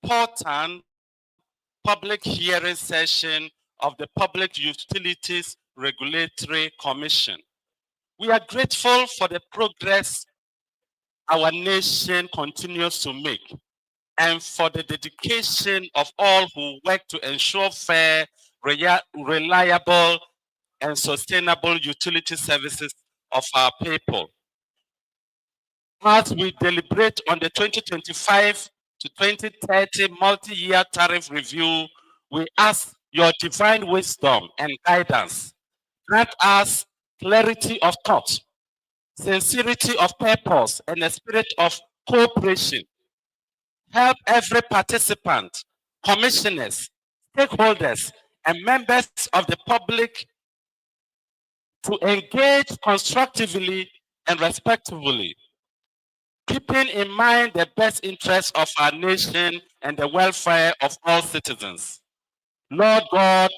important public hearing session of the Public Utilities Regulatory Commission. We are grateful for the progress our nation continues to make and for the dedication of all who work to ensure fair, reliable, and sustainable utility services of our people. As we deliberate on the 2025 to 2030 multi-year tariff review, we ask your divine wisdom and guidance. Grant us clarity of thought, sincerity of purpose, and a spirit of cooperation. Help every participant, commissioners, stakeholders, and members of the public to engage constructively and respectfully, keeping in mind the best interests of our nation and the welfare of all citizens. Lord God,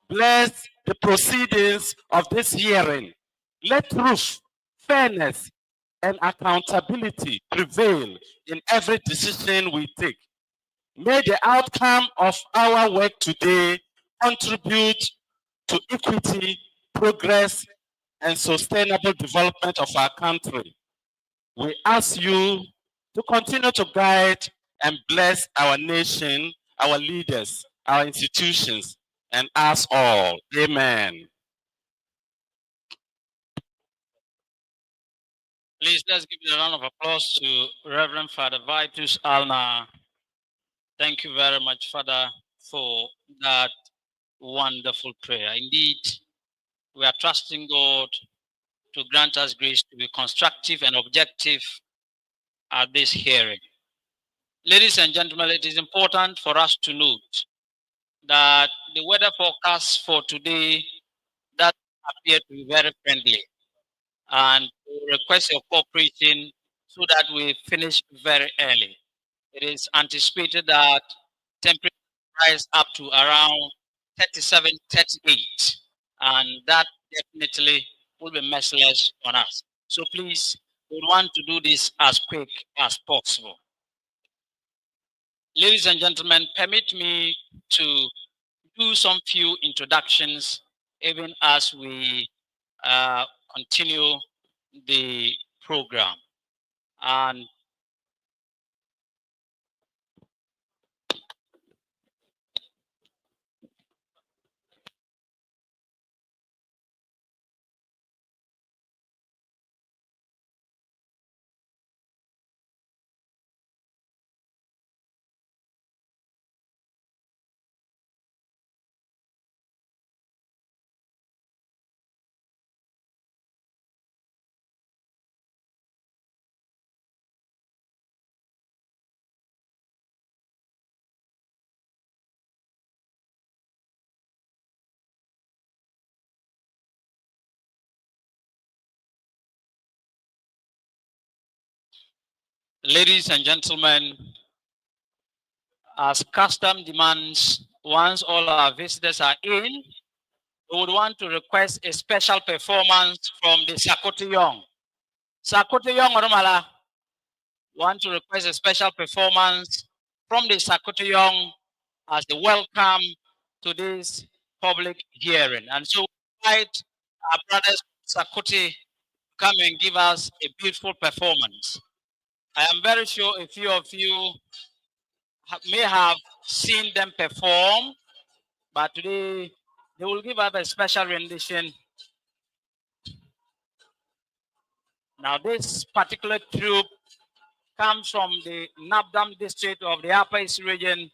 bless the proceedings of this hearing. Let truth, fairness, and accountability prevail in every decision we take. May the outcome of our work today contribute to equity, progress, and sustainable development of our country. We ask you to continue to guide and bless our nation, our leaders, our institutions, and us all. Amen. Please, let's give a round of applause to Reverend Father Vitus Alma. Thank you very much, Father, for that wonderful prayer. Indeed, we are trusting God to grant us grace to be constructive and objective at this hearing. Ladies and gentlemen, it is important for us to note that the weather forecast for today does appear to be very friendly, and we request your cooperation so that we finish very early. It is anticipated that temperature rise up to around 37, 38, and that definitely will be merciless on us. So please, we want to do this as quick as possible. Ladies and gentlemen, permit me to do some few introductions even as we continue the program. And ladies and gentlemen, as custom demands, once all our visitors are in, we would want to request a special performance from the Sakoto Young. Sakoto Young Oromala want to request a special performance from the Sakoto Young as a welcome to this public hearing. And so we invite our brothers Sakoti to come and give us a beautiful performance. I am very sure a few of you may have seen them perform, but today they will give us a special rendition. Now, this particular troupe comes from the Nabdam district of the Upper East region.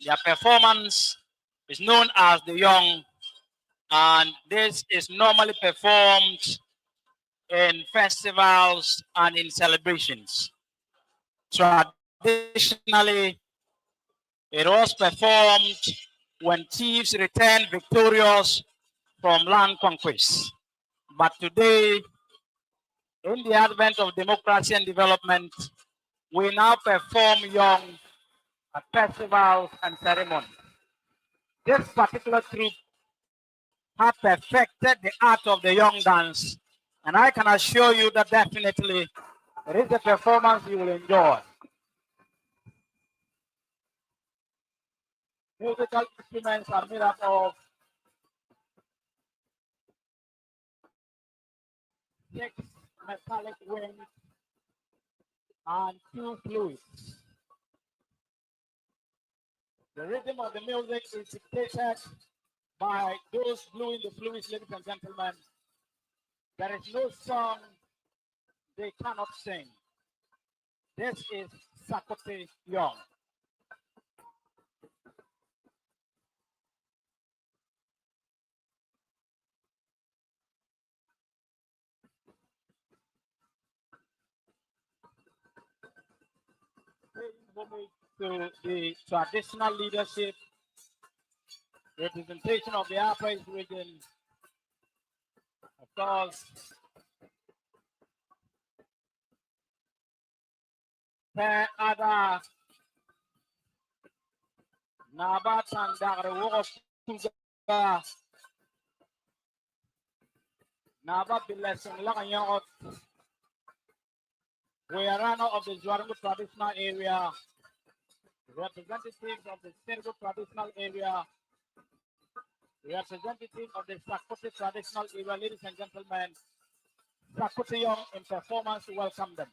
Their performance is known as the Young, and this is normally performed in festivals and in celebrations. Traditionally, it was performed when chiefs returned victorious from land conquest. But today, in the advent of democracy and development, we now perform Young at festivals and ceremonies. This particular troupe have perfected the art of the Young dance, and I can assure you that definitely it is a performance you will enjoy. Musical instruments are made up of 6 metallic wings and 2 fluids. The rhythm of the music is dictated by those blowing the fluids, ladies and gentlemen. There is no song they cannot sing. This is Sakote Young. To the traditional leadership, representation of the Upper East region, of course, Ada Nabat and Dagre Tuga Nabat Bilesing Lakanyot, Wearano of the Juarango traditional area, representatives of the Sergo traditional area, representative of the Sakote traditional area, ladies and gentlemen, Sakote Young in performance, welcome them.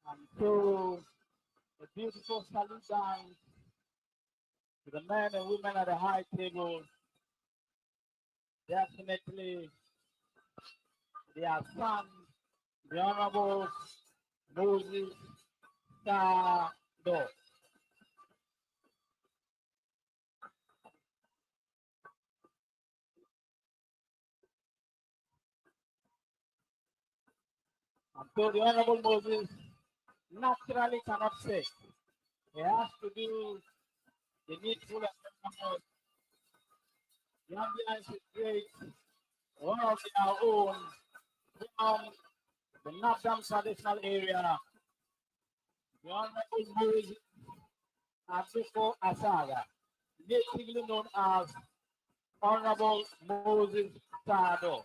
And so, a beautiful salute dance to the men and women at the high table. Definitely, their son, the Honorable Moses Sado. And so the Honorable Moses naturally cannot say. He has to do the needful and the ambulance is great. One of their own from the Nabdam traditional area, the Honorable Moses Abiko Asaga, natively known as Honorable Moses Sado.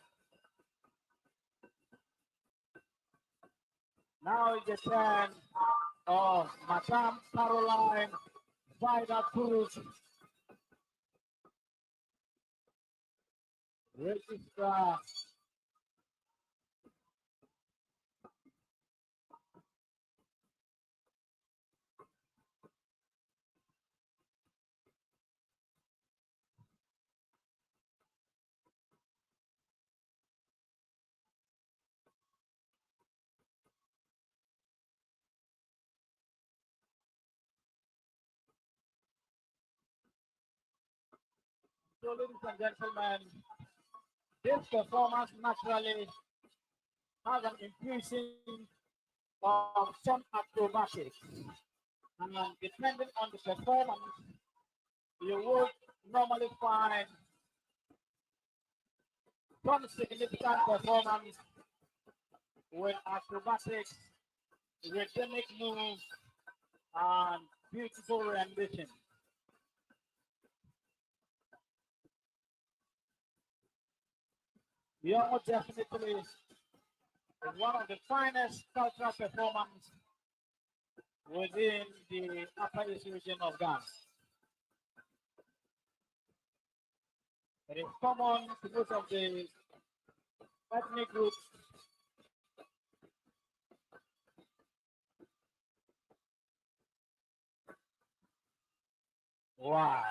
Now it's the turn of Madame Caroline Vida Purc, Registrar. So, ladies and gentlemen, this performance naturally has an infusion of some acrobatics. And depending on the performance, you would normally find some significant performance with acrobatics, rhythmic moves, and beautiful rendition. Young definitely is one of the finest cultural performances within the Upper East region of Ghana. It is common to most of the ethnic groups wow.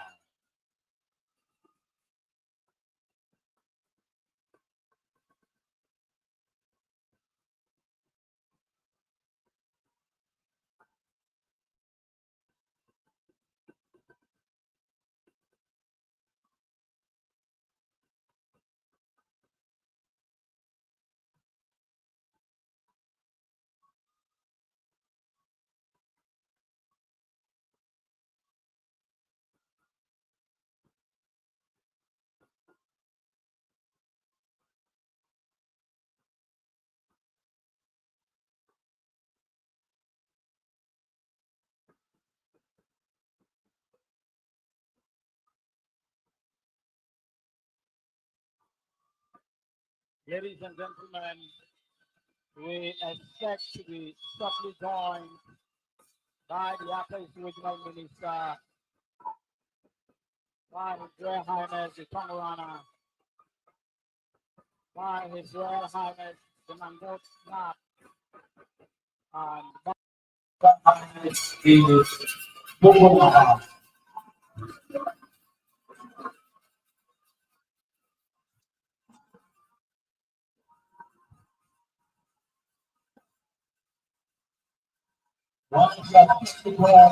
Ladies and gentlemen, we expect to be shortly joined by the Upper East Regional Minister, by His Royal Highness the Tongorana, by His Royal Highness the Mangot Nap, and by His Royal Highness the Bumbu. Once you are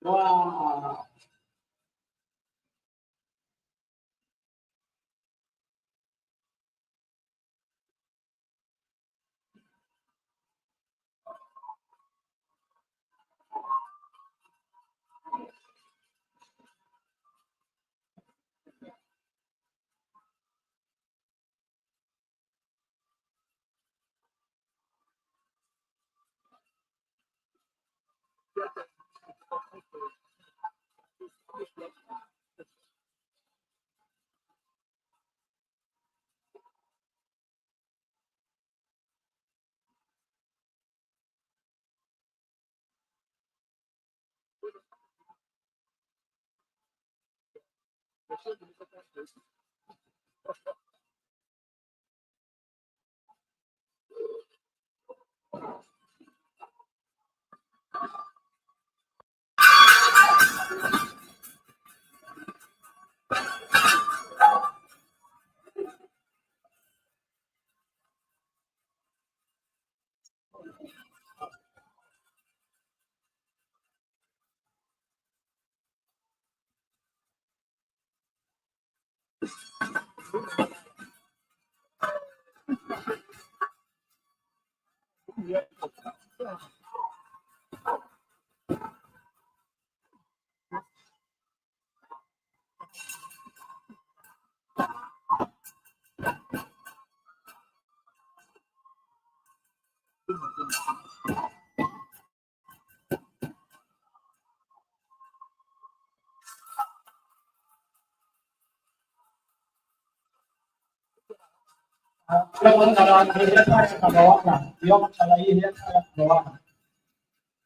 Wow.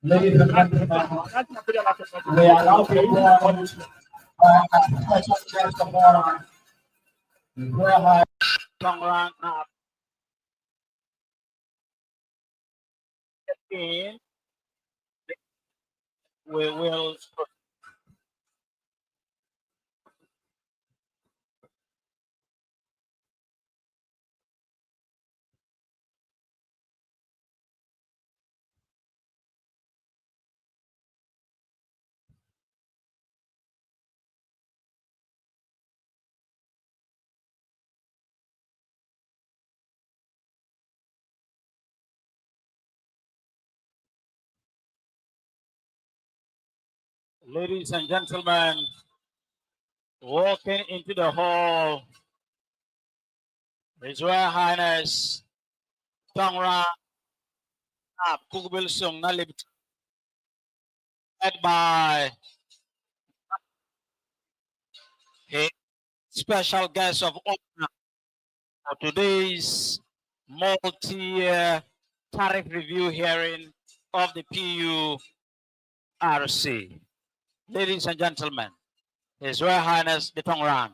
Ladies and gentlemen, we are now prepared a special guest of honor, where Tongran in, we will. Ladies and gentlemen, walking into the hall, His Royal Highness Tongran Kukubil Sung Nalib, led by a special guest of honor for today's multi-year tariff review hearing of the PURC. Ladies and gentlemen, His Royal Highness the Tongran.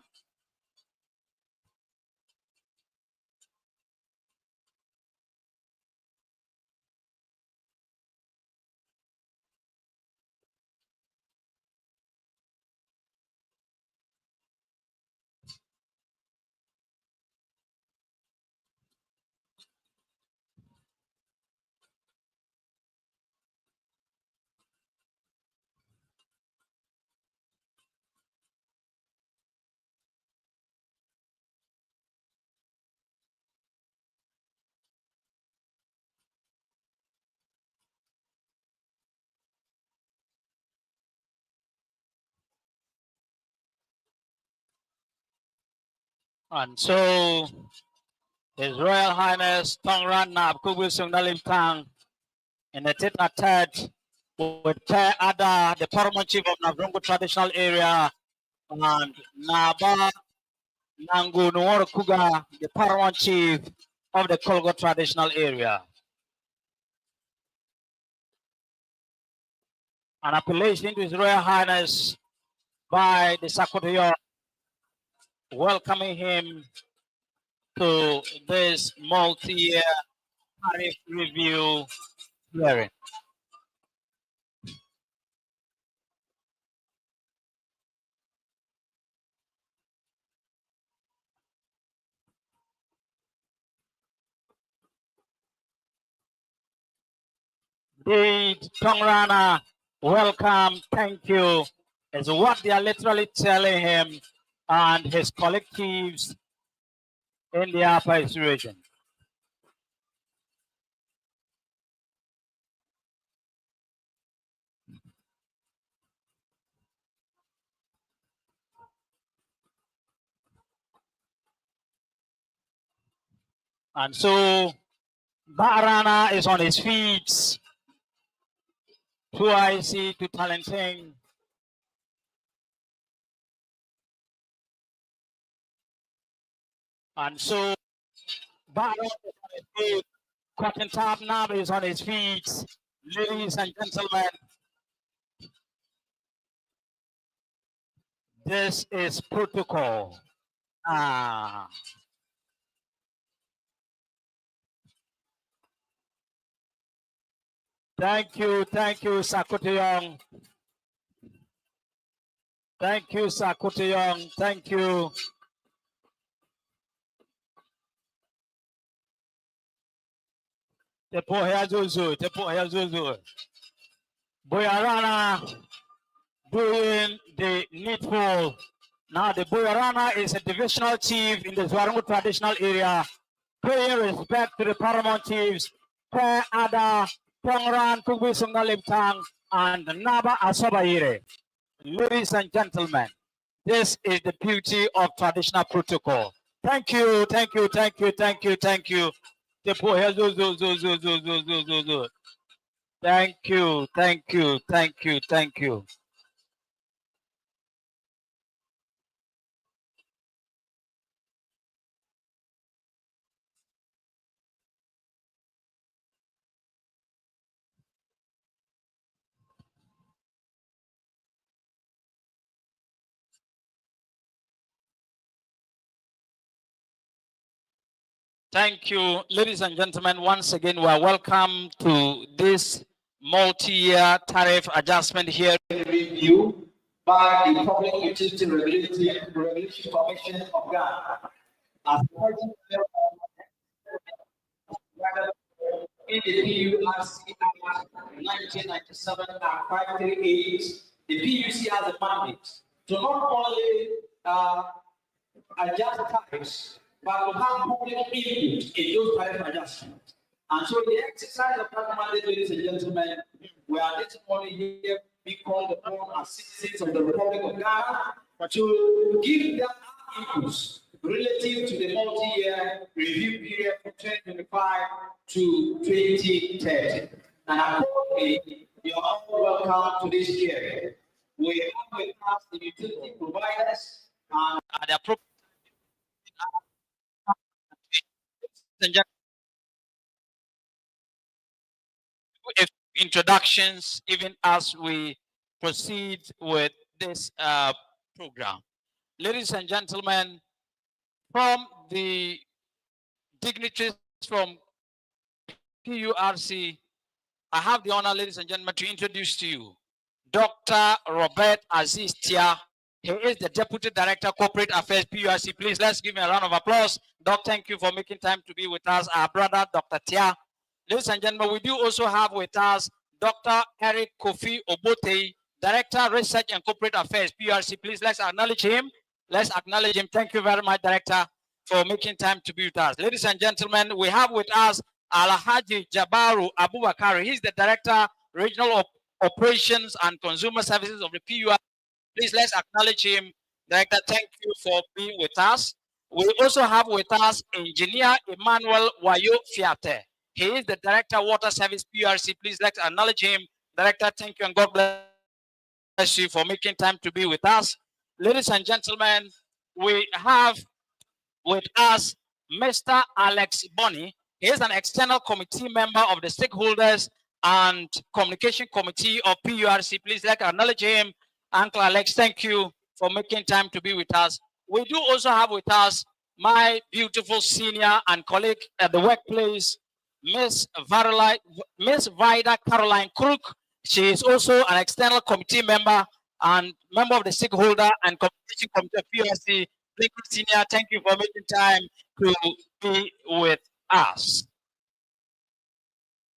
And so, His Royal Highness Tongran Nab Kubusung Nalim Tang in a tete-a-tete with Per Ada, the paramount chief of Navrongo traditional area, and Naba Nangu Nuoro Kuga, the paramount chief of the Kolgo traditional area. An appellation to His Royal Highness by the Secretary of welcoming him to this multi-year tariff review hearing. The Tongrana, welcome, thank you, is what they are literally telling him and his collectives in the Upper East region. And so Barana is on his feet, to IC, to Talenting. And so Barana is on his feet, Cotton Top Nab is on his feet. Ladies and gentlemen, this is protocol. Thank you, Sakuteyong. Thank you, Sakuteyong. Thank you. Boyarana doing the needful. Now the Boyarana is a divisional chief in the Zwarangu traditional area, paying respect to the paramount chiefs, Per Ada, Tongran, Kubisunga Limtang, and Naba Asobaire. Ladies and gentlemen, this is the beauty of traditional protocol. Thank you, thank you, thank you, thank you, thank you. Thank you, thank you, thank you, thank you. Thank you, ladies and gentlemen. Once again, we are welcome to this multi-year tariff adjustment hearing review by the Public Utility Regulation Commission of Ghana. As in the PURC Act 1997 and 538, the PUC has a mandate to not only adjust tariffs, but to have public input in those tariff adjustments. And so the exercise of that mandate, ladies and gentlemen, we are this morning here be called upon as citizens of the Republic of Ghana to give their inputs relative to the multi-year review period from 2025 to 2030. And accordingly, you are all welcome to this hearing. We have with us the utility providers and the appropriate introductions even as we proceed with this program. Ladies and gentlemen, from the dignitaries from PURC, I have the honor, ladies and gentlemen, to introduce to you Dr. Robert Aziz Tia. He is the Deputy Director, Corporate Affairs, PURC. Please, let's give him a round of applause. Doc, thank you for making time to be with us. Our brother, Dr. Tia. Ladies and gentlemen, we do also have with us Dr. Eric Kofi Obote, Director, Research and Corporate Affairs, PURC. Please, let's acknowledge him. Let's acknowledge him. Thank you very much, Director, for making time to be with us. Ladies and gentlemen, we have with us Alhaji Jabaru Abubakari. He's the Director, Regional Operations and Consumer Services of the PURC. Please, let's acknowledge him. Director, thank you for being with us. We also have with us Engineer Emmanuel Wayo Fiate. He is the Director, Water Service, PURC. Please, let's acknowledge him. Director, thank you and God bless you for making time to be with us. Ladies and gentlemen, we have with us Mr. Alex Bonney. He is an external committee member of the Stakeholders and Communication Committee of PURC. Please let's acknowledge him. Uncle Alex, thank you for making time to be with us. We do also have with us my beautiful senior and colleague at the workplace, Miss Vida Caroline Crook. She is also an external committee member and member of the Stakeholder and Communication Committee of PURC. Senior, thank you for making time to be with us.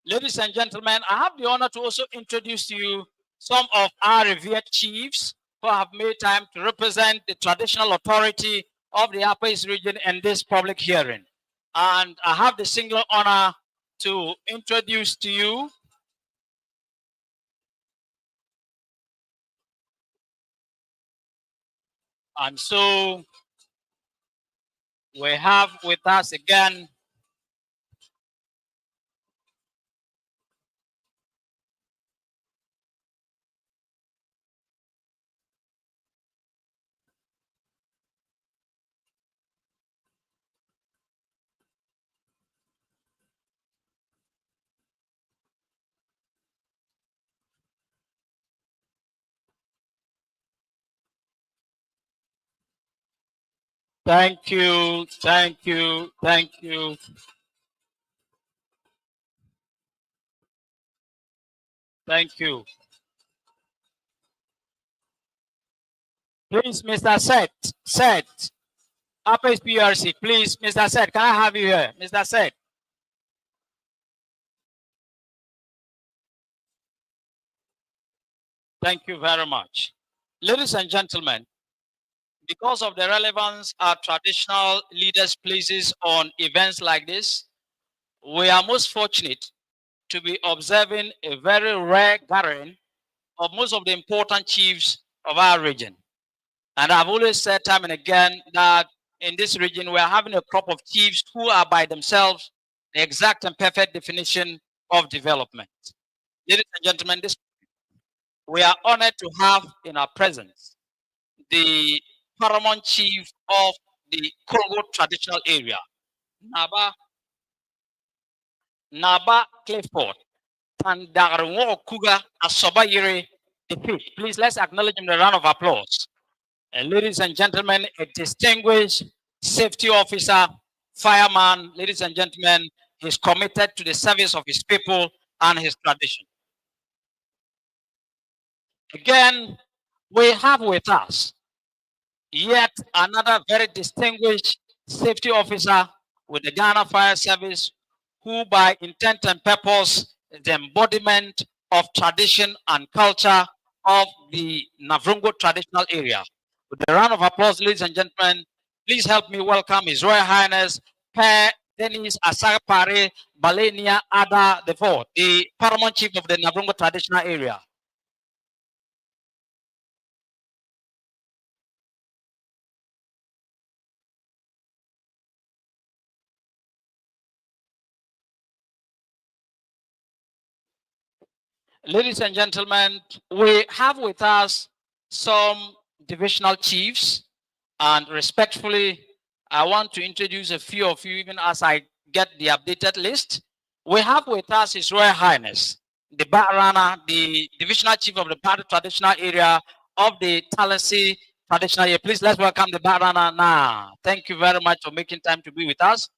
Ladies and gentlemen, I have the honor to also introduce to you some of our revered chiefs who have made time to represent the traditional authority of the Upper East region in this public hearing. And I have the singular honor to introduce to you and so we have with us again Thank you, thank you, thank you. Thank you. Please, Mr. Set, Upper PRC, please, Mr. Set, can I have you here? Mr. Set. Thank you very much. Ladies and gentlemen, because of the relevance our traditional leaders places on events like this, we are most fortunate to be observing a very rare gathering of most of the important chiefs of our region. And I've always said time and again that in this region, we're having a crop of chiefs who are by themselves the exact and perfect definition of development. Ladies and gentlemen, we are honored to have in our presence the paramount chief of the Congo traditional area, Naba Clifford, Tandarungo Kuga Asobayire Defeat. Please let's acknowledge him with a round of applause. And ladies and gentlemen, a distinguished safety officer, fireman, ladies and gentlemen, he's committed to the service of his people and his tradition. Again, we have with us yet another very distinguished safety officer with the Ghana Fire Service, who by intent and purpose is the embodiment of tradition and culture of the Navrungo traditional area. With a round of applause, ladies and gentlemen, please help me welcome His Royal Highness Per Dennis Asagapare Balenia Ada IV, the Paramount Chief of the Navrungo traditional area. Ladies and gentlemen, we have with us some divisional chiefs, and respectfully, I want to introduce a few of you even as I get the updated list. We have with us His Royal Highness the Barana, the divisional chief of the Badu traditional area of the Talensi traditional area. Please let's welcome the Barana now. Thank you very much for making time to be with us.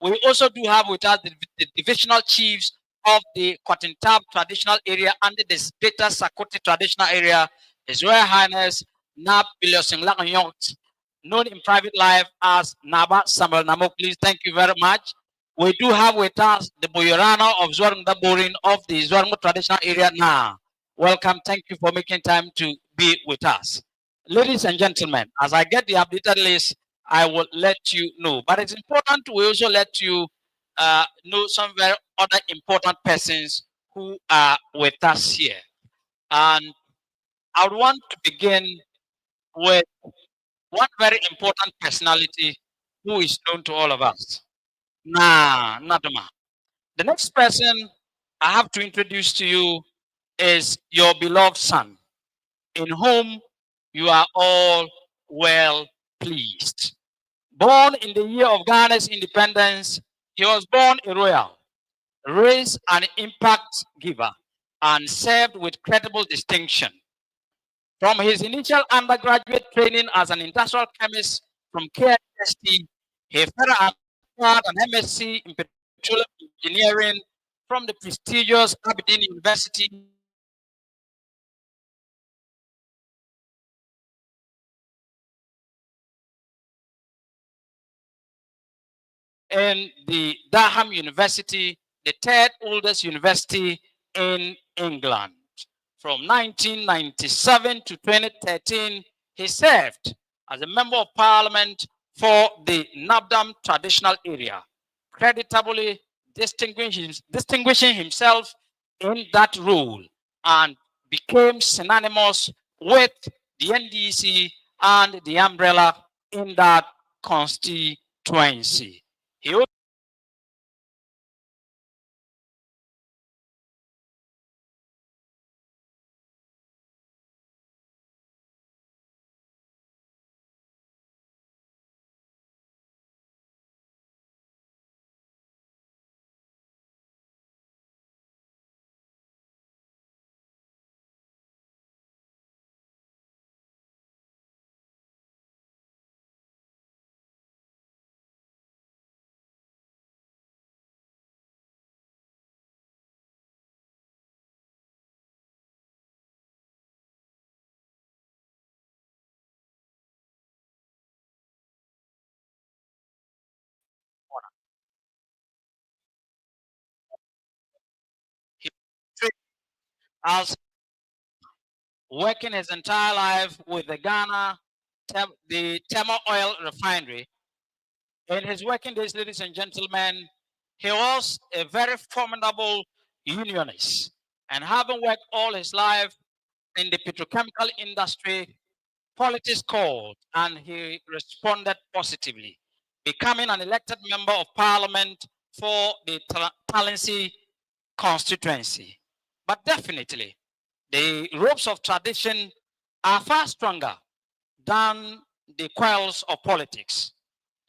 We also do have with us the divisional chiefs of the Kotintab traditional area under the Greater Sakoti traditional area, His Royal Highness Nab Biliosing Lakanyot, known in private life as Naba Samuel Namok. Please, thank you very much. We do have with us the Boyorano of Zwarmda Borin of the Zwarmo traditional area now. Welcome. Thank you for making time to be with us. Ladies and gentlemen, as I get the updated list, I will let you know. But it's important to also let you know some very other important persons who are with us here. And I would want to begin with one very important personality who is known to all of us. Naduma. The next person I have to introduce to you is your beloved son, in whom you are all well pleased. Born in the year of Ghana's independence, he was born a royal, raised an impact giver, and served with credible distinction. From his initial undergraduate training as an industrial chemist from KIST, he further acquired an MSc in petroleum engineering from the prestigious Aberdeen University and the Durham University, the third oldest university in England. From 1997 to 2013, he served as a member of parliament for the Nabdam traditional area, creditably distinguishing himself in that role and became synonymous with the NDC and the umbrella in that constituency. He he as working his entire life with the Ghana, the Tema Oil Refinery. In his working days, ladies and gentlemen, he was a very formidable unionist. And having worked all his life in the petrochemical industry, politics called and he responded positively, becoming an elected member of parliament for the Talensi constituency. But definitely, the ropes of tradition are far stronger than the coils of politics.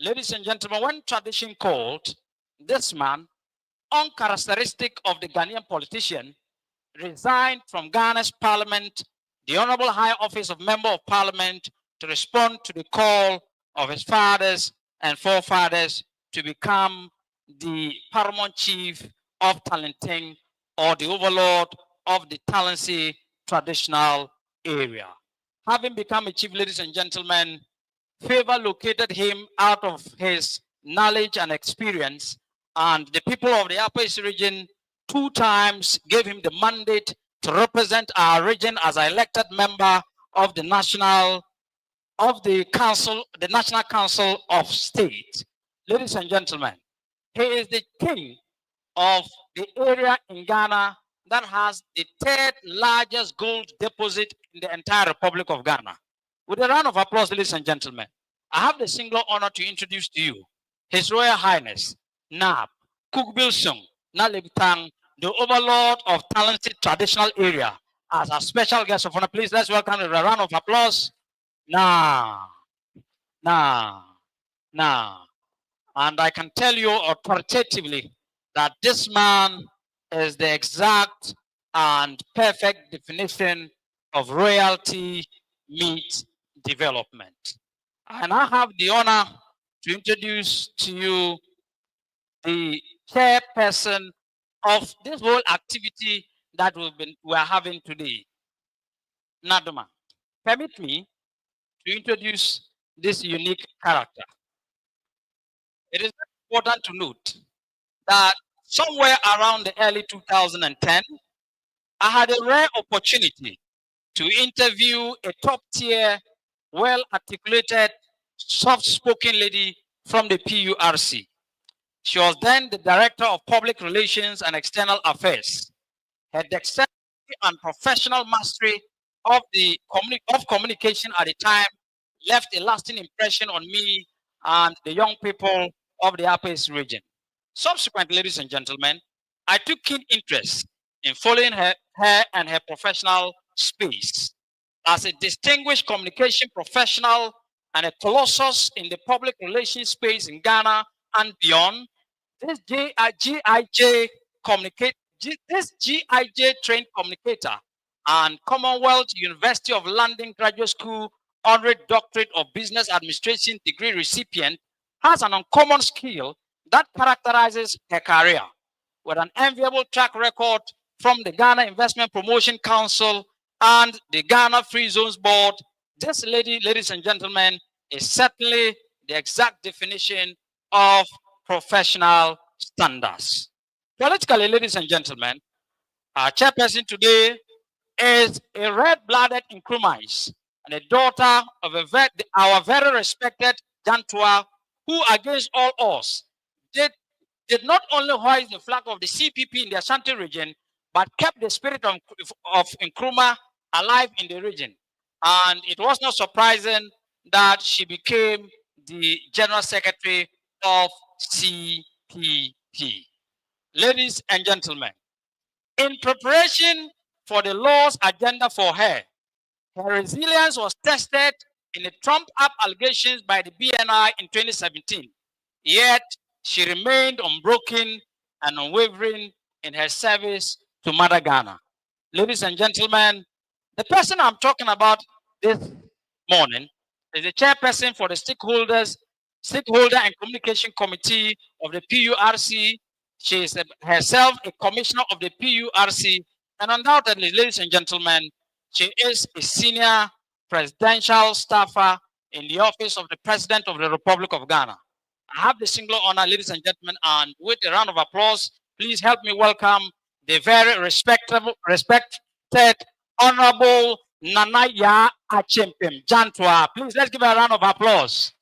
Ladies and gentlemen, when tradition called, this man, uncharacteristic of the Ghanaian politician, resigned from Ghana's parliament, the honorable high office of member of parliament, to respond to the call of his fathers and forefathers to become the paramount chief of Talenting, or the overlord of the Talensi traditional area. Having become a chief, ladies and gentlemen, favor located him out of his knowledge and experience, and the people of the Upper East region 2 times gave him the mandate to represent our region as an elected member of the National Council of State. Ladies and gentlemen, he is the king of the area in Ghana that has the 3rd largest gold deposit in the entire Republic of Ghana. With a round of applause, ladies and gentlemen, I have the singular honor to introduce to you His Royal Highness Nab Kukbilsung Nalibtang, the overlord of talented traditional area, as a special guest of honor. Please let's welcome with a round of applause. Now. And I can tell you authoritatively that this man is the exact and perfect definition of royalty meets development. And I have the honor to introduce to you the chairperson of this whole activity that we are having today, Naduma. Permit me to introduce this unique character. It is important to note that somewhere around the early 2010, I had a rare opportunity to interview a top tier, well articulated, soft spoken lady from the PURC. She was then the Director of Public Relations and External Affairs. Her dexterity and professional mastery of communication at the time left a lasting impression on me and the young people of the Upper East region. Subsequently, ladies and gentlemen, I took keen interest in following her and her professional space. As a distinguished communication professional and a colossus in the public relations space in Ghana and beyond, this GIJ trained communicator and Commonwealth University of London Graduate School honorary doctorate of business administration degree recipient has an uncommon skill that characterizes her career. With an enviable track record from the Ghana Investment Promotion Council and the Ghana Free Zones Board, this lady, ladies and gentlemen, is certainly the exact definition of professional standards. Politically, ladies and gentlemen, our chairperson today is a red-blooded Nkrumahs and a daughter of our very respected Jantua, who, against all odds, did not only hoist the flag of the CPP in the Ashanti region, but kept the spirit of Nkrumah alive in the region. And it was not surprising that she became the General Secretary of CPP. Ladies and gentlemen, in preparation for the law's agenda for her, her resilience was tested in the trumped-up allegations by the BNI in 2017. Yet, she remained unbroken and unwavering in her service to Mother Ghana. Ladies and gentlemen, the person I'm talking about this morning is the chairperson for the Stakeholder and Communication Committee of the PURC. She is herself a commissioner of the PURC, and undoubtedly, ladies and gentlemen, she is a senior presidential staffer in the office of the President of the Republic of Ghana. I have the singular honor, ladies and gentlemen, and with a round of applause, please help me welcome the very respected, Honorable Nanaya Achempim Jantua. Please, let's give her a round of applause.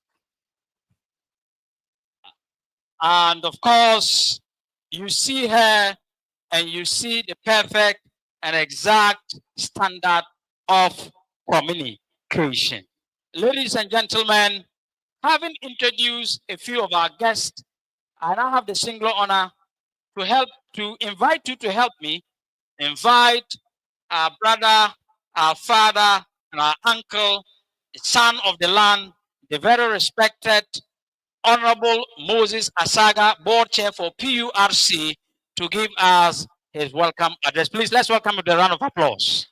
And of course, you see her and you see the perfect and exact standard of communication. Ladies and gentlemen, having introduced a few of our guests, I now have the singular honor to invite you to help me invite our brother, our father, and our uncle, the son of the land, the very respected Honorable Moses Asaga, board chair for PURC, to give us his welcome address. Please, let's welcome him with a round of applause.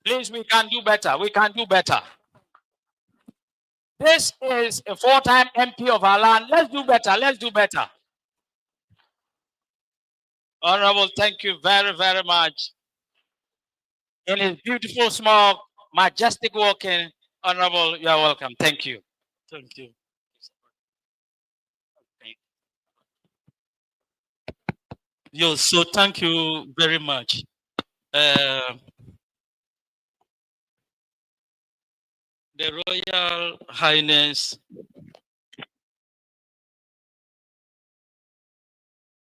Please, we can do better. We can do better. This is a four-time MP of our land. Let's do better. Let's do better. Honorable, thank you very, very much. In his beautiful, small, majestic walking, Honorable, you are welcome. Thank you. Thank you. So thank you very much. The Royal Highness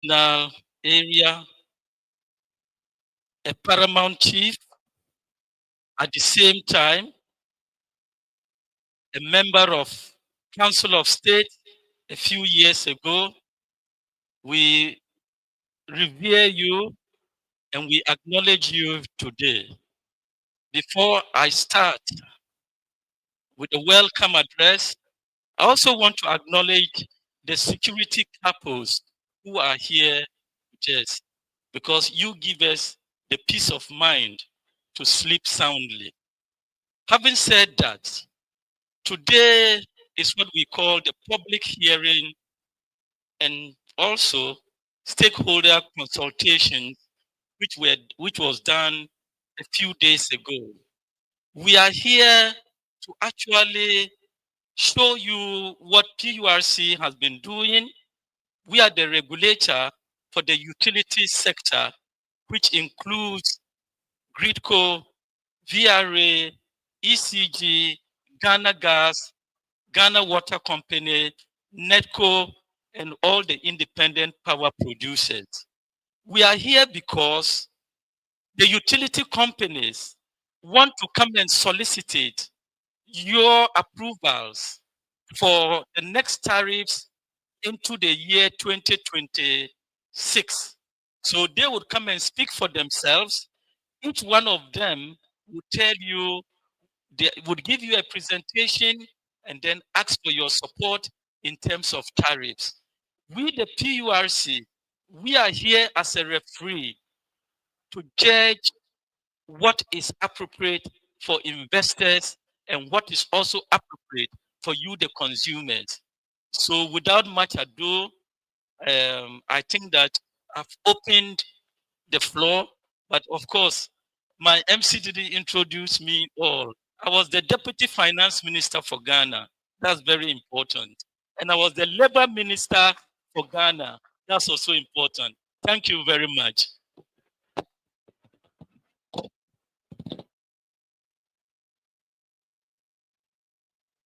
now area, a paramount chief, at the same time, a member of Council of State a few years ago. We revere you and we acknowledge you today. Before I start with the welcome address, I also want to acknowledge the security couples who are here with us, because you give us the peace of mind to sleep soundly. Having said that, today is what we call the public hearing and also stakeholder consultation, which was done a few days ago. We are here to actually show you what PURC has been doing. We are the regulator for the utility sector, which includes Gridco, VRA, ECG, Ghana Gas, Ghana Water Company, NETCO, and all the independent power producers. We are here because the utility companies want to come and solicit your approvals for the next tariffs into the year 2026. So they would come and speak for themselves. Each one of them would tell you, they would give you a presentation and then ask for your support in terms of tariffs. We, the PURC, we are here as a referee to judge what is appropriate for investors and what is also appropriate for you, the consumers. So without much ado, I think that I've opened the floor, but of course, my MC didn't introduce me all. I was the Deputy Finance Minister for Ghana. That's very important. And I was the Labor Minister for Ghana. That's also important. Thank you very much.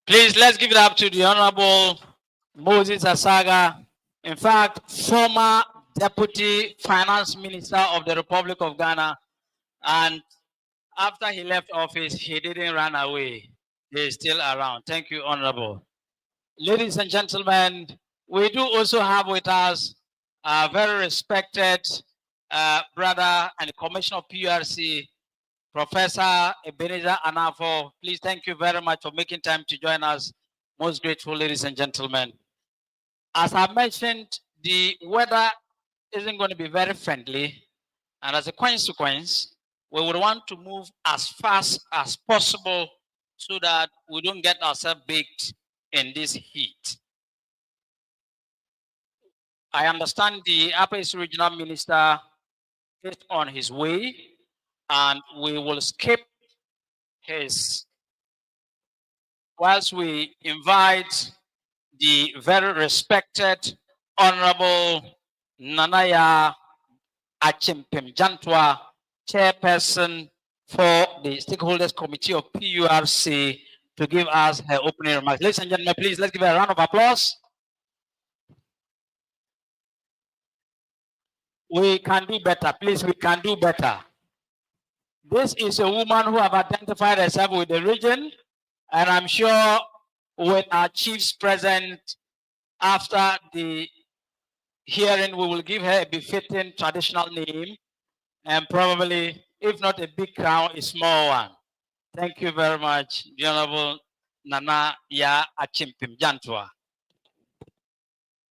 Please, let's give it up to the Honorable Moses Asaga. In fact, former Deputy Finance Minister of the Republic of Ghana. And after he left office, he didn't run away. He is still around. Thank you, Honorable. Ladies and gentlemen, we do also have with us a very respected brother and Commissioner of PURC, Professor Ebenezer Anafo. Please, thank you very much for making time to join us. Most grateful, ladies and gentlemen. As I mentioned, the weather isn't going to be very friendly. And as a consequence, we would want to move as fast as possible so that we don't get ourselves baked in this heat. I understand the Upper East Regional Minister is on his way, and we will skip his, whilst we invite the very respected Honorable Nanaya Achimpim Jantwa, Chairperson for the Stakeholders Committee of PURC, to give us her opening remarks. Ladies and gentlemen, please, let's give her a round of applause. We can do better. Please, we can do better. This is a woman who have identified herself with the region, and I'm sure with our chiefs present after the hearing, we will give her a befitting traditional name, and probably, if not a big crown, a small one. Thank you very much, the Honorable Nana Ya Achimpim Jantwa.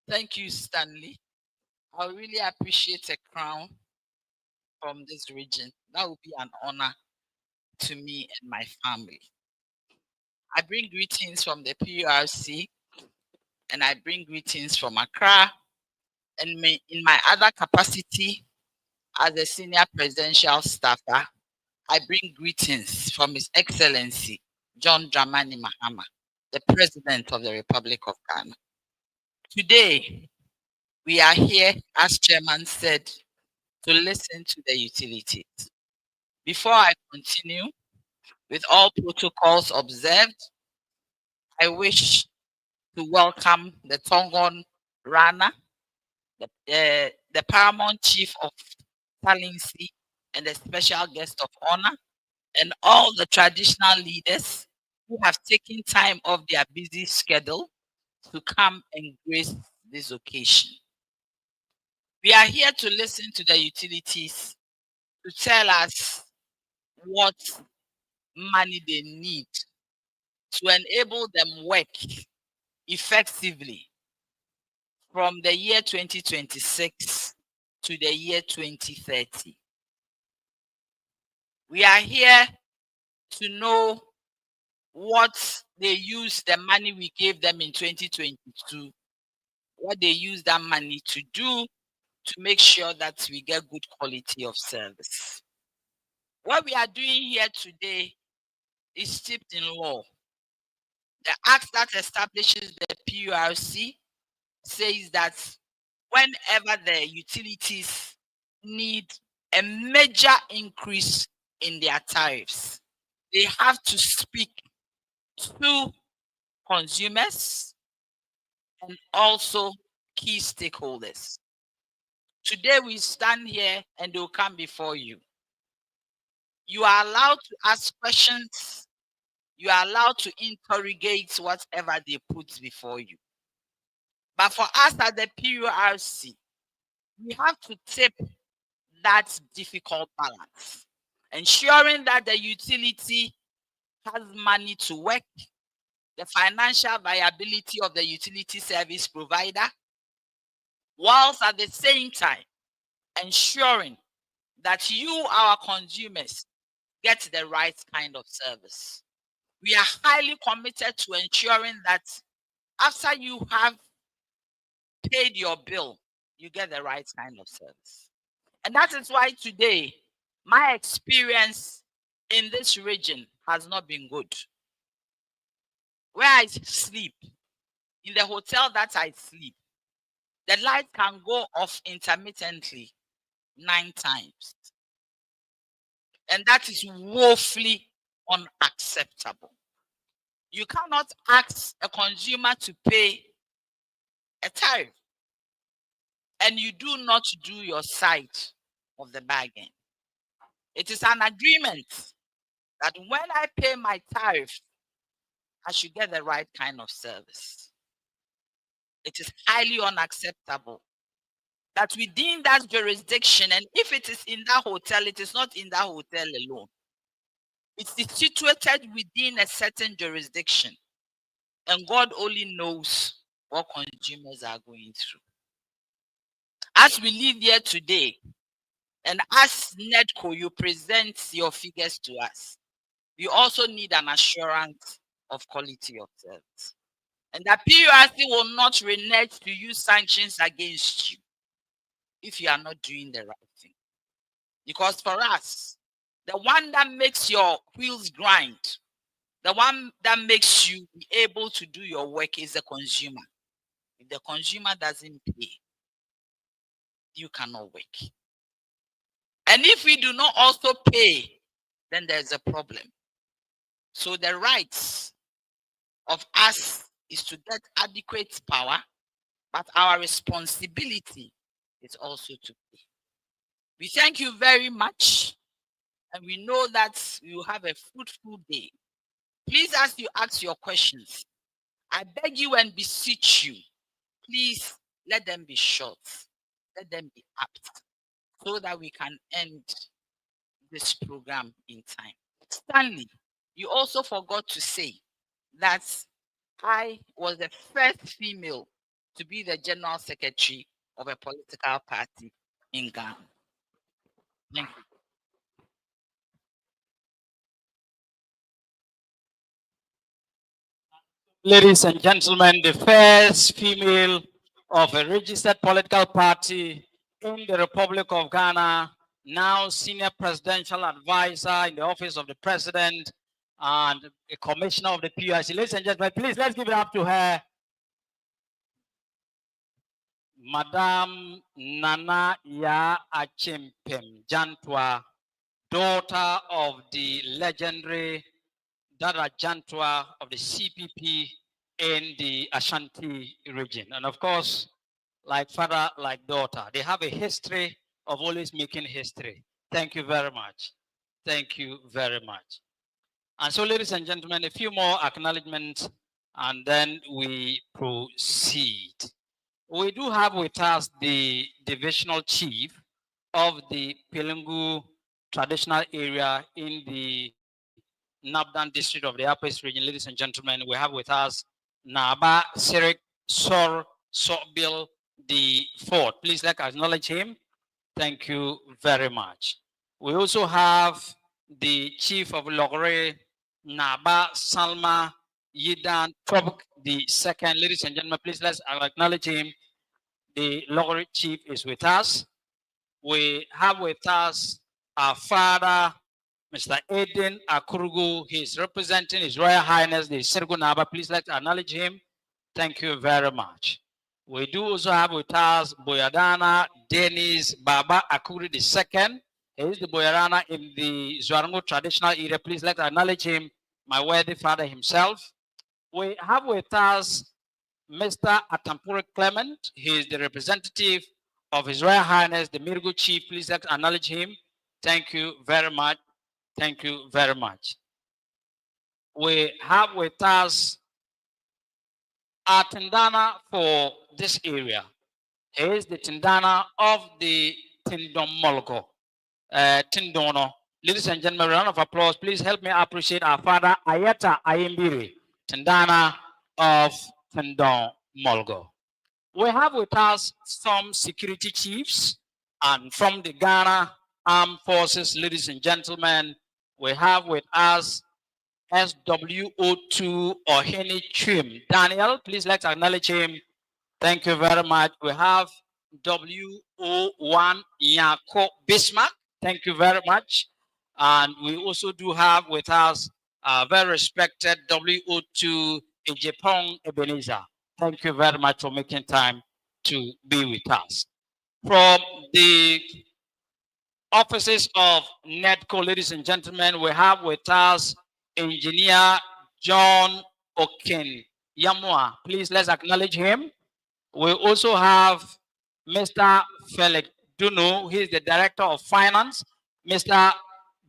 Thank you, Stanley. I really appreciate a crown from this region. That would be an honor to me and my family. I bring greetings from the PURC, and I bring greetings from Accra, and in my other capacity as a senior presidential staffer, I bring greetings from His Excellency John Dramani Mahama, the President of the Republic of Ghana. Today, we are here, as Chairman said, to listen to the utilities. Before I continue, with all protocols observed, I wish to welcome the Tongon Rana, the Paramount Chief of Talinsi, and the special guest of honor, and all the traditional leaders who have taken time off their busy schedule to come and grace this occasion. We are here to listen to the utilities to tell us what money they need to enable them work effectively from the year 2026 to the year 2030. We are here to know what they use the money we gave them in 2022, what they use that money to do to make sure that we get good quality of service. What we are doing here today is steeped in law. The act that establishes the PURC says that whenever the utilities need a major increase in their tariffs, they have to speak to consumers and also key stakeholders. Today we stand here and they will come before you. You are allowed to ask questions. You are allowed to interrogate whatever they put before you. But for us at the PURC, we have to tip that difficult balance, ensuring that the utility has money to work, the financial viability of the utility service provider, whilst at the same time ensuring that you, our consumers, get the right kind of service. We are highly committed to ensuring that after you have paid your bill, you get the right kind of service. And that is why today, my experience in this region has not been good. Where I sleep, in the hotel that I sleep, the light can go off intermittently 9 times. And that is woefully unacceptable. You cannot ask a consumer to pay a tariff and you do not do your side of the bargain. It is an agreement that when I pay my tariff, I should get the right kind of service. It is highly unacceptable that within that jurisdiction, and if it is in that hotel, it is not in that hotel alone. It is situated within a certain jurisdiction. And God only knows what consumers are going through. As we live here today, and as NEDCO, you present your figures to us, we also need an assurance of quality of service. And the PURC will not renege to use sanctions against you if you are not doing the right thing. Because for us, the one that makes your wheels grind, the one that makes you be able to do your work is the consumer. If the consumer doesn't pay, you cannot work. And if we do not also pay, then there's a problem. So the rights of us is to get adequate power, but our responsibility is also to pay. We thank you very much, and we know that you will have a fruitful day. Please, as you ask your questions, I beg you and beseech you, please let them be short, let them be apt, so that we can end this program in time. Stanley, you also forgot to say that I was the first female to be the general secretary of a political party in Ghana. Thank you. Ladies and gentlemen, the first female of a registered political party in the Republic of Ghana, now senior presidential advisor in the office of the president and a commissioner of the PURC. Ladies and gentlemen, please let's give it up to her. Madam Nana Ya Achimpem Jantwa, daughter of the legendary Dada Jantwa of the CPP in the Ashanti region. And of course, like father, like daughter, they have a history of always making history. Thank you very much. Thank you very much. And so, ladies and gentlemen, a few more acknowledgements and then we proceed. We do have with us the divisional chief of the Pelungu traditional area in the Nabdan district of the Upper East region. Ladies and gentlemen, we have with us Naba Sirik Sor Sobil the 4th. Please let's acknowledge him. Thank you very much. We also have the Chief of Logre, Naba Salma Yidan Purc, the 2nd. Ladies and gentlemen, please let's acknowledge him. The Logre Chief is with us. We have with us our father, Mr. Aiden Akurugu. He's representing His Royal Highness, the Sergu Naba. Please let's acknowledge him. Thank you very much. We do also have with us Boyadana Dennis Baba Akuri II. He is the Boyadana in the Zwarango traditional area. Please let's acknowledge him, my worthy father himself. We have with us Mr. Atampure Clement. He is the representative of His Royal Highness, the Mirgu Chief. Please let's acknowledge him. Thank you very much. Thank you very much. We have with us our Tindana for this area. He is the Tindana of the Tindom Molgo. Tindono. Ladies and gentlemen, round of applause. Please help me appreciate our father, Ayata Ayimbiri, Tindana of Tindom Molgo. We have with us some security chiefs and from the Ghana Armed Forces, ladies and gentlemen, we have with us SWO2 Ohene Trim. Daniel, please let's acknowledge him. Thank you very much. We have WO1 Yako Bismarck. Thank you very much. And we also do have with us very respected WO2 Ejepong Ebenezer. Thank you very much for making time to be with us. From the offices of NEDCO, ladies and gentlemen, we have with us Engineer John Oken Yamua. Please let's acknowledge him. We also have Mr. Felix Dunu. He is the Director of Finance. Mr.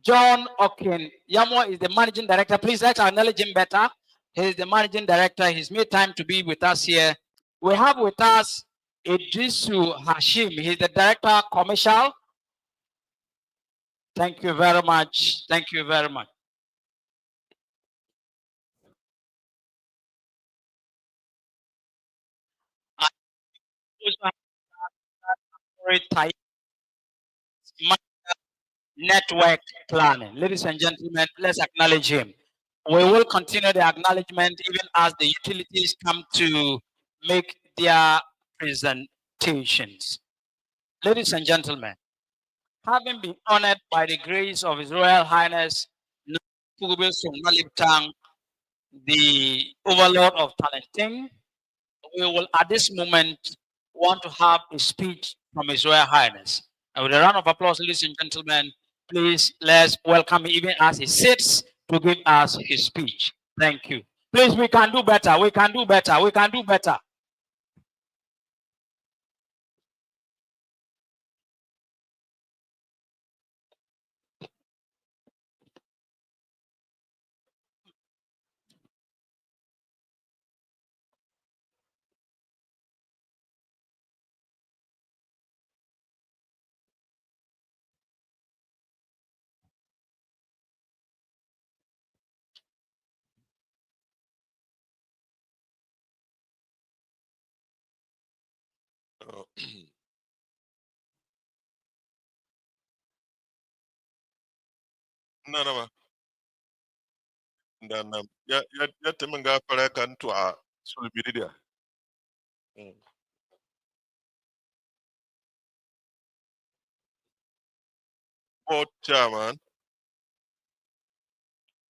John Oken Yamua is the Managing Director. Please let's acknowledge him better. He is the Managing Director. He's made time to be with us here. We have with us Idrisu Hashim. He's the Director Commercial. Thank you very much. Thank you very much. Network planning. Ladies and gentlemen, let's acknowledge him. We will continue the acknowledgement even as the utilities come to make their presentations. Ladies and gentlemen, having been honored by the grace of His Royal Highness, the Overlord of Talenting, we will at this moment want to have a speech from His Royal Highness. And with a round of applause, ladies and gentlemen, please let's welcome him even as he sits to give us his speech. Thank you. Please, we can do better. We can do better. We can do better. Nanama. Nanam. Ya temenga para kantu a sulbidia. Board chairman,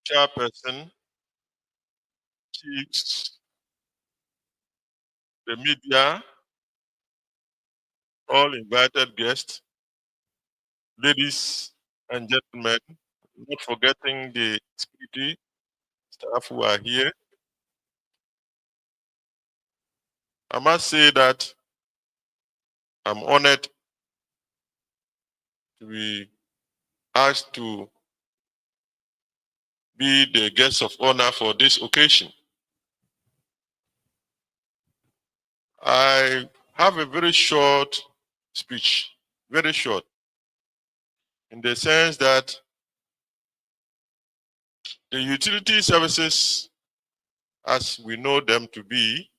chairperson, chiefs, the media, all invited guests, ladies and gentlemen, not forgetting the security staff who are here. I must say that I'm honored to be asked to be the guest of honor for this occasion. I have a very short speech, very short, in the sense that the utility services, as we know them to be,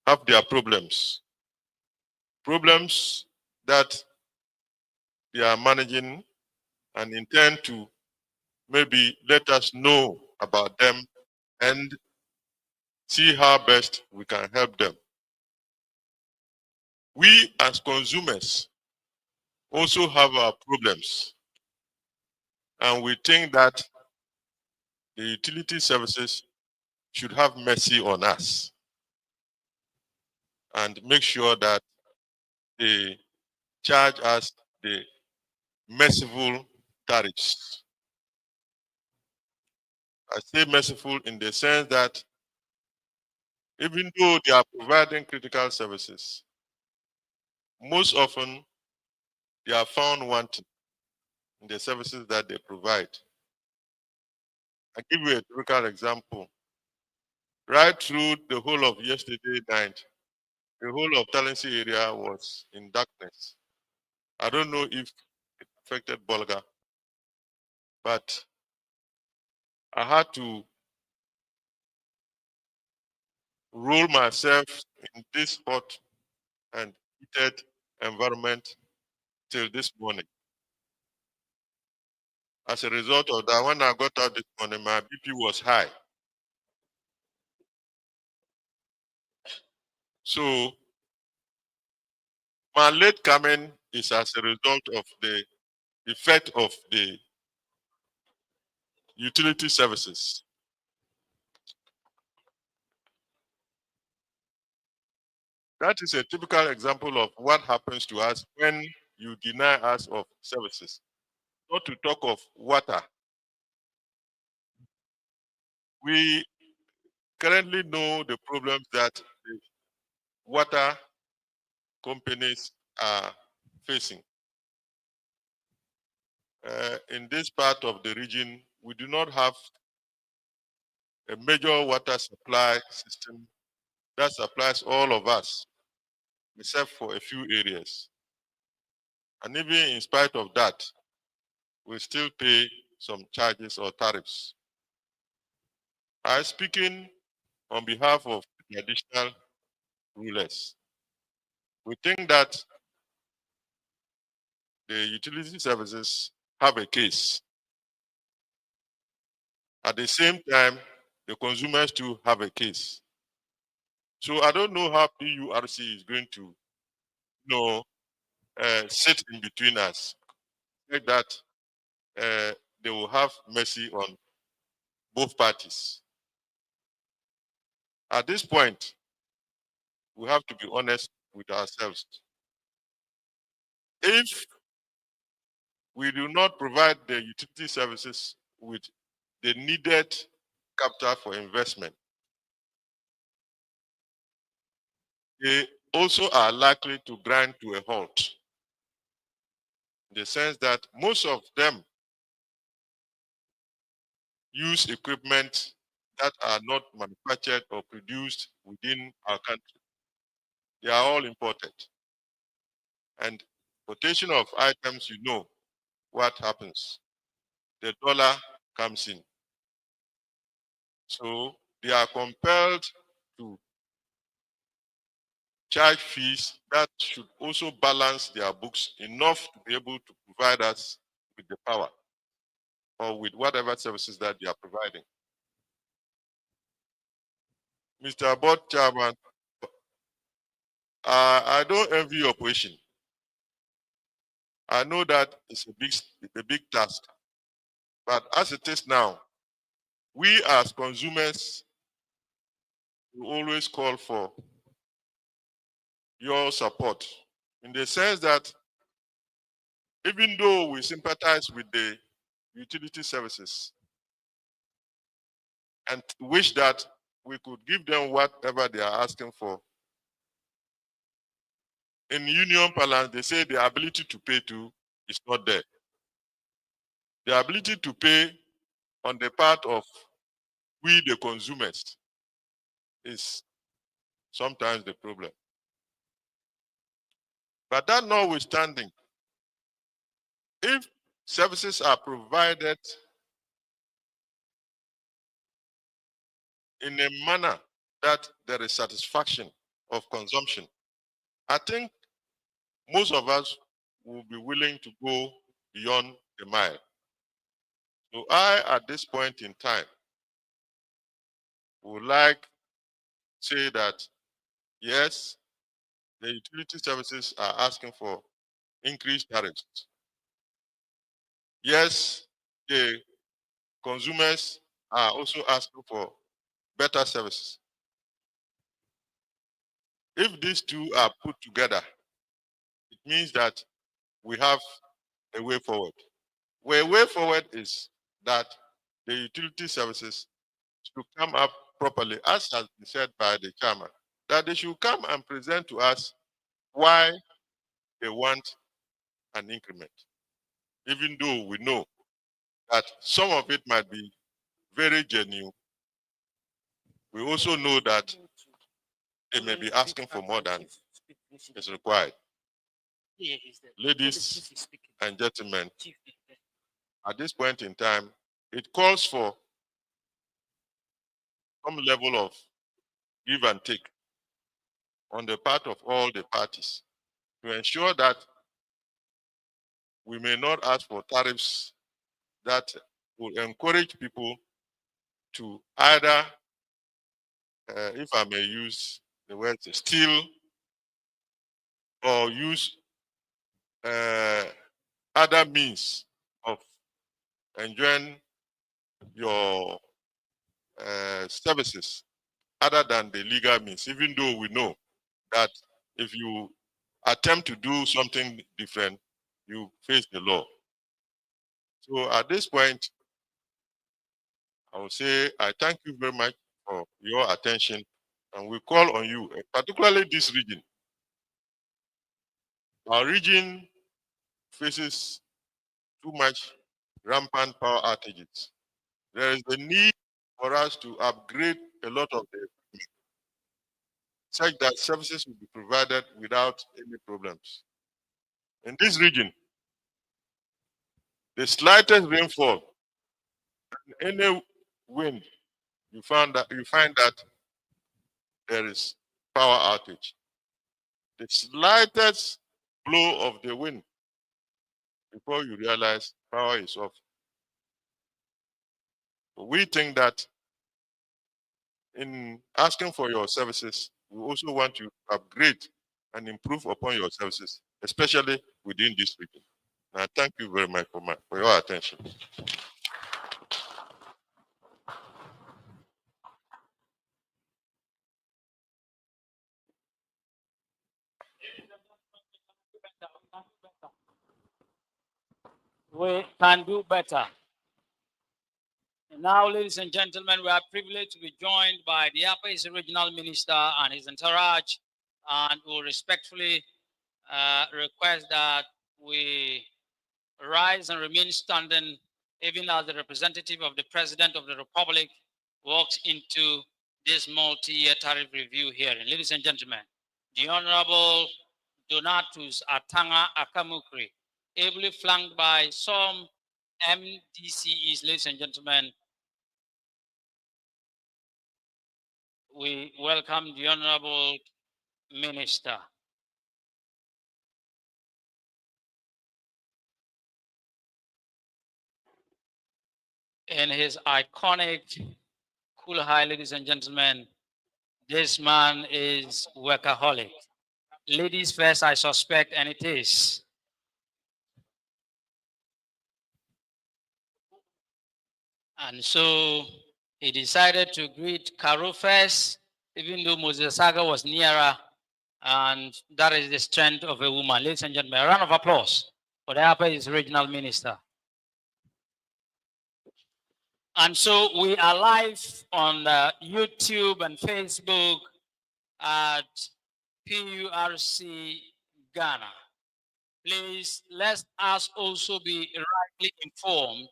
have their problems. problems that they are managing and intend to maybe let us know about them and see how best we can help them. We as consumers also have our problems, and we think that the utility services should have mercy on us and make sure that they charge us the merciful tariffs. I say merciful in the sense that even though they are providing critical services, most often they are found wanting in the services that they provide. I give you a typical example. Right through the whole of yesterday night, the whole of Talensi area was in darkness. I don't know if it affected Bolga, but I had to roll myself in this hot and heated environment till this morning. As a result of that, when I got out this morning, my BP was high. So my late coming is as a result of the effect of the utility services. That is a typical example of what happens to us when you deny us of services. Not to talk of water. We currently know the problems that the water companies are facing. In this part of the region, we do not have a major water supply system that supplies all of us, except for a few areas. And even in spite of that, we still pay some charges or tariffs. I'm speaking on behalf of the traditional rulers. We think that the utility services have a case. At the same time, the consumers too have a case. So I don't know how PURC is going to, sit in between us. Like that, they will have mercy on both parties. At this point, we have to be honest with ourselves. If we do not provide the utility services with the needed capital for investment, they also are likely to grind to a halt. In the sense that most of them use equipment that are not manufactured or produced within our country. They are all imported. And quotation of items, what happens. The dollar comes in. So they are compelled to charge fees that should also balance their books enough to be able to provide us with the power or with whatever services that they are providing. Mr. Board Chairman, I don't envy your position. I know that it's a big task. But as it is now, we as consumers will always call for your support in the sense that even though we sympathize with the utility services and wish that we could give them whatever they are asking for, in union parlance, they say the ability to pay to is not there. The ability to pay on the part of we, the consumers, is sometimes the problem. But that notwithstanding, if services are provided in a manner that there is satisfaction of consumption, I think most of us will be willing to go beyond the mile. So I, at this point in time, would like to say that, yes, the utility services are asking for increased tariffs. Yes, the consumers are also asking for better services. If these two are put together, it means that we have a way forward. Where way forward is that the utility services should come up properly, as has been said by the chairman, that they should come and present to us why they want an increment, even though we know that some of it might be very genuine. We also know that they may be asking for more than is required. Ladies and gentlemen, at this point in time, it calls for some level of give and take on the part of all the parties to ensure that we may not ask for tariffs that will encourage people to either, if I may use the word, steal or use other means of enjoying your services other than the legal means, even though we know that if you attempt to do something different, you face the law. So at this point, I will say I thank you very much for your attention, and we call on you, particularly this region. Our region faces too much rampant power outages. There is the need for us to upgrade a lot of the equipment such that services will be provided without any problems. In this region, the slightest rainfall, any wind, you find that there is power outage. The slightest blow of the wind, before you realize power is off. We think that in asking for your services, we also want to upgrade and improve upon your services, especially within this region. And I thank you very much for your attention. We can do better. And now, ladies and gentlemen, we are privileged to be joined by the Upper East Regional Minister and his entourage, and we respectfully request that we rise and remain standing, even as the representative of the President of the Republic walks into this multi-year tariff review hearing. Ladies and gentlemen, the Honorable Donatus Atanga Akamukri, ably flanked by some MDCEs, ladies and gentlemen, we welcome the Honorable Minister. In his iconic cool high, ladies and gentlemen, this man is workaholic. Ladies first, I suspect, and it is. And so he decided to greet Karo first, even though Moses Saga was nearer. And that is the strength of a woman. Ladies and gentlemen, a round of applause for the Upper East Regional Minister. And so we are live on YouTube and Facebook at PURC Ghana. Please let us also be rightly informed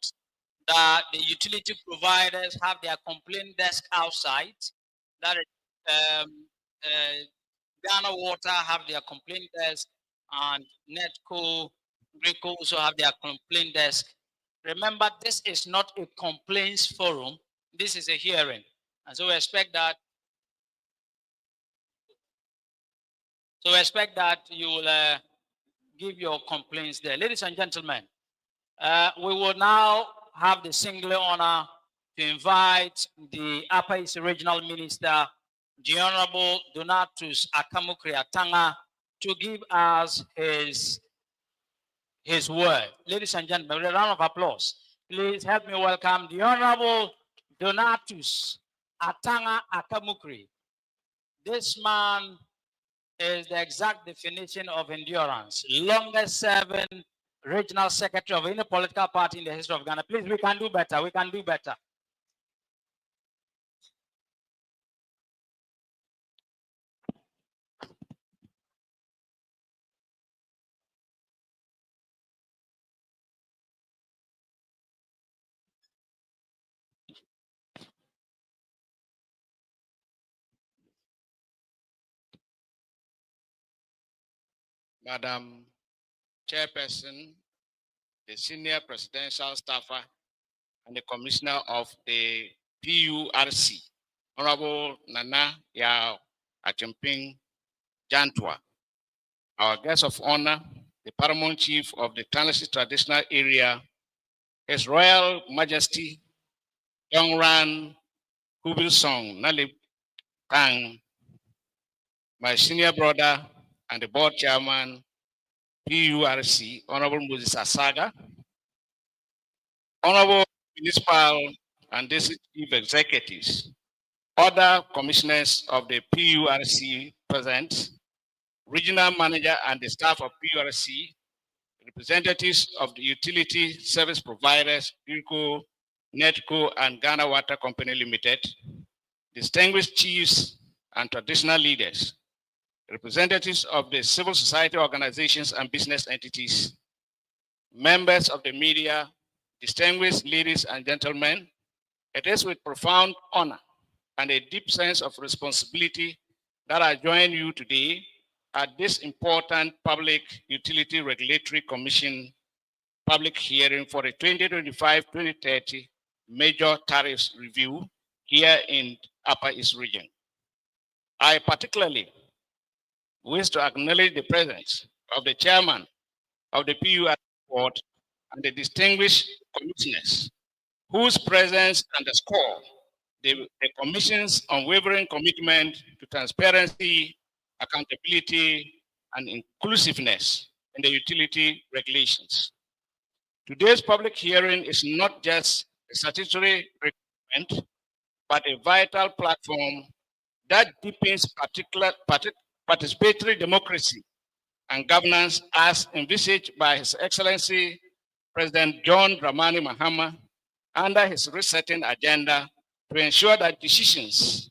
that the utility providers have their complaint desk outside. That is, Ghana Water have their complaint desk, and Netco, Greco also have their complaint desk. Remember, this is not a complaints forum. This is a hearing. And so we expect that you will give your complaints there. Ladies and gentlemen, we will now have the singular honor to invite the Upper East Regional Minister, the Honorable Donatus Akamukri Atanga, to give us his word. Ladies and gentlemen, with a round of applause, please help me welcome the Honorable Donatus Atanga Akamukri. This man is the exact definition of endurance. Longest serving regional secretary of any political party in the history of Ghana. Please, we can do better. We can do better. Madam Chairperson, the Senior Presidential Staffer, and the Commissioner of the PURC, Honorable Nana Yao Achimping Jantwa, our guest of honor, the Paramount Chief of the Tennessee Traditional Area, His Royal Majesty Dongran Kubil Song Nalip Tang, my senior brother and the board chairman, PURC, Honorable Moses Asaga, Honorable Municipal and District Chief Executives, other commissioners of the PURC present, regional manager and the staff of PURC, representatives of the utility service providers, Purc, NETCO, and Ghana Water Company Limited, distinguished chiefs and traditional leaders, representatives of the civil society organizations and business entities, members of the media, distinguished ladies and gentlemen, it is with profound honor and a deep sense of responsibility that I join you today at this important Public Utility Regulatory Commission public hearing for the 2025-2030 Major Tariffs Review here in Upper East Region. I particularly wish to acknowledge the presence of the chairman of the PUR board and the distinguished commissioners whose presence underscore the Commission's unwavering commitment to transparency, accountability, and inclusiveness in the utility regulations. Today's public hearing is not just a statutory requirement, but a vital platform that deepens participatory democracy and governance as envisaged by His Excellency President John Dramani Mahama under his resetting agenda to ensure that decisions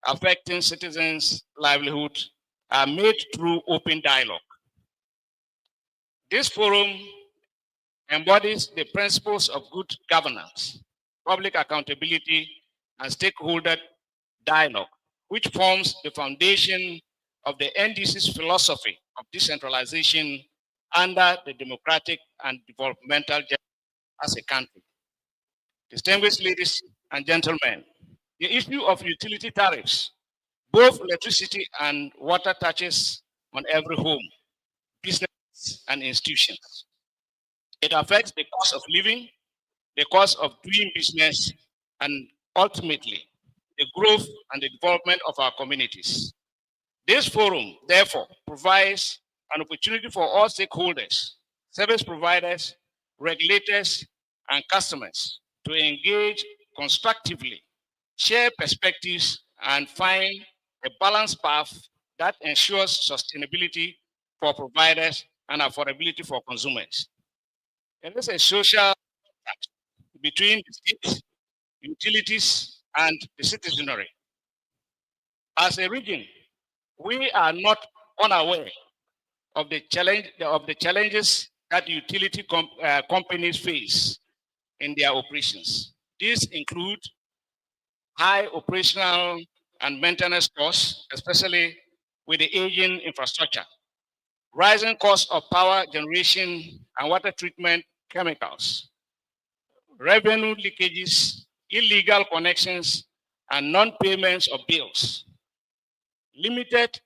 affecting citizens' livelihood are made through open dialogue. This forum embodies the principles of good governance, public accountability, and stakeholder dialogue, which forms the foundation of the NDC's philosophy of decentralization under the democratic and developmental journey as a country. Distinguished ladies and gentlemen, the issue of utility tariffs, both electricity and water, touches on every home, business, and institutions. It affects the cost of living, the cost of doing business, and ultimately, the growth and the development of our communities. This forum, therefore, provides an opportunity for all stakeholders, service providers, regulators, and customers to engage constructively, share perspectives, and find a balanced path that ensures sustainability for providers and affordability for consumers. It is a social contract between the state, utilities, and the citizenry. As a region, we are not unaware of the challenges that utility companies face in their operations. These include high operational and maintenance costs, especially with the aging infrastructure, rising costs of power generation and water treatment chemicals, revenue leakages, illegal connections, and non-payments of bills, limited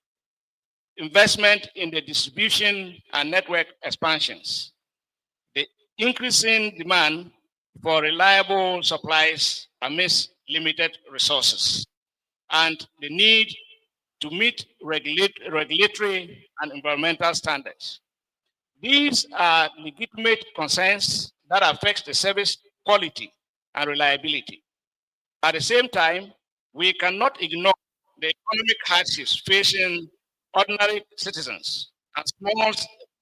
investment in the distribution and network expansions, the increasing demand for reliable supplies amidst limited resources, and the need to meet regulatory and environmental standards. These are legitimate concerns that affect the service quality and reliability. At the same time, we cannot ignore the economic hardships facing ordinary citizens and small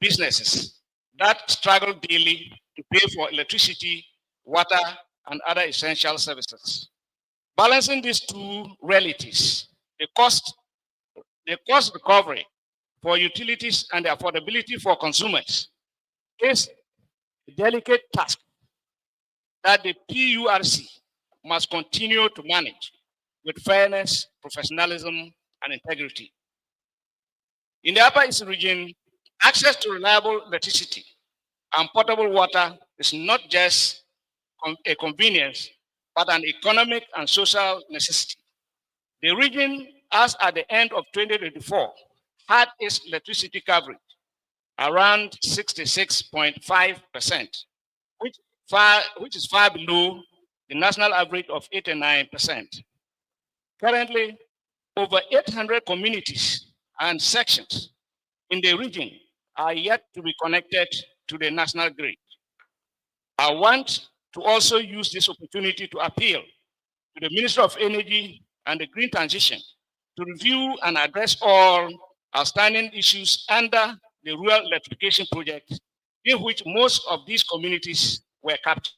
businesses that struggle daily to pay for electricity, water, and other essential services. Balancing these two realities, the cost recovery for utilities and the affordability for consumers, is a delicate task that the PURC must continue to manage with fairness, professionalism, and integrity. In the Upper East region, access to reliable electricity and potable water is not just a convenience, but an economic and social necessity. The region, as at the end of 2024, had its electricity coverage around 66.5%, which is far below the national average of 89%. Currently, over 800 communities and sections in the region are yet to be connected to the national grid. I want to also use this opportunity to appeal to the Minister of Energy and the Green Transition to review and address all outstanding issues under the rural electrification project, in which most of these communities were captured.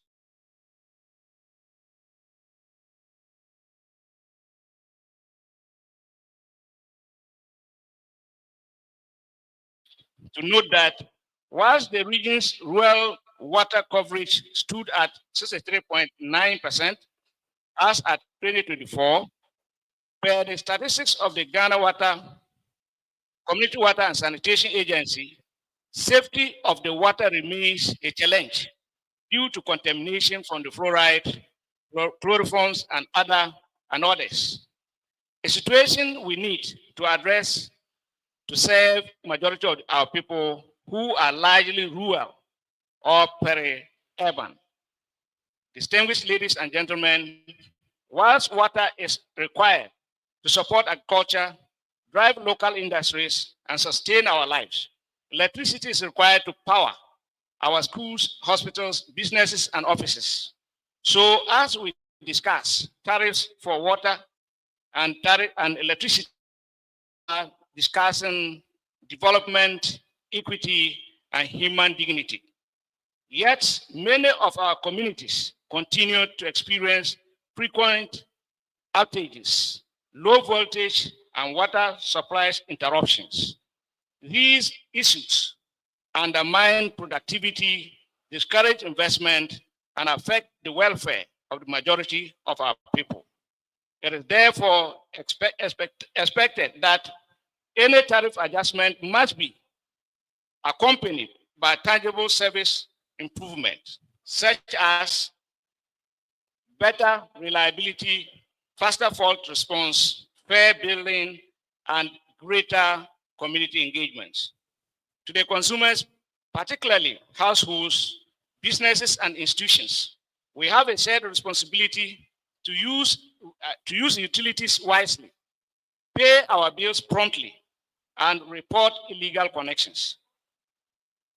To note that whilst the region's rural water coverage stood at 63.9% as at 2024, per the statistics of the Ghana Community Water and Sanitation Agency, safety of the water remains a challenge due to contamination from the fluoride, chloroforms, and others. A situation we need to address to serve majority of our people who are largely rural or peri-urban. Distinguished ladies and gentlemen, whilst water is required to support agriculture, drive local industries, and sustain our lives, electricity is required to power our schools, hospitals, businesses, and offices. So as we discuss tariffs for water and electricity, discussing development, equity, and human dignity. Yet, many of our communities continue to experience frequent outages, low voltage, and water supply interruptions. These issues undermine productivity, discourage investment, and affect the welfare of the majority of our people. It is therefore expected that any tariff adjustment must be accompanied by tangible service improvement, such as better reliability, faster fault response, fair billing, and greater community engagement. To the consumers, particularly households, businesses, and institutions, we have a shared responsibility to use utilities wisely, pay our bills promptly, and report illegal connections.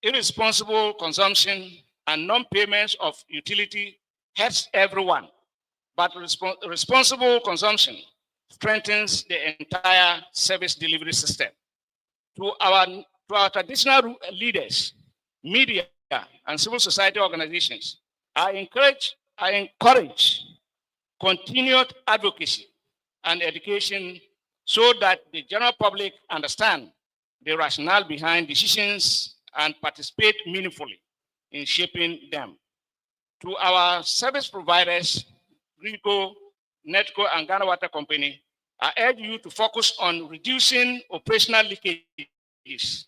Irresponsible consumption and non-payments of utility hurts everyone, but responsible consumption strengthens the entire service delivery system. To our traditional leaders, media, and civil society organizations, I encourage continued advocacy and education so that the general public understand the rationale behind decisions and participate meaningfully in shaping them. To our service providers, GRICO, NETCO, and Ghana Water Company, I urge you to focus on reducing operational leakages,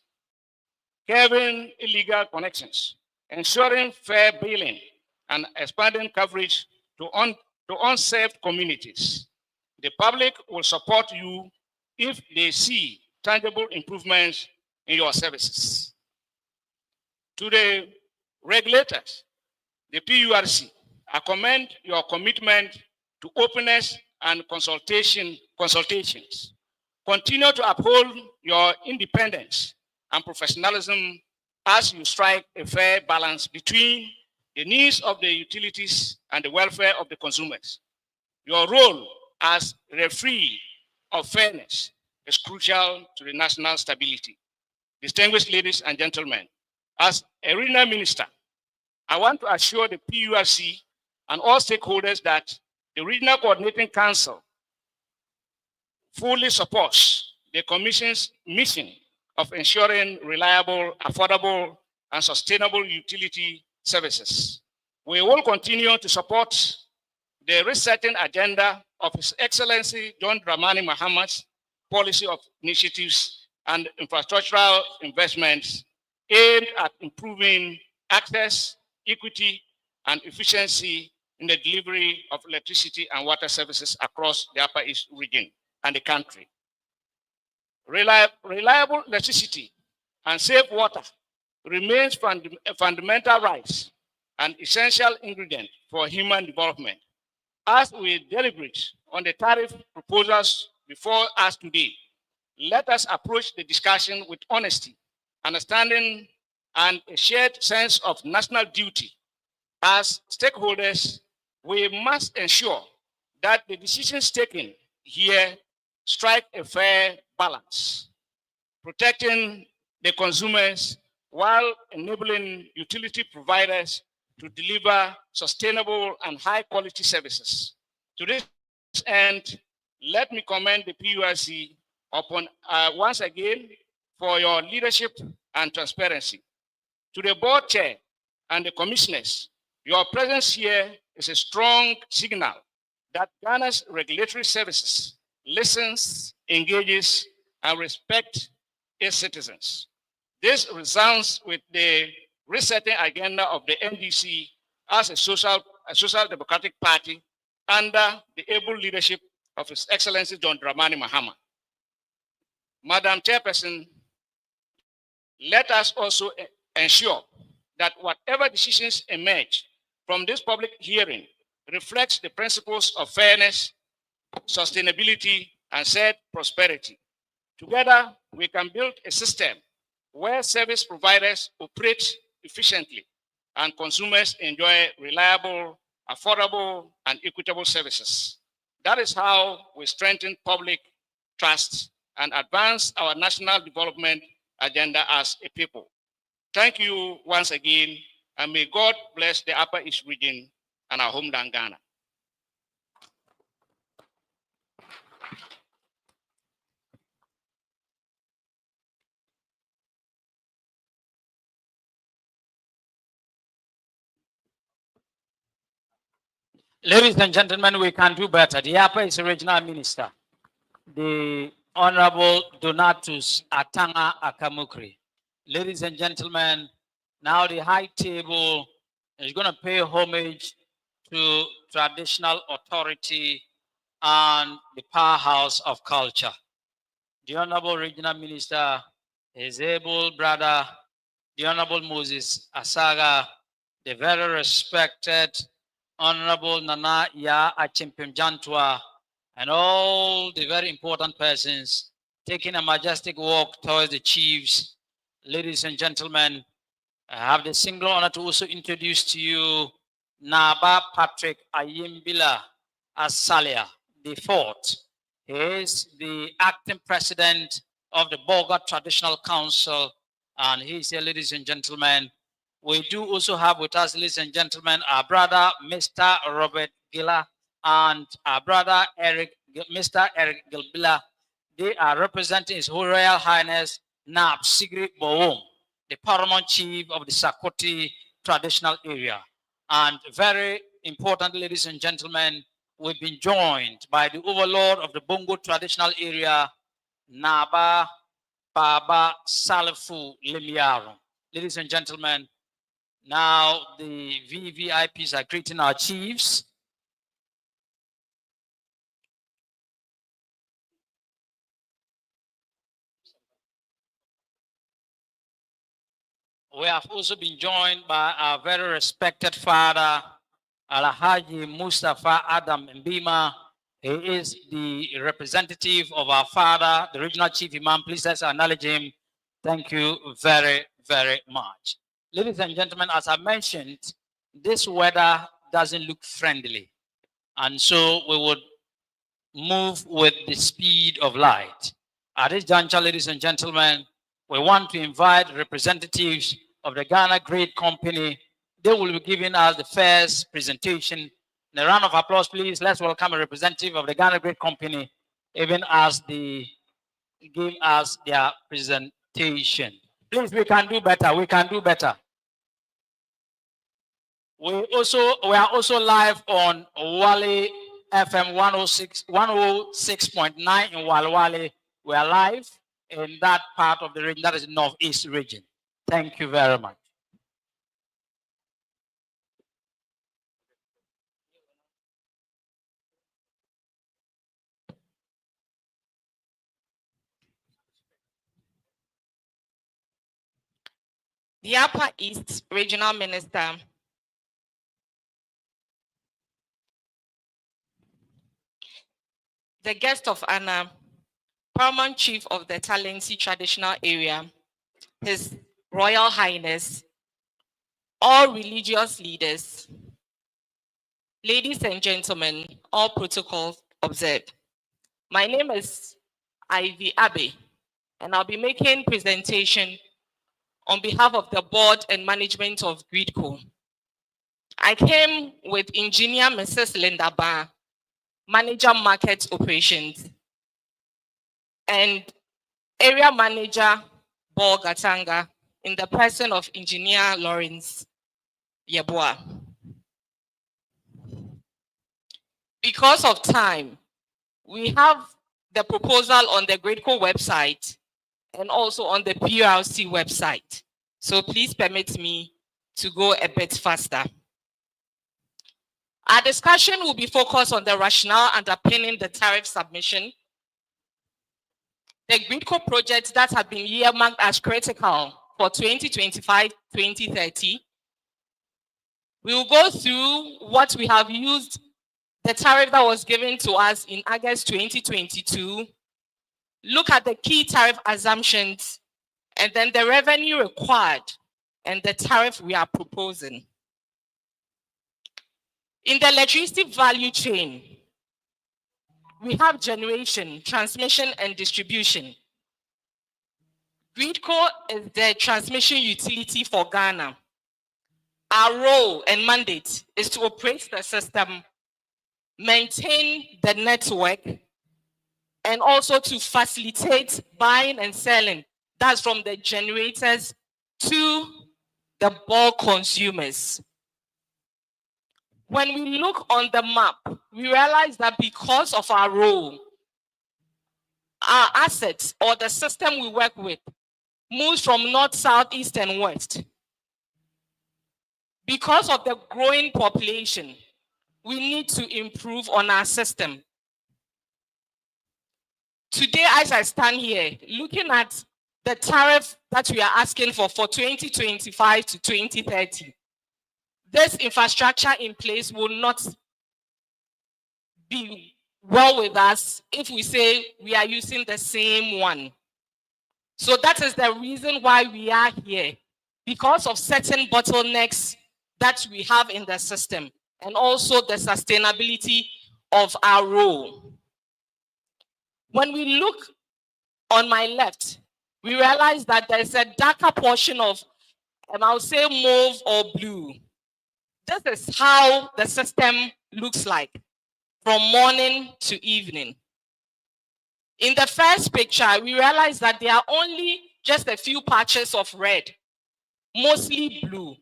curbing illegal connections, ensuring fair billing, and expanding coverage to unserved communities. The public will support you if they see tangible improvements in your services. To the regulators, the PURC, I commend your commitment to openness and consultations. Continue to uphold your independence and professionalism as you strike a fair balance between the needs of the utilities and the welfare of the consumers. Your role as referee of fairness is crucial to the national stability. Distinguished ladies and gentlemen, as a regional minister, I want to assure the PURC and all stakeholders that the Regional Coordinating Council fully supports the Commission's mission of ensuring reliable, affordable, and sustainable utility services. We will continue to support the resetting agenda of His Excellency John Dramani Mahamat's policy of initiatives and infrastructural investments aimed at improving access, equity, and efficiency in the delivery of electricity and water services across the Upper East region and the country. Reliable electricity and safe water remains fundamental rights and essential ingredient for human development. As we deliberate on the tariff proposals before us today, let us approach the discussion with honesty, understanding, and a shared sense of national duty. As stakeholders, we must ensure that the decisions taken here strike a fair balance, protecting the consumers while enabling utility providers to deliver sustainable and high quality services. To this end, let me commend the PURC upon once again for your leadership and transparency. To the board chair and the commissioners, your presence here is a strong signal that Ghana's regulatory services listens, engages, and respects its citizens. This resounds with the resetting agenda of the NDC as a social democratic party under the able leadership of His Excellency John Dramani Mahama. Madam Chairperson, let us also ensure that whatever decisions emerge from this public hearing reflects the principles of fairness, sustainability, and shared prosperity. Together, we can build a system where service providers operate efficiently and consumers enjoy reliable, affordable, and equitable services. That is how we strengthen public trust and advance our national development agenda as a people. Thank you once again, and may God bless the Upper East region and our homeland, Ghana. Ladies and gentlemen, we can do better. The Upper is a regional minister, the Honorable Donatus Atanga Akamukri. Ladies and gentlemen, now the high table is going to pay homage to traditional authority and the powerhouse of culture. The Honorable Regional Minister, his able brother, the Honorable Moses Asaga, the very respected Honorable Nana Ya Achimpim Jantua, and all the very important persons taking a majestic walk towards the chiefs. Ladies and gentlemen, I have the single honor to also introduce to you Naba Patrick Ayimbila Asalia IV. He is the acting president of the Boga Traditional Council, and he's here, ladies and gentlemen. We do also have with us, ladies and gentlemen, our brother, Mr. Robert Gila, and our brother, Mr. Eric Gilbila. They are representing His Royal Highness Nab Sigrid Boom, the paramount chief of the Sakoti traditional area. And very important, ladies and gentlemen, we've been joined by the overlord of the Bongo traditional area, Naba Baba Salifu Limiaro. Ladies and gentlemen, now the VVIPs are greeting our chiefs. We have also been joined by our very respected father, Alhaji Mustafa Adam Mbima. He is the representative of our father, the regional chief imam. Please let's acknowledge him. Thank you very, very much. Ladies and gentlemen, as I mentioned, this weather doesn't look friendly. And so we would move with the speed of light. At this juncture, ladies and gentlemen, we want to invite representatives of the Ghana Great Company. They will be giving us the first presentation. In a round of applause, please. Let's welcome a representative of the Ghana Great Company, even as they give us their presentation. Please, we can do better. We can do better. We are also live on Wale FM 106.9 in Wale. We are live in that part of the region, that is the Northeast region. Thank you very much. The Upper East Regional Minister, the guest of honor, Paramount Chief of the Talensi Traditional Area, His Royal Highness, all religious leaders, ladies and gentlemen, all protocols observed. My name is Ivy Abe, and I'll be making presentation on behalf of the board and management of Gridco. I came with engineer Mrs. Linda Ba, manager market operations, and area manager Bo Gatanga in the person of engineer Lawrence Yeboah. Because of time, we have the proposal on the Gridco website and also on the PRC website. So please permit me to go a bit faster. Our discussion will be focused on the rationale underpinning the tariff submission, the Gridco projects that have been earmarked as critical for 2025-2030. We will go through what we have used, the tariff that was given to us in August 2022, look at the key tariff assumptions, and then the revenue required and the tariff we are proposing. In the electricity value chain, we have generation, transmission, and distribution. Gridco is the transmission utility for Ghana. Our role and mandate is to operate the system, maintain the network, and also to facilitate buying and selling. That's from the generators to the bulk consumers. When we look on the map, we realize that because of our role, our assets or the system we work with moves from north, south, east, and west. Because of the growing population, we need to improve on our system. Today, as I stand here, looking at the tariff that we are asking for 2025 to 2030, this infrastructure in place will not be well with us if we say we are using the same one. So that is the reason why we are here, because of certain bottlenecks that we have in the system and also the sustainability of our role. When we look on my left, we realize that there's a darker portion of, I'll say mauve or blue. This is how the system looks like from morning to evening. In the first picture, we realize that there are only just a few patches of red, mostly blue.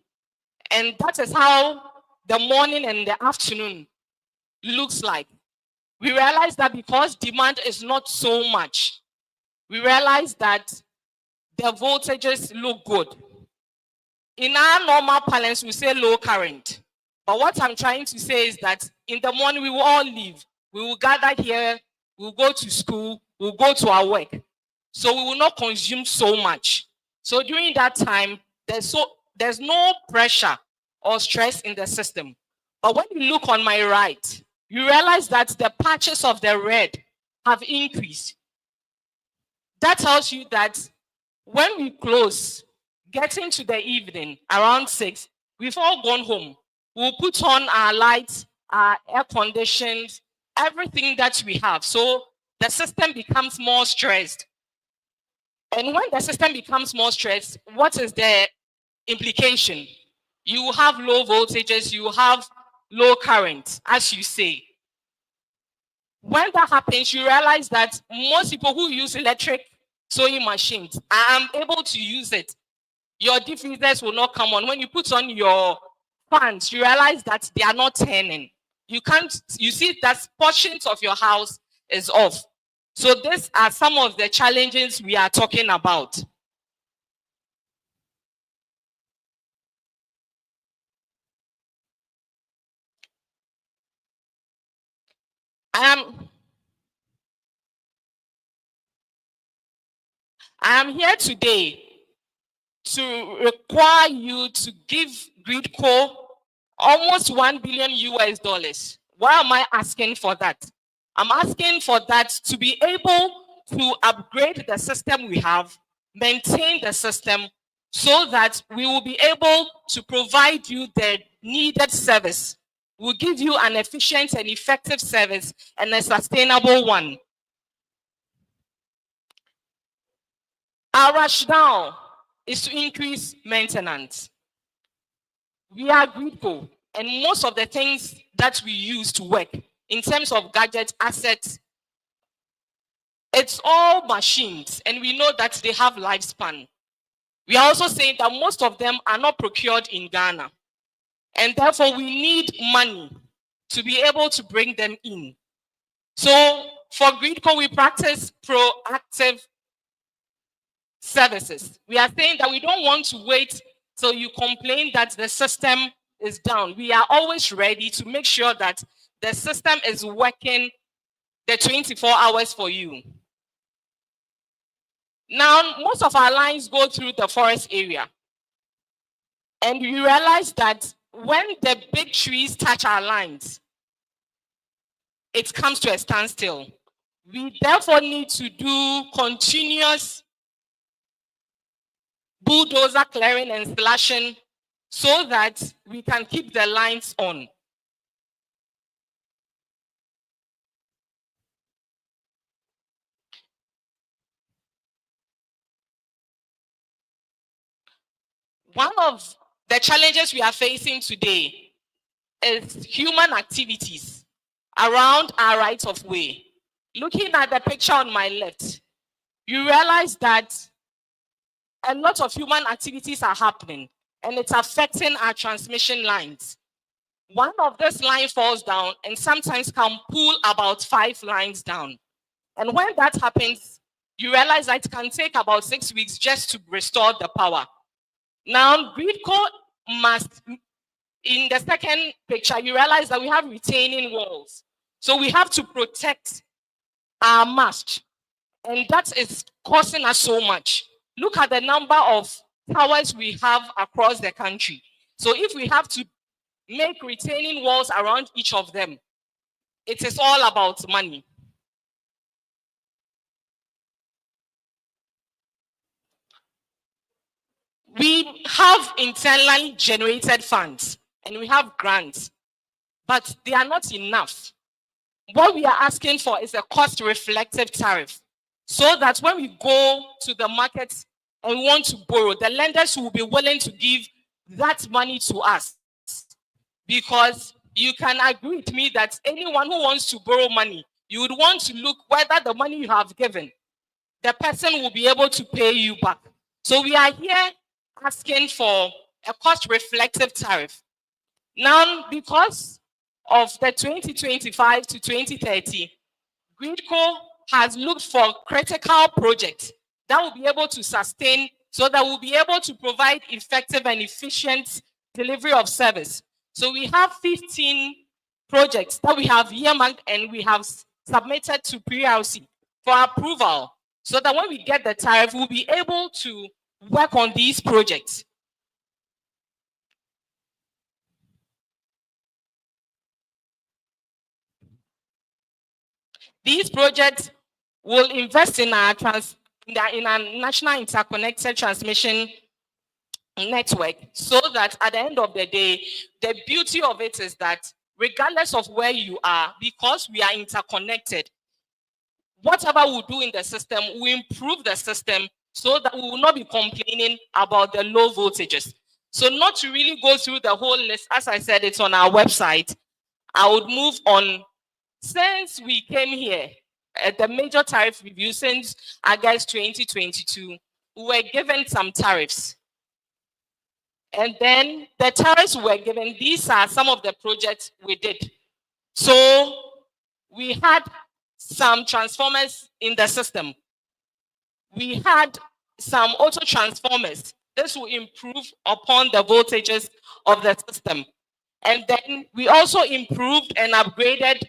And that is how the morning and the afternoon looks like. We realize that because demand is not so much, we realize that the voltages look good. In our normal parlance, we say low current. But what I'm trying to say is that in the morning, we will all leave. We will gather here, we'll go to school, we'll go to our work. So we will not consume so much. So during that time, there's no pressure or stress in the system. But when you look on my right, you realize that the patches of the red have increased. That tells you that when we close, getting to the evening around 6, we've all gone home. We'll put on our lights, our air conditions, everything that we have. So the system becomes more stressed. And when the system becomes more stressed, what is the implication? You have low voltages, you have low current, as you say. When that happens, you realize that most people who use electric sewing machines are unable to use it. Your diffusers will not come on. When you put on your fans, you realize that they are not turning. You see that portions of your house is off. So these are some of the challenges we are talking about. I am here today to require you to give Gridco almost $1 billion US. Why am I asking for that? I'm asking for that to be able to upgrade the system we have, maintain the system, so that we will be able to provide you the needed service. We'll give you an efficient and effective service and a sustainable one. Our rationale is to increase maintenance. We are Gridco, and most of the things that we use to work in terms of gadget assets, it's all machines, and we know that they have lifespan. We are also saying that most of them are not procured in Ghana, and therefore we need money to be able to bring them in. So for Gridco, we practice proactive services. We are saying that we don't want to wait till you complain that the system is down. We are always ready to make sure that the system is working the 24 hours for you. Now, most of our lines go through the forest area. And we realize that when the big trees touch our lines, it comes to a standstill. We therefore need to do continuous bulldozer clearing and slashing so that we can keep the lines on. One of the challenges we are facing today is human activities around our right of way. Looking at the picture on my left, you realize that a lot of human activities are happening, and it's affecting our transmission lines. One of this line falls down and sometimes can pull about 5 lines down. And when that happens, you realize that it can take about 6 weeks just to restore the power. Now, Gridco must, in the second picture, you realize that we have retaining walls. So we have to protect our mast, and that is costing us so much. Look at the number of towers we have across the country. So if we have to make retaining walls around each of them, it is all about money. We have internally generated funds and we have grants, but they are not enough. What we are asking for is a cost reflective tariff, so that when we go to the market and we want to borrow, the lenders will be willing to give that money to us. Because you can agree with me that anyone who wants to borrow money, you would want to look whether the money you have given, the person will be able to pay you back. So we are here asking for a cost reflective tariff. Now, because of the 2025 to 2030, Gridco has looked for critical projects that will be able to sustain, so that we'll be able to provide effective and efficient delivery of service. So we have 15 projects that we have earmarked and we have submitted to PRC for approval, so that when we get the tariff, we'll be able to work on these projects. These projects will invest in our national interconnected transmission network, so that at the end of the day, the beauty of it is that regardless of where you are, because we are interconnected, whatever we do in the system, we improve the system so that we will not be complaining about the low voltages. So not to really go through the whole list, as I said, it's on our website. I would move on. Since we came here at the major tariff review since August 2022, we were given some tariffs. And then the tariffs were given, these are some of the projects we did. So we had some transformers in the system. We had some auto transformers. This will improve upon the voltages of the system. And then we also improved and upgraded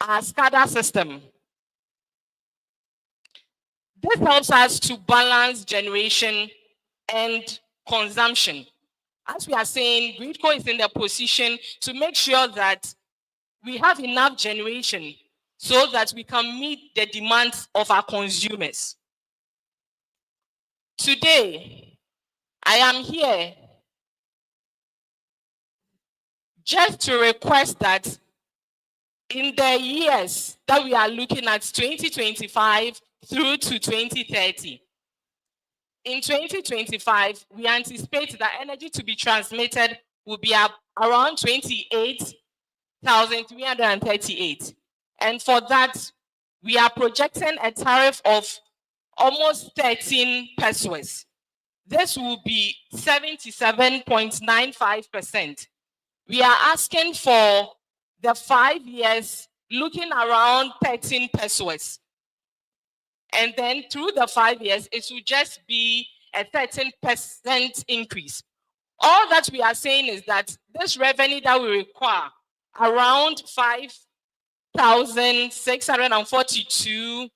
our SCADA system. This helps us to balance generation and consumption. As we are saying, Gridco is in the position to make sure that we have enough generation so that we can meet the demands of our consumers. Today, I am here just to request that in the years that we are looking at, 2025 through to 2030, in 2025, we anticipate that energy to be transmitted will be around 28,338. And for that, we are projecting a tariff of almost 13 pesos. This will be 77.95%. We are asking for the 5 years, looking around 13 pesos. And then through the 5 years, it will just be a 13% increase. All that we are saying is that this revenue that we require, around 5,642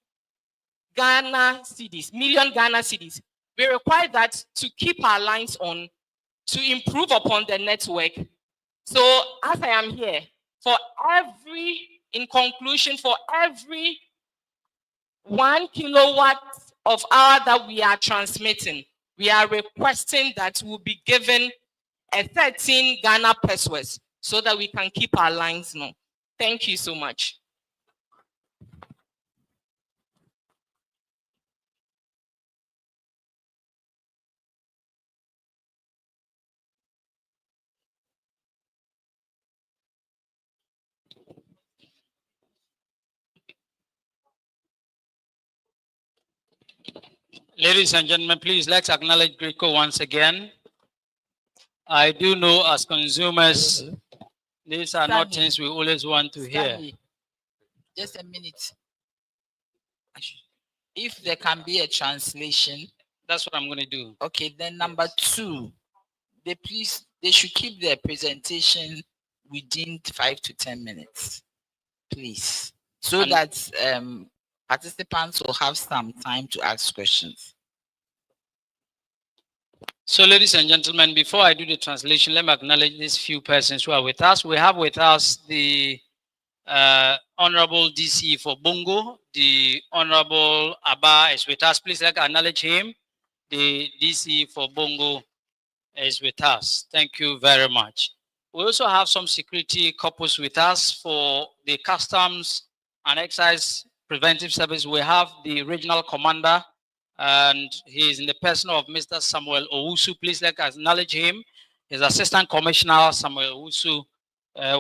Ghana cedis, million Ghana cedis. We require that to keep our lines on, to improve upon the network. So as I am here, in conclusion, for every 1 kilowatt of hour that we are transmitting, we are requesting that we'll be given a 13 Ghana pesos so that we can keep our lines on. Thank you so much. Ladies and gentlemen, please let's acknowledge Gridco once again. I do know as consumers, these are not things we always want to hear. Just a minute. If there can be a translation. That's what I'm going to do. Okay, then number 2, they should keep their presentation within 5 to 10 minutes, please, so that participants will have some time to ask questions. So, ladies and gentlemen, before I do the translation, let me acknowledge these few persons who are with us. We have with us the Honorable DC for Bongo. The Honorable Abba is with us. Please acknowledge him. The DC for Bongo is with us. Thank you very much. We also have some security couples with us for the Customs and Excise Preventive Service. We have the Regional Commander, and he is in the person of Mr. Samuel Owusu. Please acknowledge him. His Assistant Commissioner, Samuel Owusu,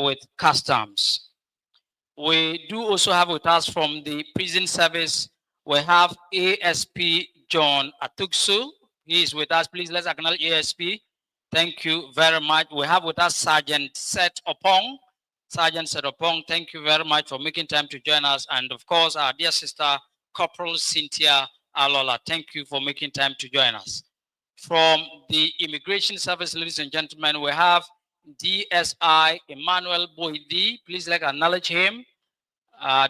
with Customs. We do also have with us from the Prison Service, we have ASP John Atuksu. He is with us. Please let's acknowledge ASP. Thank you very much. We have with us Sergeant Seth Opong. Sergeant Seth Opong, thank you very much for making time to join us. And of course, our dear sister, Corporal Cynthia Alola, thank you for making time to join us. From the Immigration Service, ladies and gentlemen, we have DSI Emmanuel Boidi. Please acknowledge him.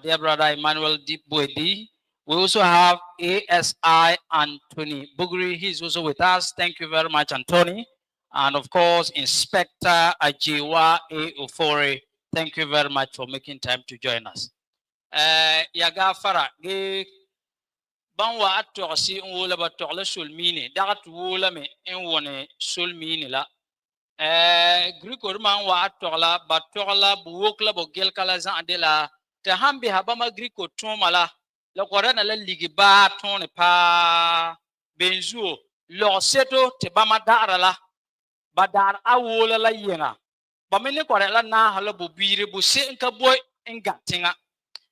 Dear brother Emmanuel D. Boidi. We also have ASI Anthony Bugri. He's also with us. Thank you very much, Anthony. And of course, Inspector Ajiwa A. Ofori. Thank you very much for making time to join us. Yaga fara ge banwa atosi nwola ba tokla sulmini dagat wola me enwone sulmini la grikor man wa tokla ba tokla buwokla bo gelkala za andela te hambi habama griko tumala la korana la ligi ba tone pa benzuo lo seto te bama dara la badar awola la yenga bamene kore la na hala bo bire bo se nka boy ngatinga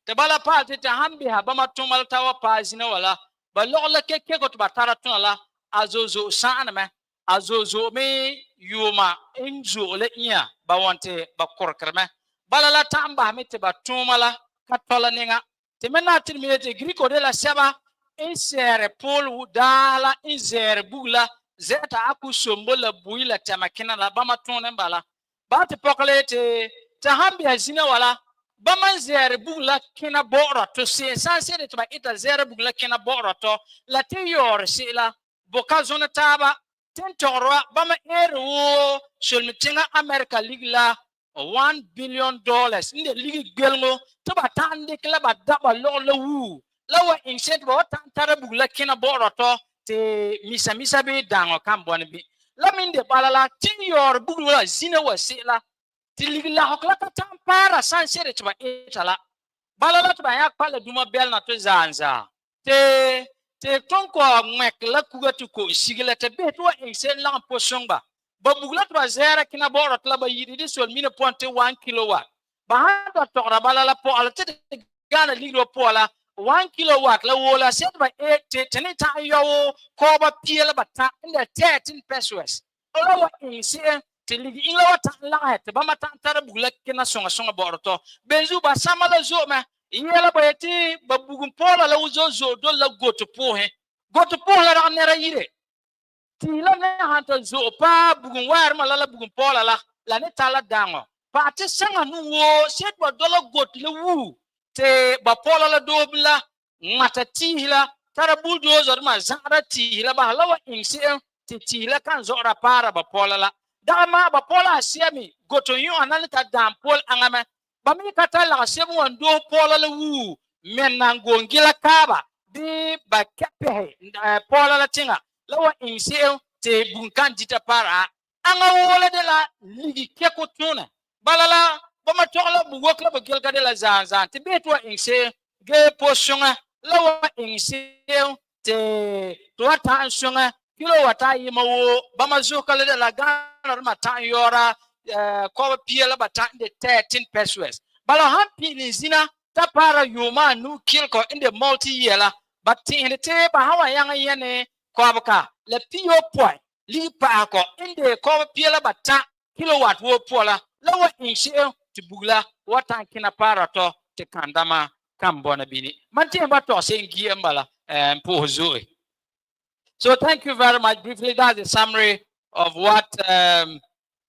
te bala pa te hambi habama tumal tawa pa zina wala ba lokla keke ko batara tunala azozo saname azozo me yuma injo le iya ba wante ba korkreme bala la tamba mete ba tumala katola ninga te mena tin mi te griko de la seba insere pol dala insere bugla zeta aku sombola buila tamakina la bama tune bala ba te pokle te hambi azina wala baman zere bugla kina bora to se san sere to ba ita zere bugla kina bora to la te yor sila boka zona taba ten torwa bama wo solmitinga America ligla $1 billion inde ligi gelmo to ba tande kala ba daba lo wu lawa inset ba tan tara bugla kina bora to te misa be dango kan bi laminde balala tin yor bugla zina wasila tiligla hokla ka tampara san sere tuba etala balala tuba ya pala duma bel na to zanza te tonko mek la kuga tu ko sigila te beto insen la posongba ba bugla tuba zera kina boro tla ba yidi di sol mine ponte 1 kilowatt ba hada to balala po ala te gana liglo po ala 1 kilowatt la wola set ba te tenita yo ko ba piela ba ta inde 13 pesos ola wa insen te ligi inga wata la te ba mata tara bugla kina songa borto benzu ba samala zo ma yela ba yeti ba bugum pola la uzo do la goto po la ra nera yire ti la ne hanta zo pa bugum war ma la bugum pola la ne tala dango pa te sanga nu wo set ba do la goto le wu te ba pola la do bla mata ti la tara bulldozer ma zara ti la ba la wa insi ti la kan zo ra para ba pola la dama ba pola asiami goto yu anani ta dam pol angame ba mi kata la asiami wando pola le wu menna ngongila kaba bi ba kepe pola la tinga lawa insi te bunkan dita para anga wala de la ligi keko tuna balala ba ma tokla bu wokla ba gelga de la zanzan te betwa insi ge poshunga lawa insi te to ta shunga kilo wata yi mawo ba ma zo kala de la gana ma ta yora ko piela ba ta de 13 pesos bala hampi ni zina ta para yuma nu kil ko in the multi year la but in te ba hawa yang yene ko baka le pio point li pa ko in the ko piela ba ta kilowatt wo pola lawa inshi ti bugla wata kina para to te kandama kambona bini mantie ba to se ngie mbala po zoe. So thank you very much. Briefly, that's a summary of what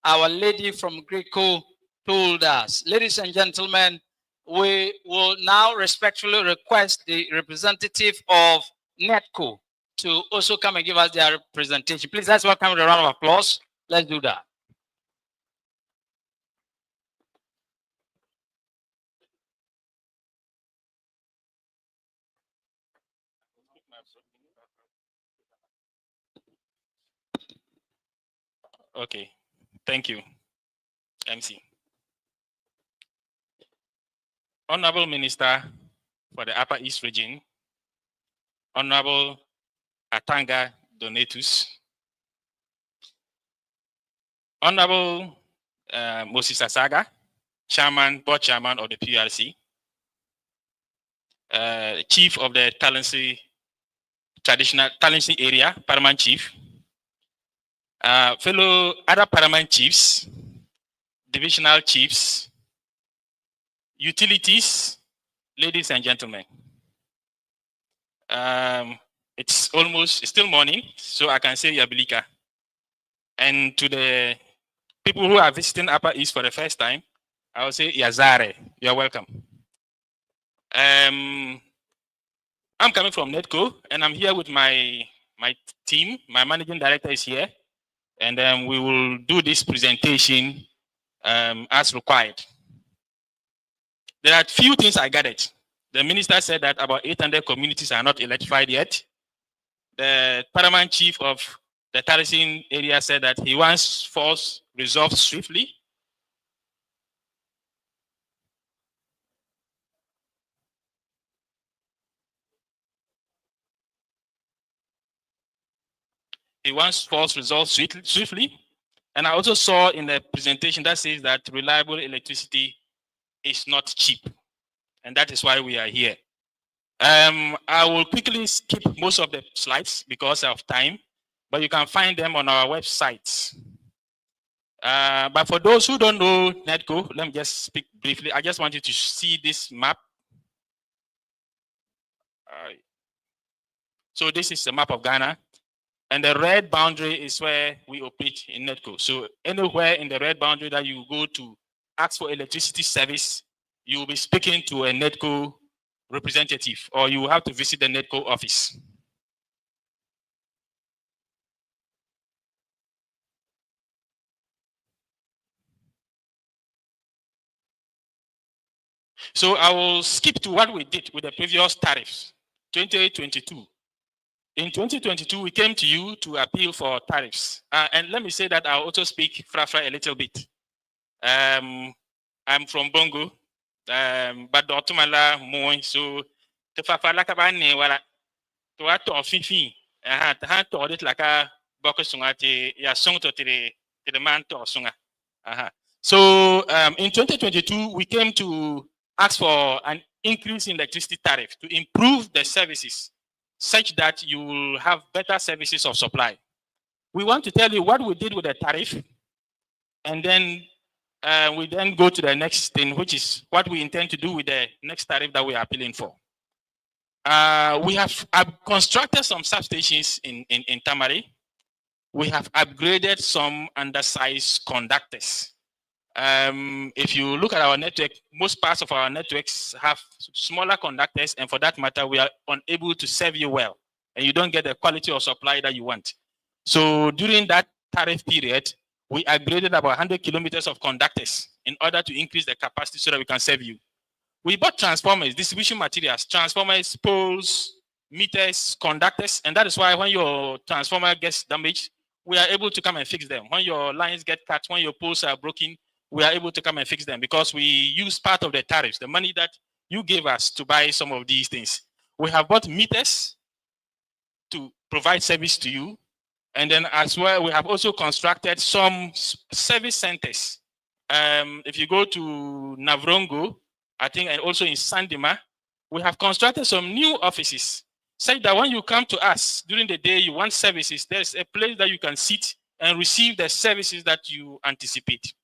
our lady from Greco told us. Ladies and gentlemen, we will now respectfully request the representative of NETCO to also come and give us their presentation. Please, let's welcome with a round of applause. Let's do that. Okay, thank you, MC. Honorable Minister for the Upper East Region, Honorable Atanga Donatus, Honorable Moses Asaga, Board Chairman of the PRC, Chief of the Talensi area, Paramount Chief, fellow other Paramount Chiefs, Divisional Chiefs, Utilities, ladies and gentlemen. It's still morning, so I can say Yabilika. And to the people who are visiting Upper East for the first time, I will say Yazare, you're welcome. I'm coming from NETCO, and I'm here with my team. My managing director is here, and we will do this presentation as required. There are few things I gathered. The minister said that about 800 communities are not electrified yet. The paramount chief of the Tariff area said that he wants force resolved swiftly. He wants force resolved swiftly. And I also saw in the presentation that says that reliable electricity is not cheap. And that is why we are here. I will quickly skip most of the slides because of time, but you can find them on our website. But for those who don't know NEDCO, let me just speak briefly. I just want you to see this map. So this is the map of Ghana. And the red boundary is where we operate in NEDCO. So anywhere in the red boundary that you go to ask for electricity service, you will be speaking to a NEDCO representative, or you will have to visit the NEDCO office. So I will skip to what we did with the previous tariffs, 2022. In 2022, we came to you to appeal for tariffs. And let me say that I'll also speak Frafra a little bit. I'm from Bongo, but the Otumala Moy, so the Fafala Cabane, wala, to what of Fifi, I had to audit like a Bokosungati, ya song to the man to Sunga. So in 2022, we came to ask for an increase in electricity tariff to improve the services such that you will have better services of supply. We want to tell you what we did with the tariff, and then we then go to the next thing, which is what we intend to do with the next tariff that we are appealing for. We have constructed some substations in Tamari. We have upgraded some undersized conductors. If you look at our network, most parts of our networks have smaller conductors, and for that matter, we are unable to serve you well, and you don't get the quality of supply that you want. So during that tariff period, we upgraded about 100 kilometers of conductors in order to increase the capacity so that we can serve you. We bought transformers, distribution materials, transformers, poles, meters, conductors, and that is why when your transformer gets damaged, we are able to come and fix them. When your lines get cut, when your poles are broken, we are able to come and fix them because we use part of the tariffs, the money that you gave us to buy some of these things. We have bought meters to provide service to you. And then as well, we have also constructed some service centers. If you go to Navrongo, I think, and also in Sandima, we have constructed some new offices. Such that when you come to us during the day, you want services, there's a place that you can sit and receive the services that you anticipate.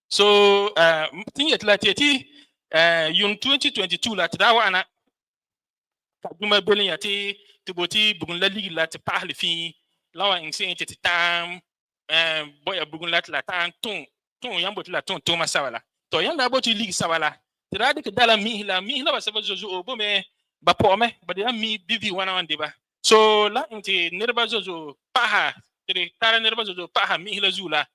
So, think it like in 2022, like that one, Kaduma Belling yati, Tiboti, Bugunlali, like Pahlifi, Lawa in Saint Tam, boy a Bugunlat Latan, Ton Yambut Laton, Thomas Savala. To Yanda about you league Savala. The Radic Dala Mihila was supposed to Obome, Bapome, but they are me, Bibi one on Deba. So, la into Nerbazo Paha, the Tara Nerbazo Paha, Mihila Zula.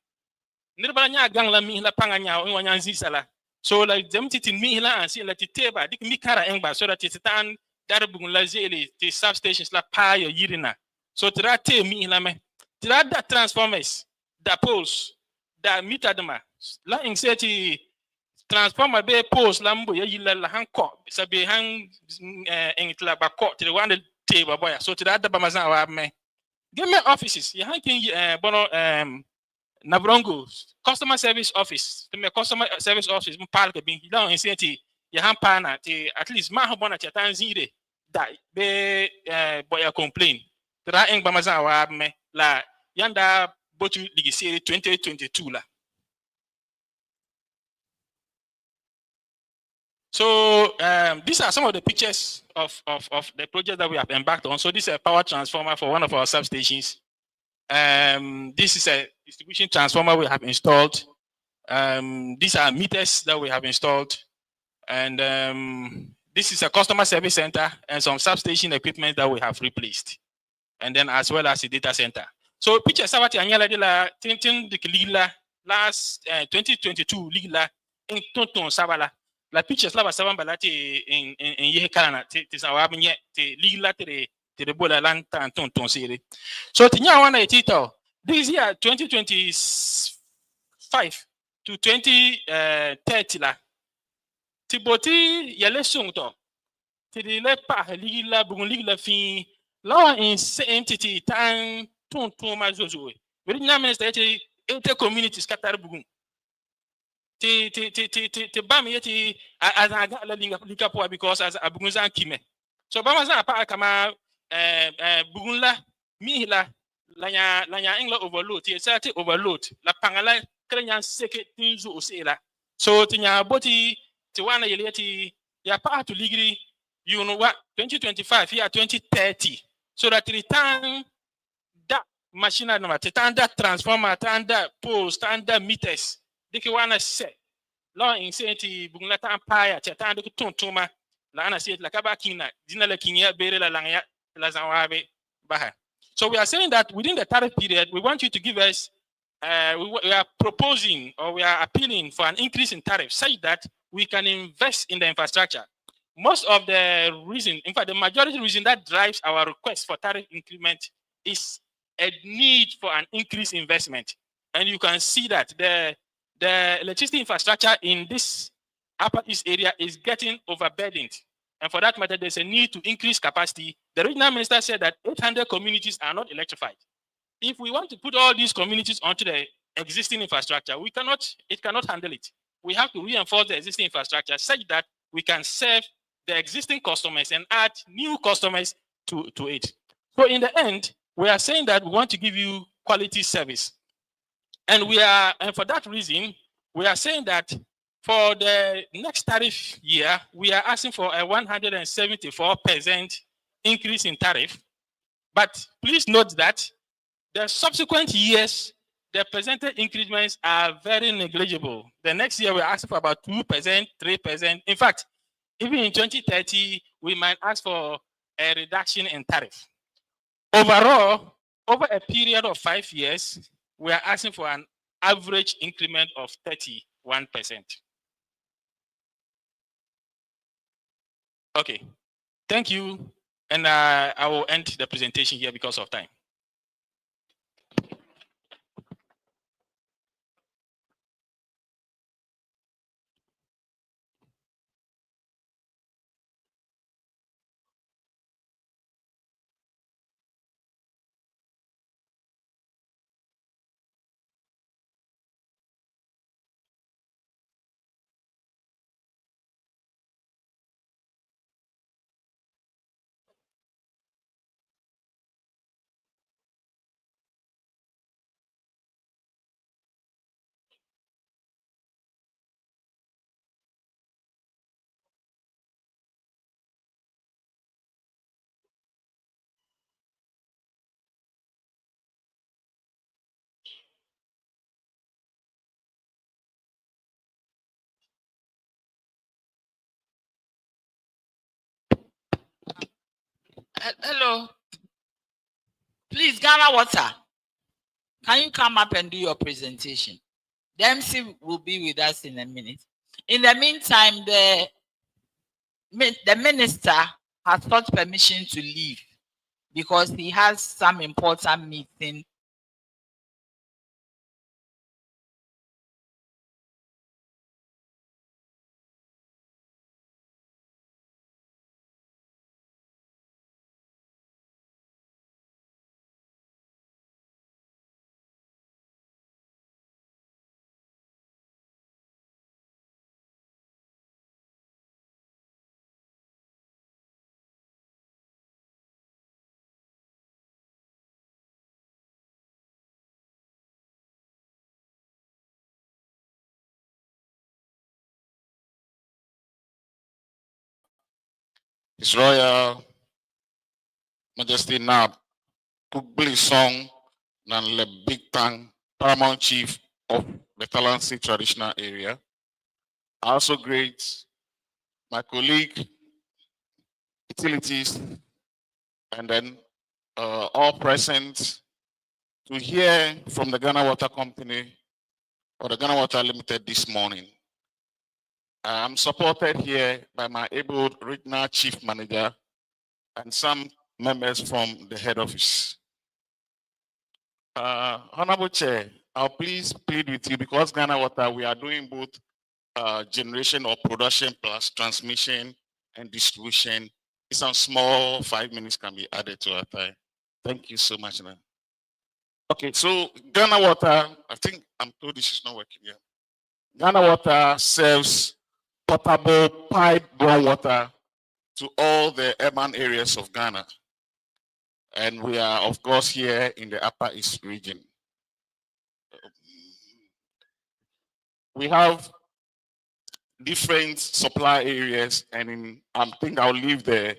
Nirabanya gang la mihla panganya in wanyanzi sala. So like them titin mihla and see like teba dik mikara engba so that titan darabung la zeli the substations la pa ya yirina. So trate mihla me. Trate that transformers, the poles, the meter dema. La inseti transformer be poles lambo ya yila la hanko. Sabi hang engitla bako to the one table boy. So trate the bamazan wa me. Give me offices. You hanking bono Navrongo customer service office. The customer service office park being down in city. You have partner at least mahabona chatan zire that be boy a complain. The right eng bamaza wa me la yanda botu ligisiri 2022 la. So these are some of the pictures of the project that we have embarked on. So this is a power transformer for one of our substations. This is a distribution transformer we have installed. These are meters that we have installed. And this is a customer service center and some substation equipment that we have replaced. And then as well as the data center. So picture Savati Anyala de la Tintin de Lila last 2022 Lila in Tonton Savala. la pictures la basaban balati in ye kana ti sawa binye ti ligla ti de bola lan tan ton siri. So ti nya wana itito this year 2025 to 2030 la ti boti yele sungto ti di le pa ligla bugun ligla fi law in entity tan ton ma zozo we nya minister ti inter communities katar bugun ti bam yeti as aga la linga po because as abugunza kime so ba maza pa kama bugunla mi la nya ingla overload ti sa ti overload la pangala krenya seke tinzu osela so ti nya boti ti wana yeti ya pa to ligri you know what 2025 here 2030 so that return that machine na that transformer that poles that meters diki wana set law in senti bugla ta empire ta de tontoma la ana set la kaba kina dina la kinya bere la langya la zanwabe baha. So we are saying that within the tariff period we want you to give us we are proposing or we are appealing for an increase in tariff such that we can invest in the infrastructure. Most of the reason, in fact the majority reason that drives our request for tariff increment is a need for an increased investment. And you can see that the electricity infrastructure in this Upper East area is getting overburdened. And for that matter, there's a need to increase capacity. The regional minister said that 800 communities are not electrified. If we want to put all these communities onto the existing infrastructure, it cannot handle it. We have to reinforce the existing infrastructure such that we can serve the existing customers and add new customers to it. So in the end, we are saying that we want to give you quality service. And for that reason, we are saying that for the next tariff year, we are asking for a 174% increase in tariff. But please note that the subsequent years, the percentage increments are very negligible. The next year, we're asking for about 2%, 3%. In fact, even in 2030, we might ask for a reduction in tariff. Overall, over a period of 5 years, we are asking for an average increment of 31%. Okay, thank you. And I will end the presentation here because of time. Hello. Please, Ghana Water. Can you come up and do your presentation? The MC will be with us in a minute. In the meantime, the minister has sought permission to leave because he has some important meeting. His Royal Majesty Nab Kubli Song Nanle Big Tang, Paramount Chief of the Talansi Traditional Area. I also greet my colleague, utilities, and then all present to hear from the Ghana Water Company or the Ghana Water Limited this morning. I'm supported here by my able regional chief manager and some members from the head office. Honorable Chair, I'll please plead with you because Ghana Water, we are doing both generation or production plus transmission and distribution. Some small 5 minutes can be added to our time. Thank you so much. Man. Okay, so Ghana Water, I think I'm told this is not working here. Ghana Water serves potable pipe groundwater to all the urban areas of Ghana. And we are, of course, here in the Upper East region. We have different supply areas, and I think I'll leave the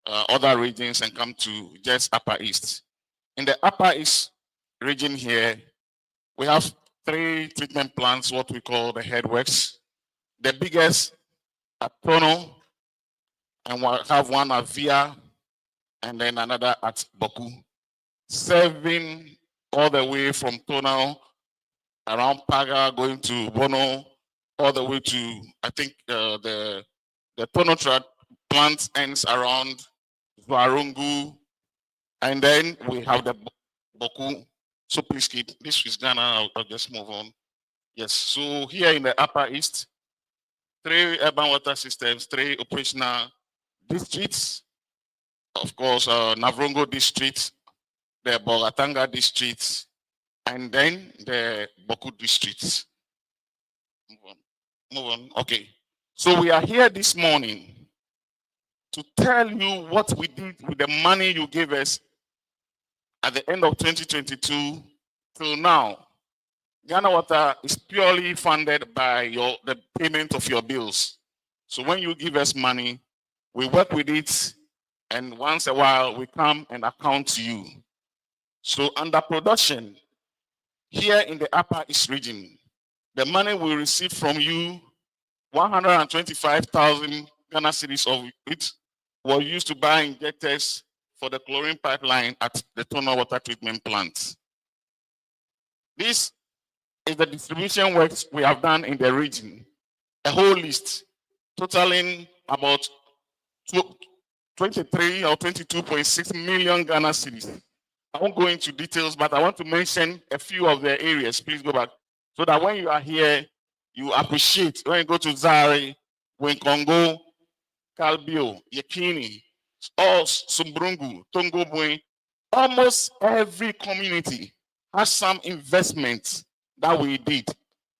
other regions and come to just Upper East. In the Upper East region here, we have 3 treatment plants, what we call the headworks. The biggest at Tono, and we have one at Via, and then another at Boku, serving all the way from Tono, around Paga, going to Bono, all the way to, I think the Tono plant ends around Varungu, and then we have the Boku. So please keep, this is Ghana, I'll just move on. Yes, so here in the Upper East, 3 urban water systems, 3 operational districts, of course, Navrongo district, the Bogatanga district, and then the Boku district. Move on, okay. So we are here this morning to tell you what we did with the money you gave us at the end of 2022 till now. Ghana Water is purely funded by the payment of your bills. So when you give us money, we work with it, and once a while we come and account to you. So under production, here in the Upper East region, the money we receive from you, 125,000 Ghana cedis of it was used to buy injectors for the chlorine pipeline at the Tono water treatment plant. This is the distribution works we have done in the region, a whole list totaling about 23 or 22.6 million Ghana cedis. I won't go into details, but I want to mention a few of the areas. Please go back. So that when you are here, you appreciate. When you go to Zari, Wenkongo, Kalbio, Yekini, all Sumbrungu, Tongobwe, almost every community has some investment that we did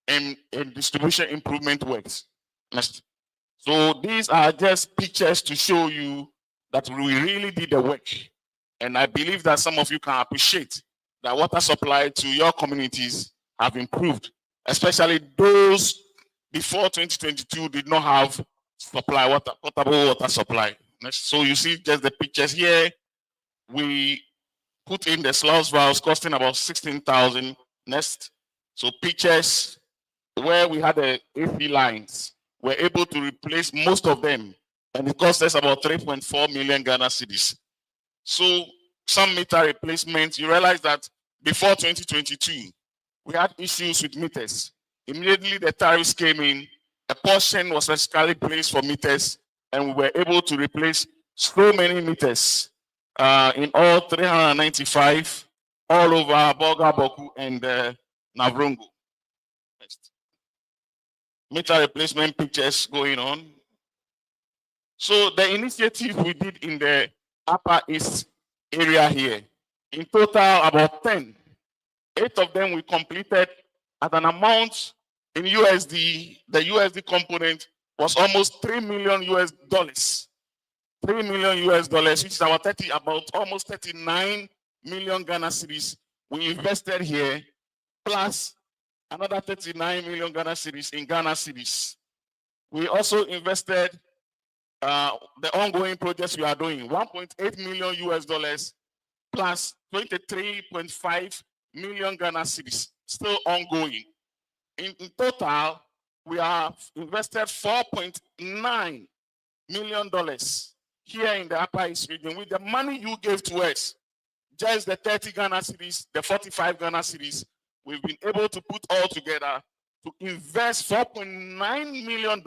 in distribution improvement works. Next. So these are just pictures to show you that we really did the work. And I believe that some of you can appreciate that water supply to your communities have improved, especially those before 2022 did not have supply water, potable water supply. Next. So you see just the pictures here. We put in the sluice valves costing about 16,000. Next. So pictures where we had the AC lines, we're able to replace most of them, and it cost us about 3.4 million Ghana cedis. So some meter replacements, you realize that before 2022, we had issues with meters. Immediately the tariffs came in, a portion was specifically placed for meters, and we were able to replace so many meters in all 395 all over Boga, Boku, and Navrongo. Next. Meter replacement pictures going on. So the initiative we did in the Upper East area here, in total about 10. 8 of them we completed at an amount in USD. The USD component was almost $3 million US. $3 million US, which is about almost 39 million Ghana cedis we invested here, plus another 39 million Ghana cedis in Ghana cedis. We also invested the ongoing projects we are doing, $1.8 million US plus 23.5 million Ghana cedis, still ongoing. In total, we have invested $4.9 million here in the Upper East region with the money you gave to us. Just the 30 Ghana cedis, the 45 Ghana cedis, we've been able to put all together to invest $4.9 million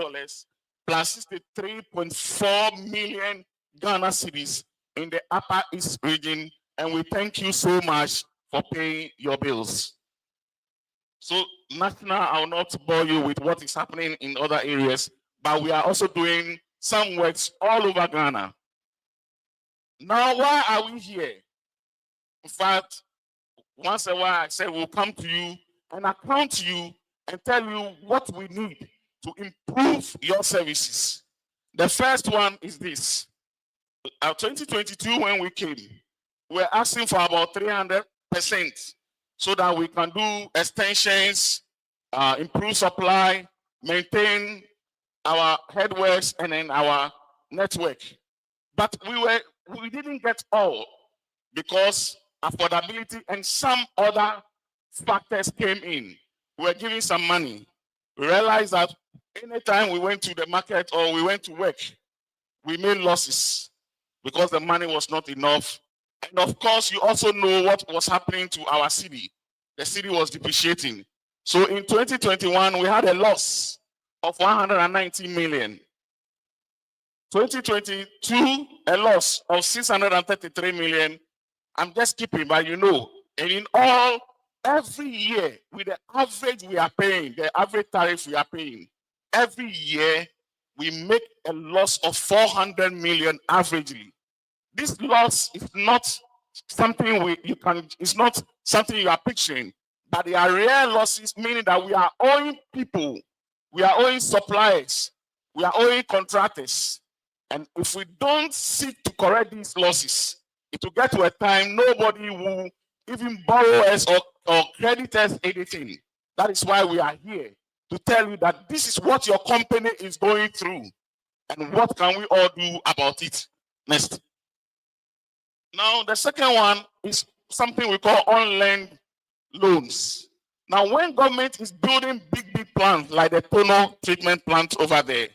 plus 63.4 million Ghana cedis in the Upper East region. And we thank you so much for paying your bills. So national, I will not bore you with what is happening in other areas, but we are also doing some works all over Ghana. Now, why are we here? In fact, once a while I said we'll come to you and account to you and tell you what we need to improve your services. The first one is this. 2022, when we came, we were asking for about 300% so that we can do extensions, improve supply, maintain our headworks and then our network. But we didn't get all because affordability and some other factors came in. We were giving some money. We realized that anytime we went to the market or we went to work, we made losses because the money was not enough. And of course, you also know what was happening to our city. The city was depreciating. So in 2021, we had a loss of 190 million. 2022, a loss of 633 million. I'm just keeping, but you know, and in all, every year, with the average we are paying, the average tariff we are paying, every year we make a loss of 400 million averagely. This loss is not something it's not something you are picturing, but they are real losses, meaning that we are owing people, we are owing suppliers, we are owing contractors. And if we don't seek to correct these losses, it will get to a time nobody will even borrow us or credit us anything. That is why we are here, to tell you that this is what your company is going through and what can we all do about it. Next. Now, the second one is something we call on-land loans. Now, when government is building big plants like the Tono treatment plant over there,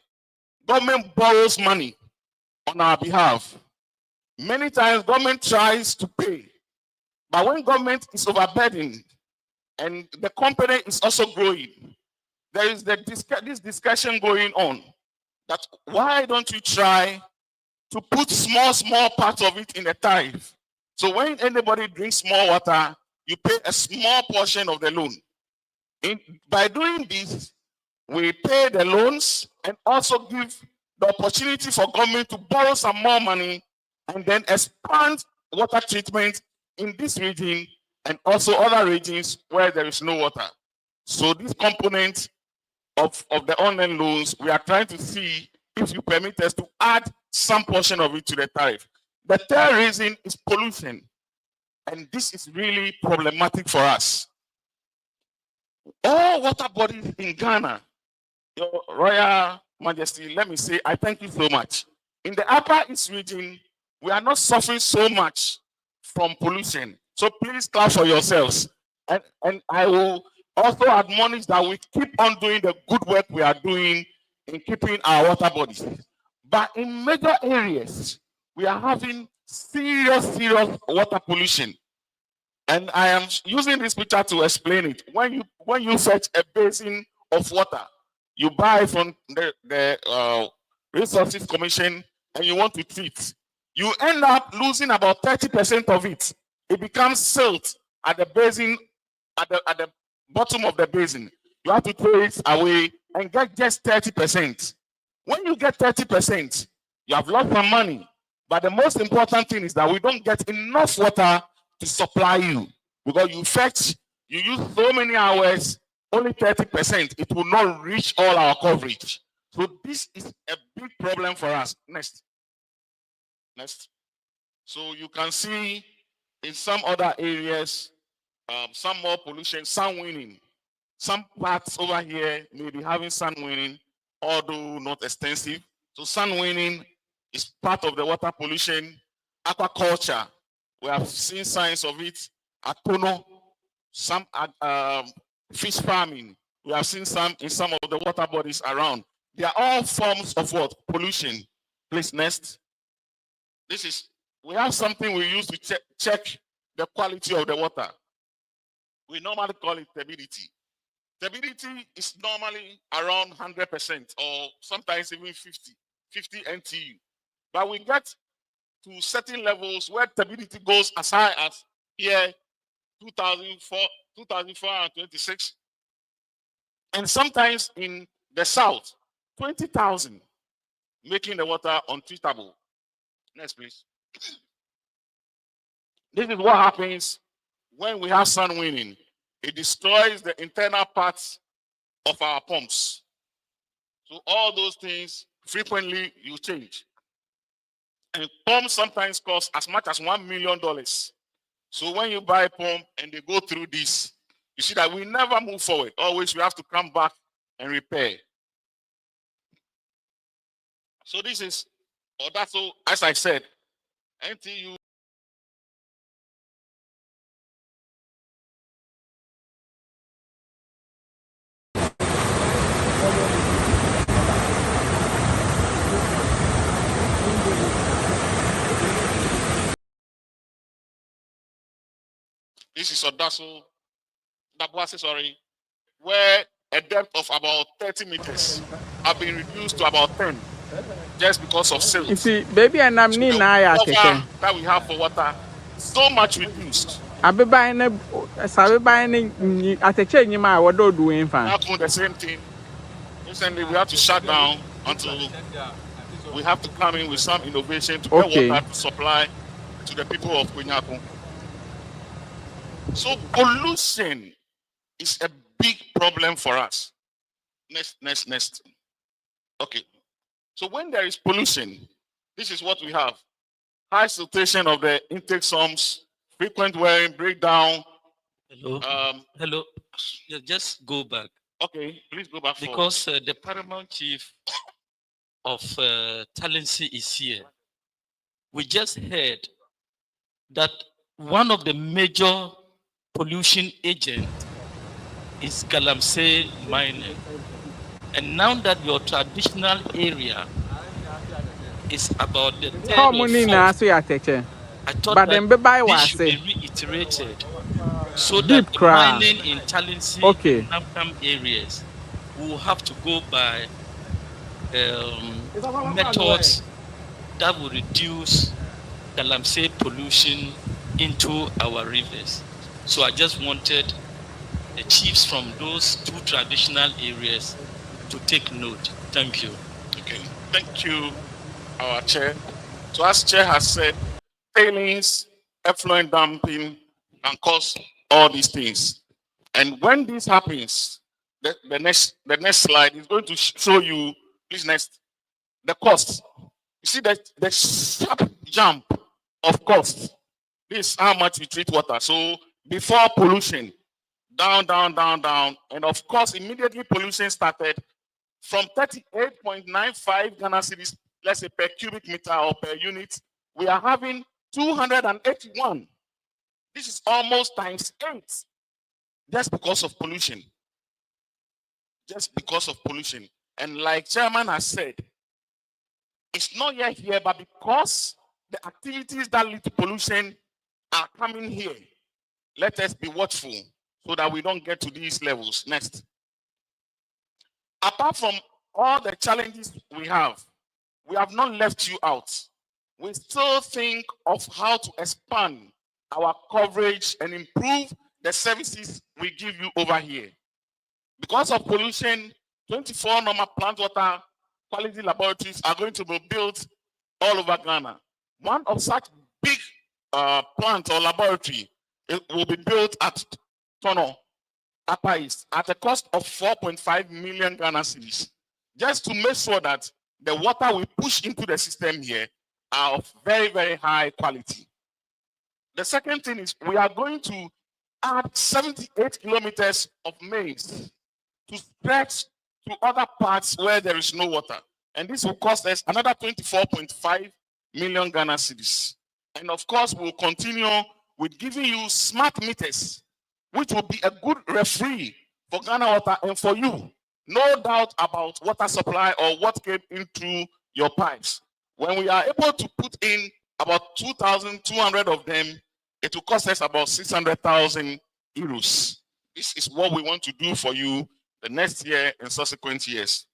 government borrows money on our behalf. Many times, government tries to pay, but when government is overburdened and the company is also growing, there is this discussion going on that why don't we try to put small part of it in the tariff? So when anybody drinks more water, you pay a small portion of the loan. By doing this, we pay the loans and also give the opportunity for government to borrow some more money and then expand water treatment in this region and also other regions where there is no water. So this component of the on-land loans, we are trying to see if you permit us to add some portion of it to the tariff. The third reason is pollution. And this is really problematic for us. All water bodies in Ghana, Your Royal Majesty, let me say, I thank you so much. In the Upper East region, we are not suffering so much from pollution. So please clap for yourselves. And I will also admonish that we keep on doing the good work we are doing in keeping our water bodies. But in major areas, we are having serious water pollution. And I am using this picture to explain it. When you fetch a basin of water, you buy from the Resources Commission and you want to treat, you end up losing about 30% of it. It becomes silt at the basin, at the bottom of the basin. You have to throw it away and get just 30%. When you get 30%, you have lost some money. But the most important thing is that we don't get enough water to supply you, because you use so many hours, only 30%. It will not reach all our coverage. So this is a big problem for us. Next. So you can see in some other areas, some more pollution, sun winning. Some parts over here may be having sun winning, although not extensive. So sun winning is part of the water pollution. Aquaculture, we have seen signs of it. At Tono, some fish farming, we have seen some in some of the water bodies around. They are all forms of what? Pollution. Please, next. We have something we use to check the quality of the water. We normally call it turbidity. Stability is normally around 100% or sometimes even 50 NTU. But we get to certain levels where stability goes as high as here 2,426, and sometimes in the south 20,000, making the water untreatable. Next, please. This is what happens when we have sun winning. It destroys the internal parts of our pumps. So all those things frequently you change. And pumps sometimes cost as much as $1 million. So when you buy a pump and they go through this, you see that we never move forward. Always we have to come back and repair. So this is, or that's all, as I said, NTU. This is Odaso, sorry, where a depth of about 30 meters have been reduced to about 10 just because of sales. You see, baby, and I'm So near the cover that we have for water so much reduced. I be buying a at a change in my what do doing Now fan. the same thing. Recently, we have to shut down until we have to come in with some innovation to get water to supply to the people of Kwenyako. So pollution is a big problem for us. Next. Okay. So when there is pollution, this is what we have. High siltation of the intake sumps, frequent wearing, breakdown. Hello. Just go back. Okay, please go back. Because the paramount chief of Talency is here. We just heard that one of the major pollution agents is Galamsey mining. And now that your traditional area is about the third or fourth, I thought that this should be reiterated so that the mining in Talency and Namkam areas will have to go by methods that will reduce Galamsey pollution into our rivers. So I just wanted the chiefs from those two traditional areas to take note. Thank you. Okay, thank you, our chair. So as chair has said, tailings, effluent dumping can cause all these things. And when this happens, the next slide is going to show you, please next, the cost. You see that the sharp jump of cost. This is how much we treat water. So before pollution, down, and of course, immediately pollution started from 38.95 Ghana cedis, let's say per cubic meter or per unit, we are having 281. This is almost times 8, just because of pollution. Just because of pollution. And like Chairman has said, it's not yet here, but because the activities that lead to pollution are coming here, let us be watchful so that we don't get to these levels. Next. Apart from all the challenges we have not left you out. We still think of how to expand our coverage and improve the services we give you over here. Because of pollution, 24 normal plant water quality laboratories are going to be built all over Ghana. One of such big plant or laboratory, it will be built at Tono, Upper East, at a cost of 4.5 million Ghana cedis, just to make sure that the water we push into the system here are of very, very high quality. The second thing is we are going to add 78 kilometers of mains to stretch to other parts where there is no water. And this will cost us another 24.5 million Ghana cedis. And of course, we'll continue with giving you smart meters, which will be a good referee for Ghana Water and for you. No doubt about water supply or what came into your pipes. When we are able to put in about 2,200 of them, it will cost us about 600,000 euros. This is what we want to do for you the next year and subsequent years.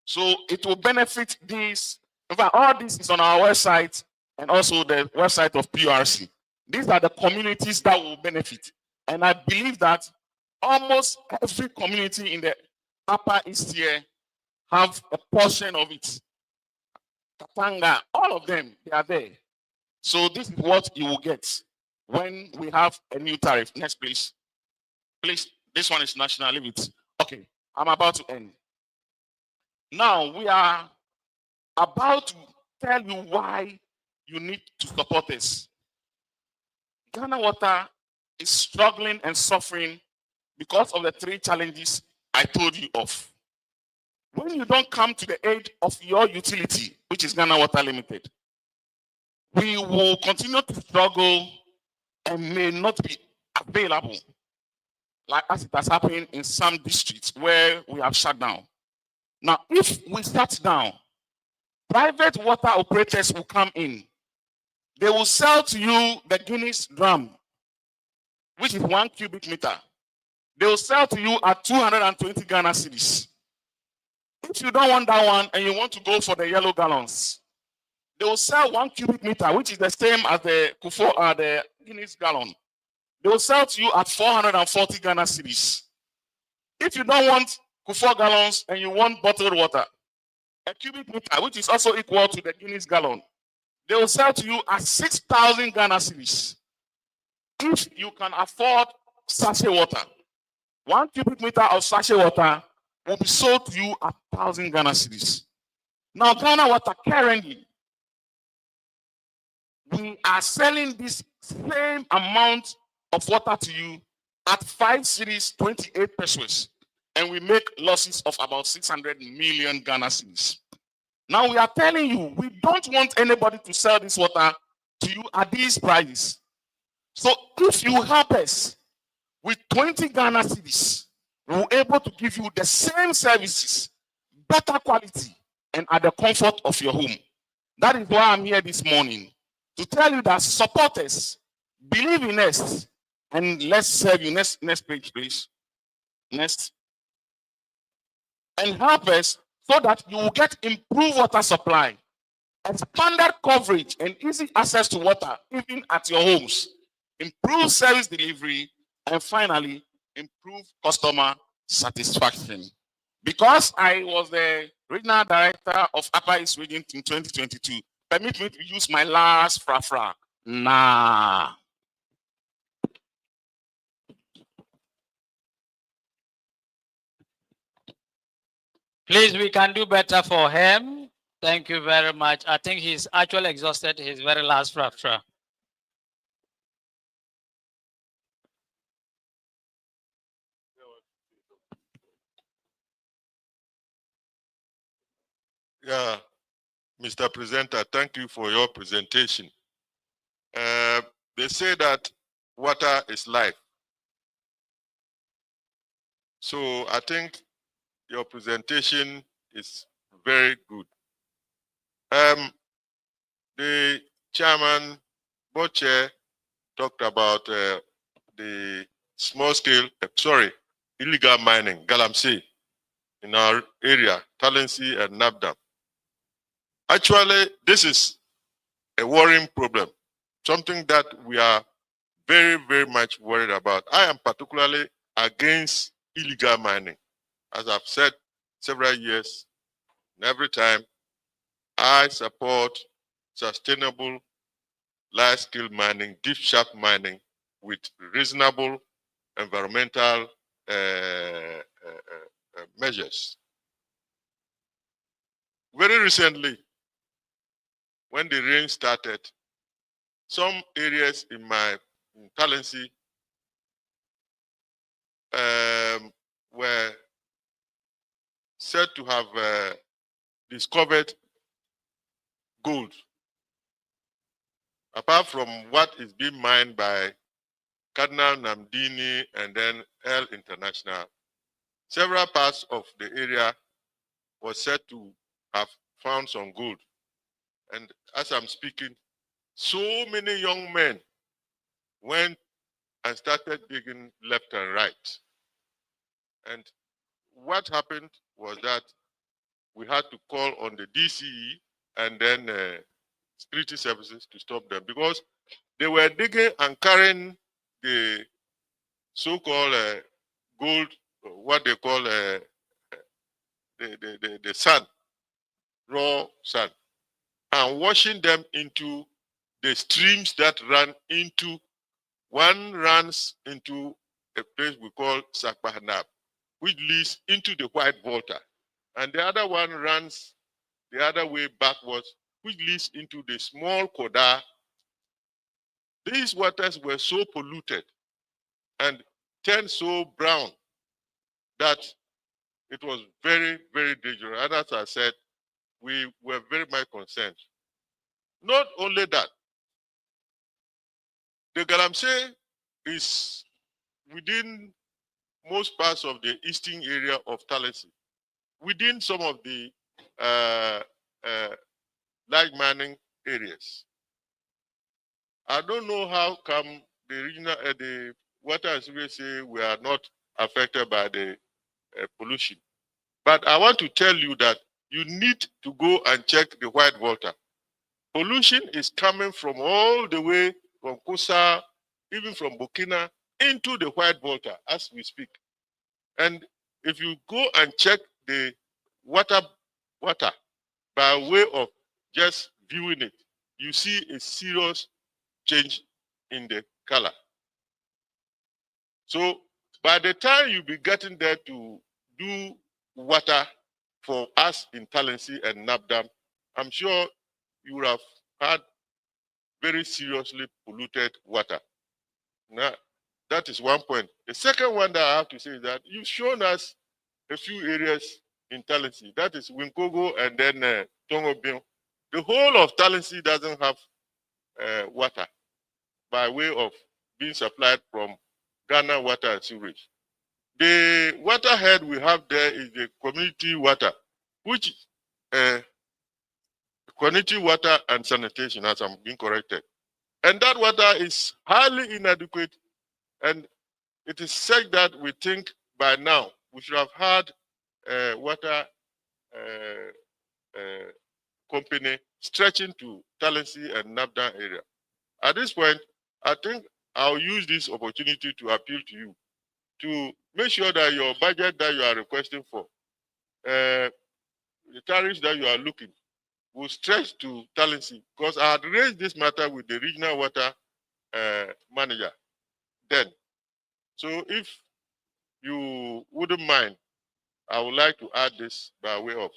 So it will benefit this. In fact, all this is on our website and also the website of PRC. These are the communities that will benefit. And I believe that almost every community in the Upper East here have a portion of it. Katanga, all of them, they are there. So this is what you will get when we have a new tariff. Next, please. Please, this one is national. Leave it. Okay, I'm about to end. Now we are about to tell you why you need to support us. Ghana Water is struggling and suffering because of the three challenges I told you of. When you don't come to the aid of your utility, which is Ghana Water Limited, we will continue to struggle and may not be available, like as it has happened in some districts where we have shut down. Now, if we shut down, private water operators will come in. They will sell to you the Guinness drum, which is 1 cubic meter. They will sell to you at 220 Ghana cedis. If you don't want that one and you want to go for the yellow gallons, they will sell 1 cubic meter, which is the same as the the Guinness gallon. They will sell to you at 440 Ghana cedis. If you don't want Kufuor gallons and you want bottled water, a cubic meter, which is also equal to the Guinness gallon, they will sell to you at 6,000 Ghana cedis. If you can afford sachet water, 1 cubic meter of sachet water will be sold to you at 1,000 Ghana cedis. Now, Ghana Water currently, we are selling this same amount of water to you at 5 cedis 28 pesos, and we make losses of about 600 million Ghana cedis. Now we are telling you, we don't want anybody to sell this water to you at these prices. So if you help us with 20 Ghana cedis, we're able to give you the same services, better quality, and at the comfort of your home. That is why I'm here this morning, to tell you that support us, believe in us, and let's serve you. Next page, please. Next. And help us so that you will get improved water supply, expanded coverage, and easy access to water, even at your homes, improve service delivery, and finally, improve customer satisfaction. Because I was the regional director of Upper East Region in 2022, permit me to use my last frafra. Nah. Please, we can do better for him. Thank you very much. I think he's actually exhausted his very last fracture. Yeah, Mr. Presenter, thank you for your presentation. They say that water is life. So I think your presentation is very good. The chairman, board chair, talked about the small scale, illegal mining, Galamsey, in our area, Talensi and Nabdam. Actually, this is a worrying problem, something that we are very, very much worried about. I am particularly against illegal mining. As I've said several years, and every time, I support sustainable large-scale mining, deep shaft mining with reasonable environmental measures. Very recently, when the rain started, some areas in my Talensi were said to have discovered gold. Apart from what is being mined by Cardinal Namdini and then L International, several parts of the area was said to have found some gold. And as I'm speaking, so many young men went and started digging left and right. And what happened was that we had to call on the DCE and then security services to stop them because they were digging and carrying the so-called gold, what they call the sand, raw sand, and washing them into the streams that run into, one runs into a place we call Sakpahanab, which leads into the White Volta. And the other one runs the other way backwards, which leads into the small Koda. These waters were so polluted and turned so brown that it was very, very dangerous. And as I said, we were very much concerned. Not only that, the Galamsey is within most parts of the eastern area of Tallahassee, within some of the large mining areas. I don't know how come the regional, the water and sewage say we are not affected by the pollution. But I want to tell you that you need to go and check the White Volta. Pollution is coming from all the way from Kusa, even from Burkina, into the White Volta as we speak. And if you go and check the water by way of just viewing it, you see a serious change in the color. So by the time you be getting there to do water for us in Tallahassee and Nabdam, I'm sure you would have had very seriously polluted water. Now, that is one point. The second one that I have to say is that you've shown us a few areas in Tallahassee. That is Winkogo and then Tongobin. The whole of Tallahassee doesn't have water by way of being supplied from Ghana Water and Sewerage. The waterhead we have there is the community water, which community water and sanitation, as I'm being corrected. And that water is highly inadequate, and it is said that we think by now we should have had water company stretching to Tallahassee and Nabda area. At this point, I think I'll use this opportunity to appeal to you to make sure that your budget that you are requesting for, the tariffs that you are looking, will stretch to Tallahassee, because I had raised this matter with the regional water manager then. So if you wouldn't mind, I would like to add this by way of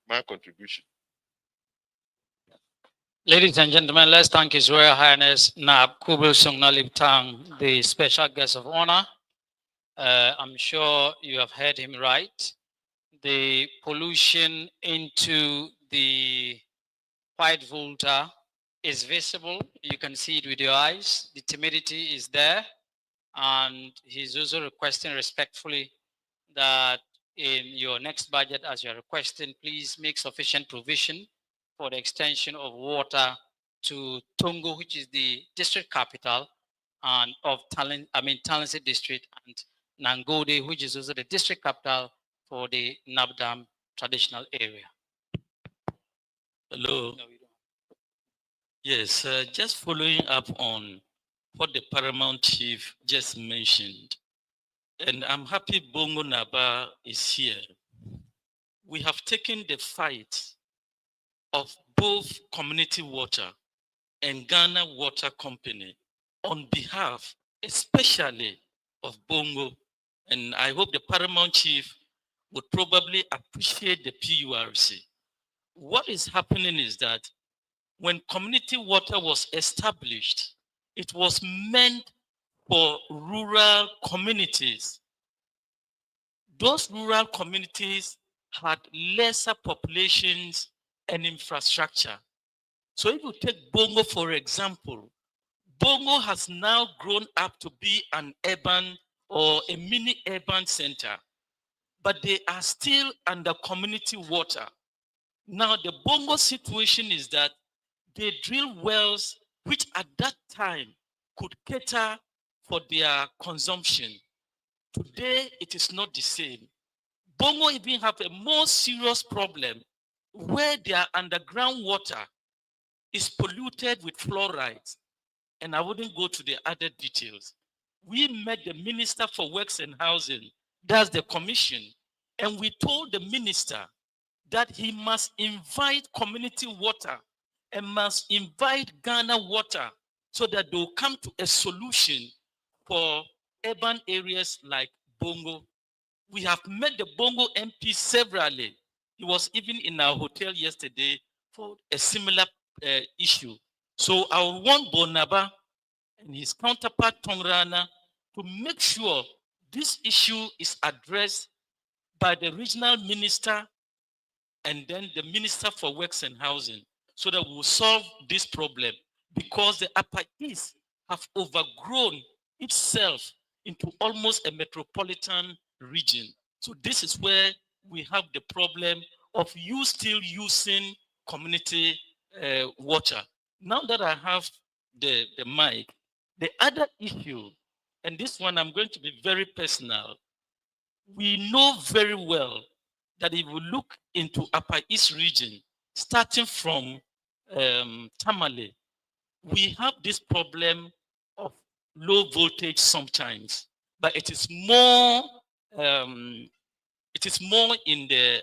my contribution. Ladies and gentlemen, let's thank His Royal Highness Nab Kubul Sungnalip Tang, the special guest of honor. I'm sure you have heard him right. The pollution into the White Volta is visible. You can see it with your eyes. The timidity is there. And he's also requesting respectfully that in your next budget, as you're requesting, please make sufficient provision for the extension of water to Tongo, which is the district capital and of Tallahassee district, and Nangode, which is also the district capital for the Nabdam traditional area. Hello. Yes, just following up on what the Paramount Chief just mentioned, and I'm happy Bongo Naba is here. We have taken the fight of both Community Water and Ghana Water Company on behalf, especially of Bongo, and I hope the Paramount Chief would probably appreciate the PURC. What is happening is that when Community Water was established, it was meant for rural communities. Those rural communities had lesser populations and infrastructure. So if you take Bongo, for example, Bongo has now grown up to be an urban or a mini urban center, but they are still under community water. Now, the Bongo situation is that they drill wells which at that time could cater for their consumption. Today, it is not the same. Bongo even have a more serious problem where their underground water is polluted with fluoride. And I wouldn't go to the other details. We met the Minister for Works and Housing, that's the commission, and we told the minister that he must invite community water and must invite Ghana water so that they'll come to a solution for urban areas like Bongo. We have met the Bongo MP severally. He was even in our hotel yesterday for a similar issue. So I want Bonaba and his counterpart Tongrana to make sure this issue is addressed by the regional minister and then the Minister for Works and Housing so that we'll solve this problem, because the Upper East have overgrown itself into almost a metropolitan region. So this is where we have the problem of you still using community water. Now that I have the mic, the other issue, and this one I'm going to be very personal, we know very well that if we look into Upper East region, starting from Tamale, we have this problem of low voltage sometimes, but it is more in the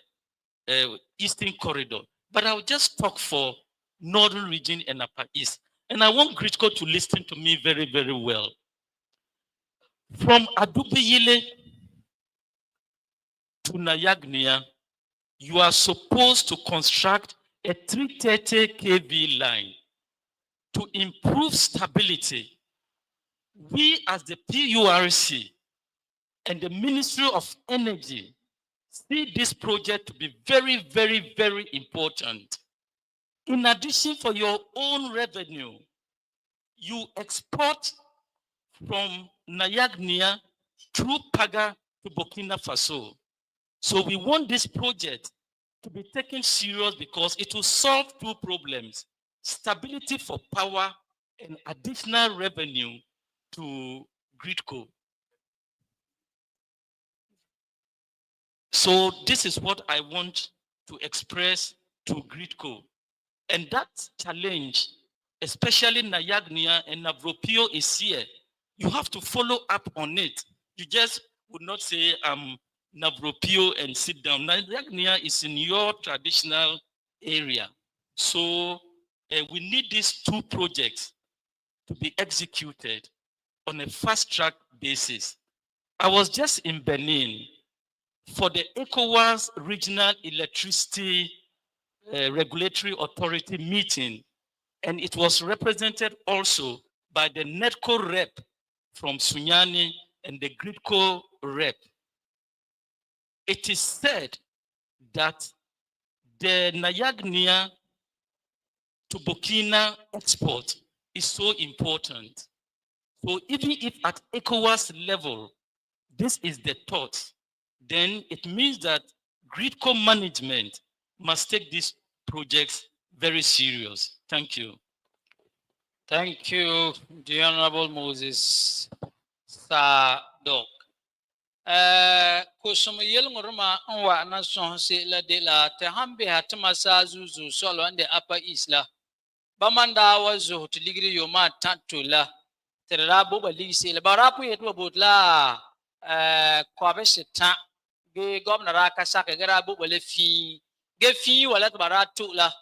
eastern corridor. But I'll just talk for northern region and Upper East. And I want Gritco to listen to me very, very well. From Adubeyile to Nayagnia, you are supposed to construct a 330 kV line to improve stability. We as the PURC and the Ministry of Energy see this project to be very, very, very important. In addition, for your own revenue, you export from Nayagnia through Paga to Burkina Faso. So we want this project to be taken serious because it will solve two problems: stability for power and additional revenue to Gridco. So this is what I want to express to Gridco. And that challenge, especially Nayagnia and Navropio is here. You have to follow up on it. You just would not say, Navropio and sit down. Nayagnia is in your traditional area. So we need these two projects to be executed on a fast track basis. I was just in Benin for the ECOWAS Regional Electricity Regulatory Authority meeting, and it was represented also by the NETCO rep from Sunyani and the Gridco rep. It is said that the Nayagnia to Burkina export is so important. So even if at ECOWAS level, this is the thought, then it means that Gridco management must take these projects very serious. Thank you. Thank you, the Honorable Moses Sadok. Kusum yelnguruma anwa na sonse la de la te hambe hatma sa zuzu solo ande apa isla. Bamanda wazo tiligri yoma tantula. Terra boba lisi la barapu yetu botla kwabe sita ge gomna raka saka gara boba le fi ge fi wala baratu la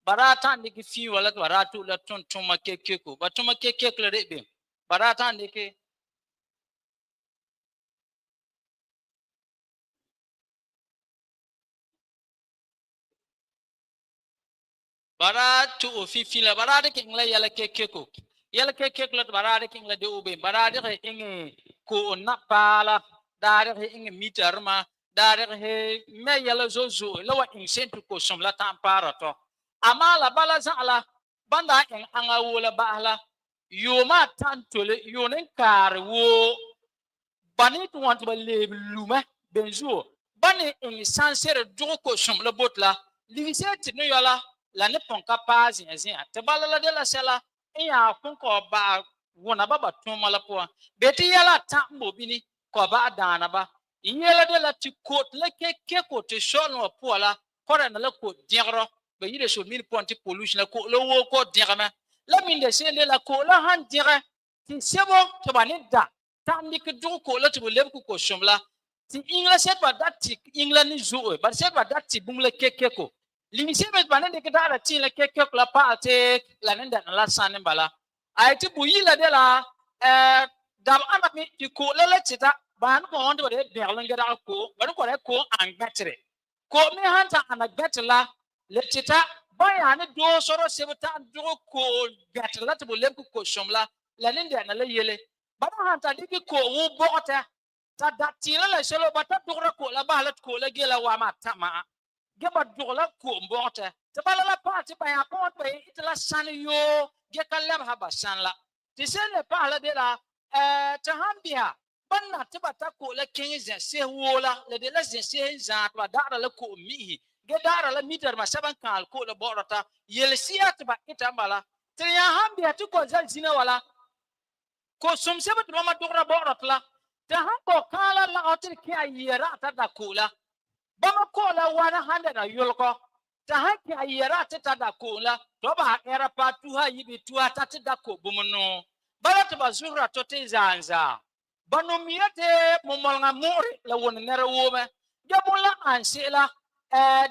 barata ndiki fi wala baratu la tontuma kekeko batuma kekeko la rebe barata ndiki baratu ofifi la barade kingla yala kekeko yala kekeko la barade kingla de ube barade he inge ko napala dare he inge mitarma dare he me yala zozo lawa insentu ko somla tampara to amala bala zala banda en anga wola bala yoma tantole yonen kar wo bani to want to le luma benzo bani en sansere joko somla botla liset no yala la ne ponka pas en te bala la de la sela ya kunko ba wona baba tuma la po beti yala tambo bini ko ba dana ba yela de la ti coat le ke ko te shono po la kora na la ko diagro be yide so min ponti pollution la ko lo wo ko diagama la min de sele la ko la han diaga ti sebo to banida tambi ke du ko la to le ko shomla ti ingla set ba dati ingla ni zo ba set ba dati bumle ke ko limiseme banende ke dara ti le ke la pa te la nenda na la sanin bala aiti buyila de la dam ana mi ti ko lele tita ban ko on de berlin gada ko ban ko ko an betre ko mi hanta ana betla le tita baya ne do soro sebta do ko betla to le ko shomla la nende na le yele ban hanta diki ko wu bota ta datila la selo bata do ko la balat ko la gela wa ma tama geba do la ko bota ta bala la parti baya ko be itla san yo ge kalab haba sanla tisene pala de la tahambia banna tibata ko la kenze se wola le de la se za to dara la ko mi ge dara la mitar ma saban kal ko la borata yel siat ba itambala tiya hambia to ko zal zina wala ko sum se ba ma dora borata tahambo kala la otir ki ayera ta da kula bama ko la wana hande na yolko tahaki ayera ta da kula to ba era pa tu ha yibi tu ata da ko bumuno balat bazura to te zanza banu miyate mumolnga muri la won nera wome jabulla ansela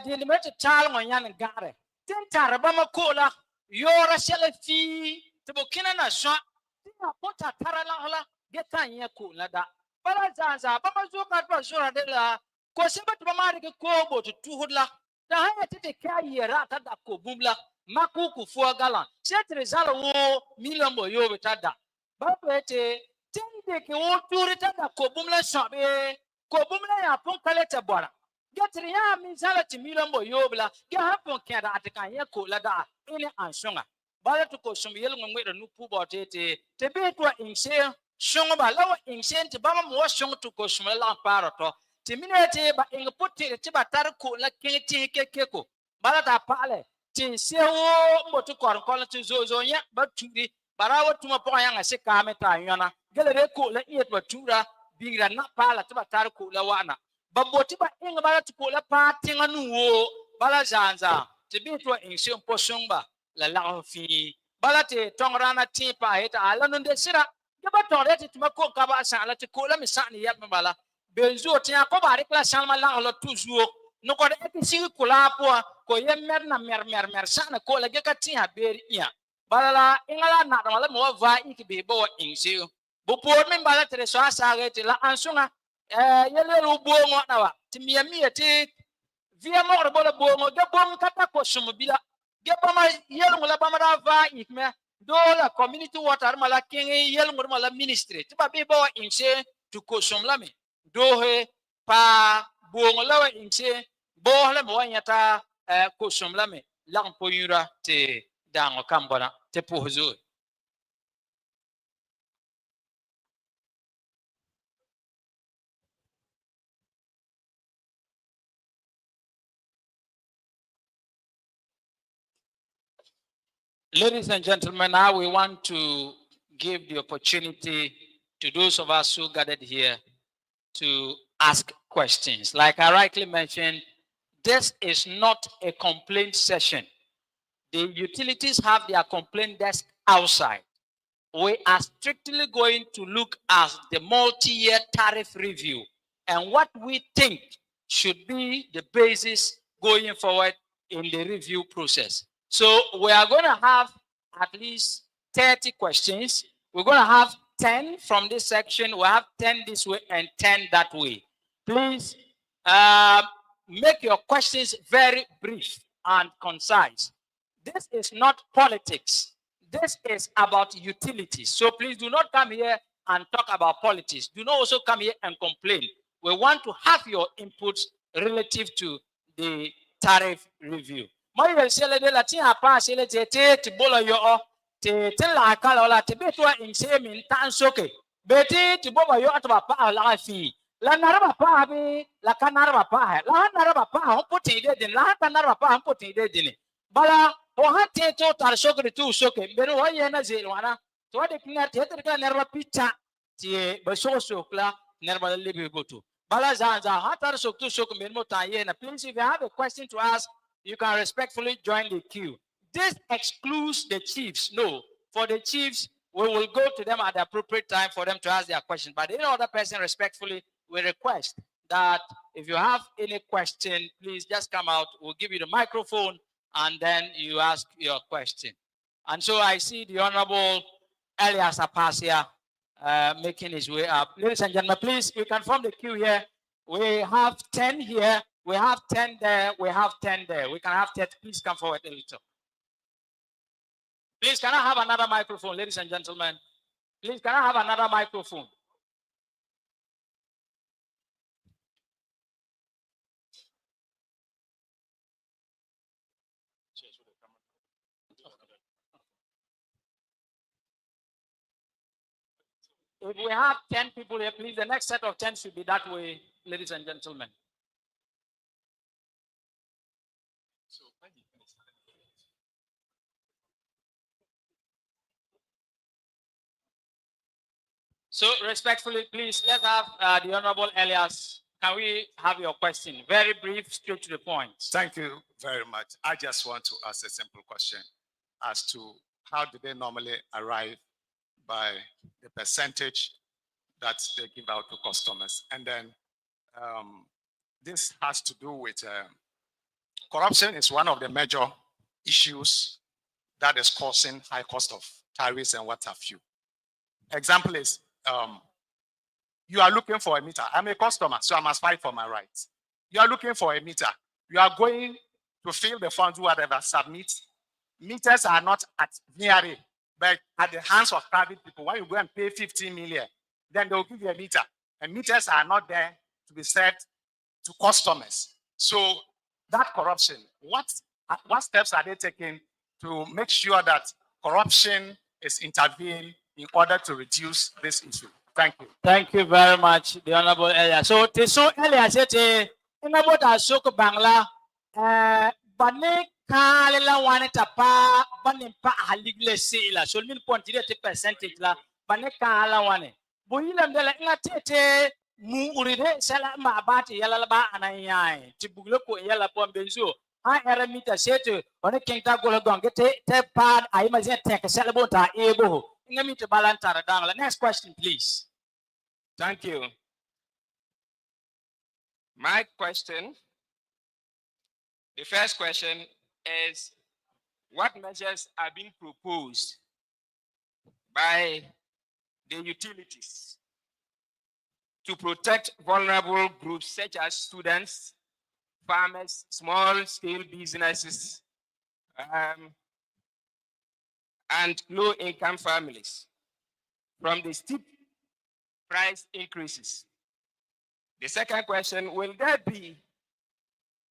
de limete tal mo yan gare tin tar bama ko la yora shele fi to bokina na so tinga pota tarala hala geta nya ko la da bala zanza bama zuka bazura de la ko sebat bama de ko bo tu hudla da haya tete kayera ta da ko bumla makuku fo galan setre zalo wo milambo yo betada babete tende ke wo turi tada ko bumla sabe ko bumla ya pon kale ta bora getri ya mi zala ti milambo yo bla ga hapon ke da ataka ye ko la da ile anshonga bala to ko sum yel ngwe da nupu botete te be to inse shonga ba lawa inse te ba mo shonga to ko sum la para to ti minete ba ing putti ti ba tar ko la ke ko bala ta pale ti sewo mo to kor ko la ti zo nya ba turi barawo tuma po yanga se kame ta yana gelere ko la iet ba tura bingra na pala ti ba tar ko la wana ba boti ba ing bala ti ko la pa tinga nu wo bala zanza ti bi to ing se po shongba la la fi bala ti tongrana ti pa heta ala no de sira ke ba tore ti tuma ko ka ba sa la ti ko la mi sa ni yat bala benzo ti ko ba ri kla salma la la toujours no ko de ti si ko la po ko ye mer na mer sa na ko la ge ka ti ha beri ya balala ingala na wala mo va ikibe bo insi bo por min bala tre so asage ti la ansunga yele ru bongo na wa ti mi ti via mo ro bola bongo de bom kata ko sumu bila ge bama yelu la bama da va ikme do la community water mala kingi yelu mala ministry ti ba be bo insi tu ko sum la me do he pa bongo la wa insi bo la mo nyata ko sum la me lang po yura te dango kambona te pozo Ladies and gentlemen, now we want to give the opportunity to those of us who gathered here to ask questions. Like I rightly mentioned, this is not a complaint session. The utilities have their complaint desk outside. We are strictly going to look at the multi-year tariff review and what we think should be the basis going forward in the review process. So we are going to have at least 30 questions. We're going to have 10 from this section. We'll have 10 this way and 10 that way. Please make your questions very brief and concise. This is not politics. This is about utilities. So please do not come here and talk about politics. Do not also come here and complain. We want to have your inputs relative to the tariff review. Moi sele de la ti apa sele te bolo yo te la kala la te betwa inse min tan soke. Beti ti bobo yo atba pa la fi. La naraba pa bi la kanaraba pa. La naraba pa on puti de din la kanaraba pa on puti de din. Bala o hante to tar soke tu soke. Beru wa yena zelwana So what the king at the never pizza, the Basho Kla, never live go to. Balazanza, Hatar Sok to Sok Minmota, please, if you have a question to ask, you can respectfully join the queue. This excludes the chiefs. No, for the chiefs, we will go to them at the appropriate time for them to ask their question. But any other person, respectfully, we request that if you have any question, please just come out. We'll give you the microphone and then you ask your question. And so I see the Honorable Elias Apasia making his way up. Ladies and gentlemen, please, you can form the queue here. We have 10 here. We have 10 there. We have 10 there. We can have 10. Please come forward a little. Please, can I have another microphone, ladies and gentlemen? Please, can I have another microphone? If we have 10 people here, please, the next set of 10 should be that way, ladies and gentlemen. So respectfully, please, let's have the Honorable Elias. Can we have your question? Very brief, straight to the point. Thank you very much. I just want to ask a simple question as to how do they normally arrive by the percentage that they give out to customers. And then this has to do with corruption is one of the major issues that is causing high cost of tariffs and what have you. Example is, you are looking for a meter. I'm a customer, so I must fight for my rights. You are looking for a meter. You are going to fill the funds, whatever, submit. Meters are not at VRA, but at the hands of private people. When you go and pay 15 million, then they'll give you a meter. And meters are not there to be served to customers. So that corruption, what steps are they taking to make sure that corruption is intervened in order to reduce this issue? Thank you. Thank you very much, the Honorable Elias. So, Elias said, about Ashok Bangla, Bane Kalila wanted pa, Banempa Haligle Sila, so mean quantity percentage la, Bane Kala wane. Builam de la Tete, Muride, Salama Abati, Yalaba, and I, Tibuloko, Yalapon Benzo. I had a meter set on a king Tagolagon, get a pad, I must take a celebota, able. Next question, please. Thank you. My question, the first question is, what measures are being proposed by the utilities to protect vulnerable groups such as students, farmers, small-scale businesses, and low-income families from the steep price increases? The second question, will there be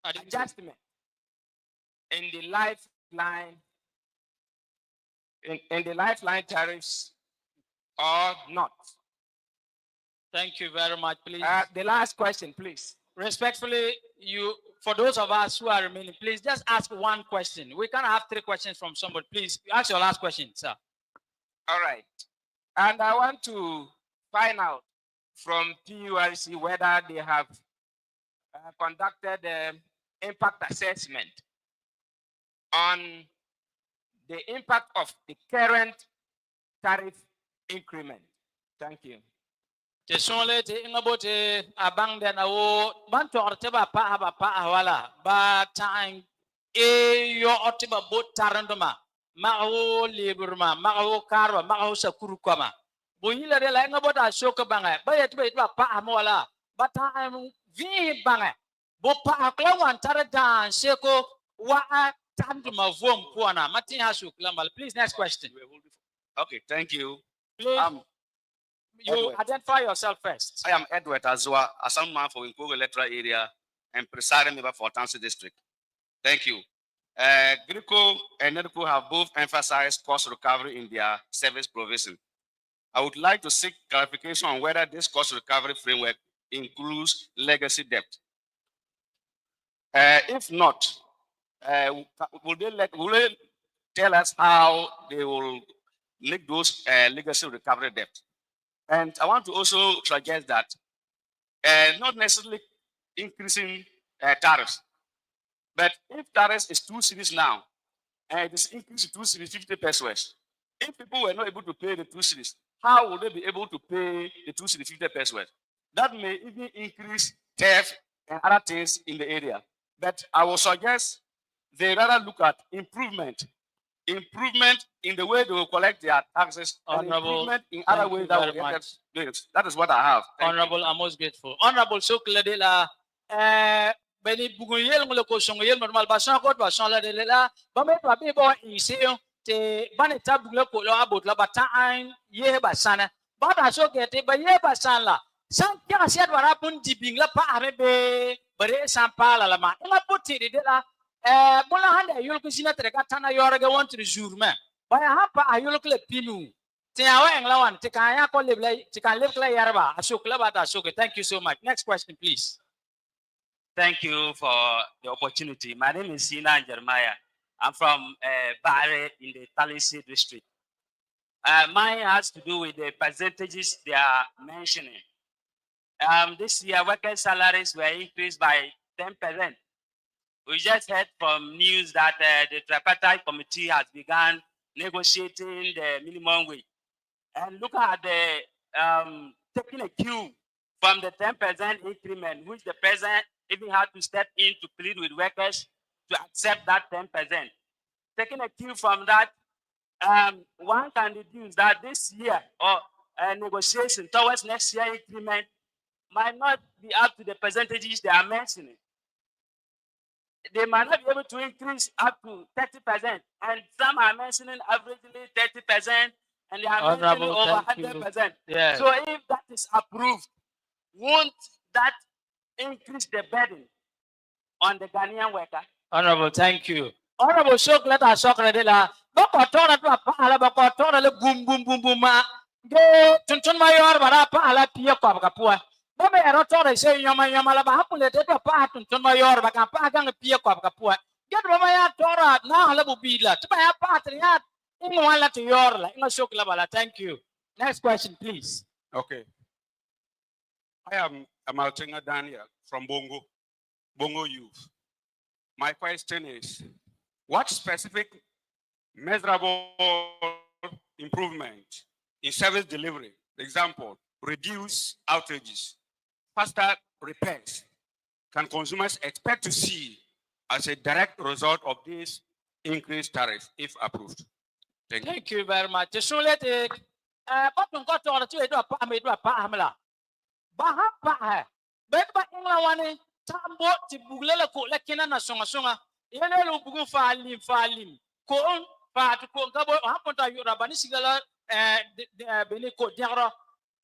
adjustment in the lifeline in the lifeline tariffs or not? Thank you very much, please. The last question, please. Respectfully, for those of us who are remaining, please just ask one question. We can't have 3 questions from somebody. Please ask your last question, sir. All right. And I want to find out from PURC whether they have conducted impact assessment on the impact of the current tariff increment. Thank you. Te sonle te ingabote abang den awo banto orteba pa awala ba time e yo orteba bot tarandoma ma awo liburma ma awo karwa ma awo sakuru koma boyila de la ngabota shoka banga ba yet ba pa amola ba time vi banga bo pa aklawan taradan seko wa tanduma vom kuana matin hasu klamal. Please, next question. Okay, thank you. Please. You identify yourself first. I am Edward Azua, Assemblyman for Inkogo electoral area and presiding member for Tansi District. Thank you. Grico and NEDCO have both emphasized cost recovery in their service provision. I would like to seek clarification on whether this cost recovery framework includes legacy debt. If not, will they tell us how they will make those legacy recovery debt. And I want to also suggest that not necessarily increasing tariffs, but if tariffs is 2 cities now, and it is increased to 2 cities 50 pesos, if people were not able to pay the 2 cities, how would they be able to pay the 2 cities 50 pesos? That may even increase theft and other things in the area. But I will suggest they rather look at improvement in the way they will collect their taxes, and Honorable, improvement in other thank ways you that very will get them much. doing it. That is what I have. Thank you. Honorable, I'm most grateful. Honorable Shukla de la Beni Buguyel Moloko Songoyel Normal Basan Court Basan la de la Bame Papi Boy Iseo te Baneta Buglo About la Bataan Ye Basana. But I so get it by Ye Basan Some can say what happened dipping la pa arebe Bare Sampala Lama. Ina put it la Molahanda Yulkusina Trekatana Yorga want to resume. By a hapa Ayulukle Pinu. Thank you so much. Next question, please. Thank you for the opportunity. My name is Sina Jeremiah. I'm from Bahre in the Talisi district. Mine has to do with the percentages they are mentioning. This year, workers' salaries were increased by 10%. We just heard from news that the tripartite committee has begun negotiating the minimum wage. And look at the taking a cue from the 10% increment, which the president even had to step in to plead with workers to accept that 10%. Taking a cue from that, one can deduce that this year or negotiation towards next year increment might not be up to the percentages they are mentioning. They might not be able to increase up to 30%, and some are mentioning averagely 30%. And they are mentioning over 100%. Yes. So if that is approved, won't that increase the burden on the Ghanaian worker? Honorable, thank you. Honorable Shok, let us talk de la Bokotona to a pala Bokotona boom boom boom boom ma. Go Tuntun Mayor Barapa ala Pia Kapua. Bome Rotora say Yamala Bahapule to a part Tuntun Mayor Bakapa Gang Pia Kapua. Get Romaya Tora now Labu Bila to buy a part in one to your like Shok Labala. Thank you. Next question, please. Okay. I am Amaltenga Daniel from Bongo Youth. My question is, what specific measurable improvement in service delivery, example, reduce outages, faster repairs, can consumers expect to see as a direct result of this increased tariff if approved? Thank you very much. So let it got to a pamela. Baha but England one tambo to Buglela Kolakina Songa. Yellow Bugu Falim, Corn, Fat, Gabo, Hapota, Yorabanisilla, Benico Diara.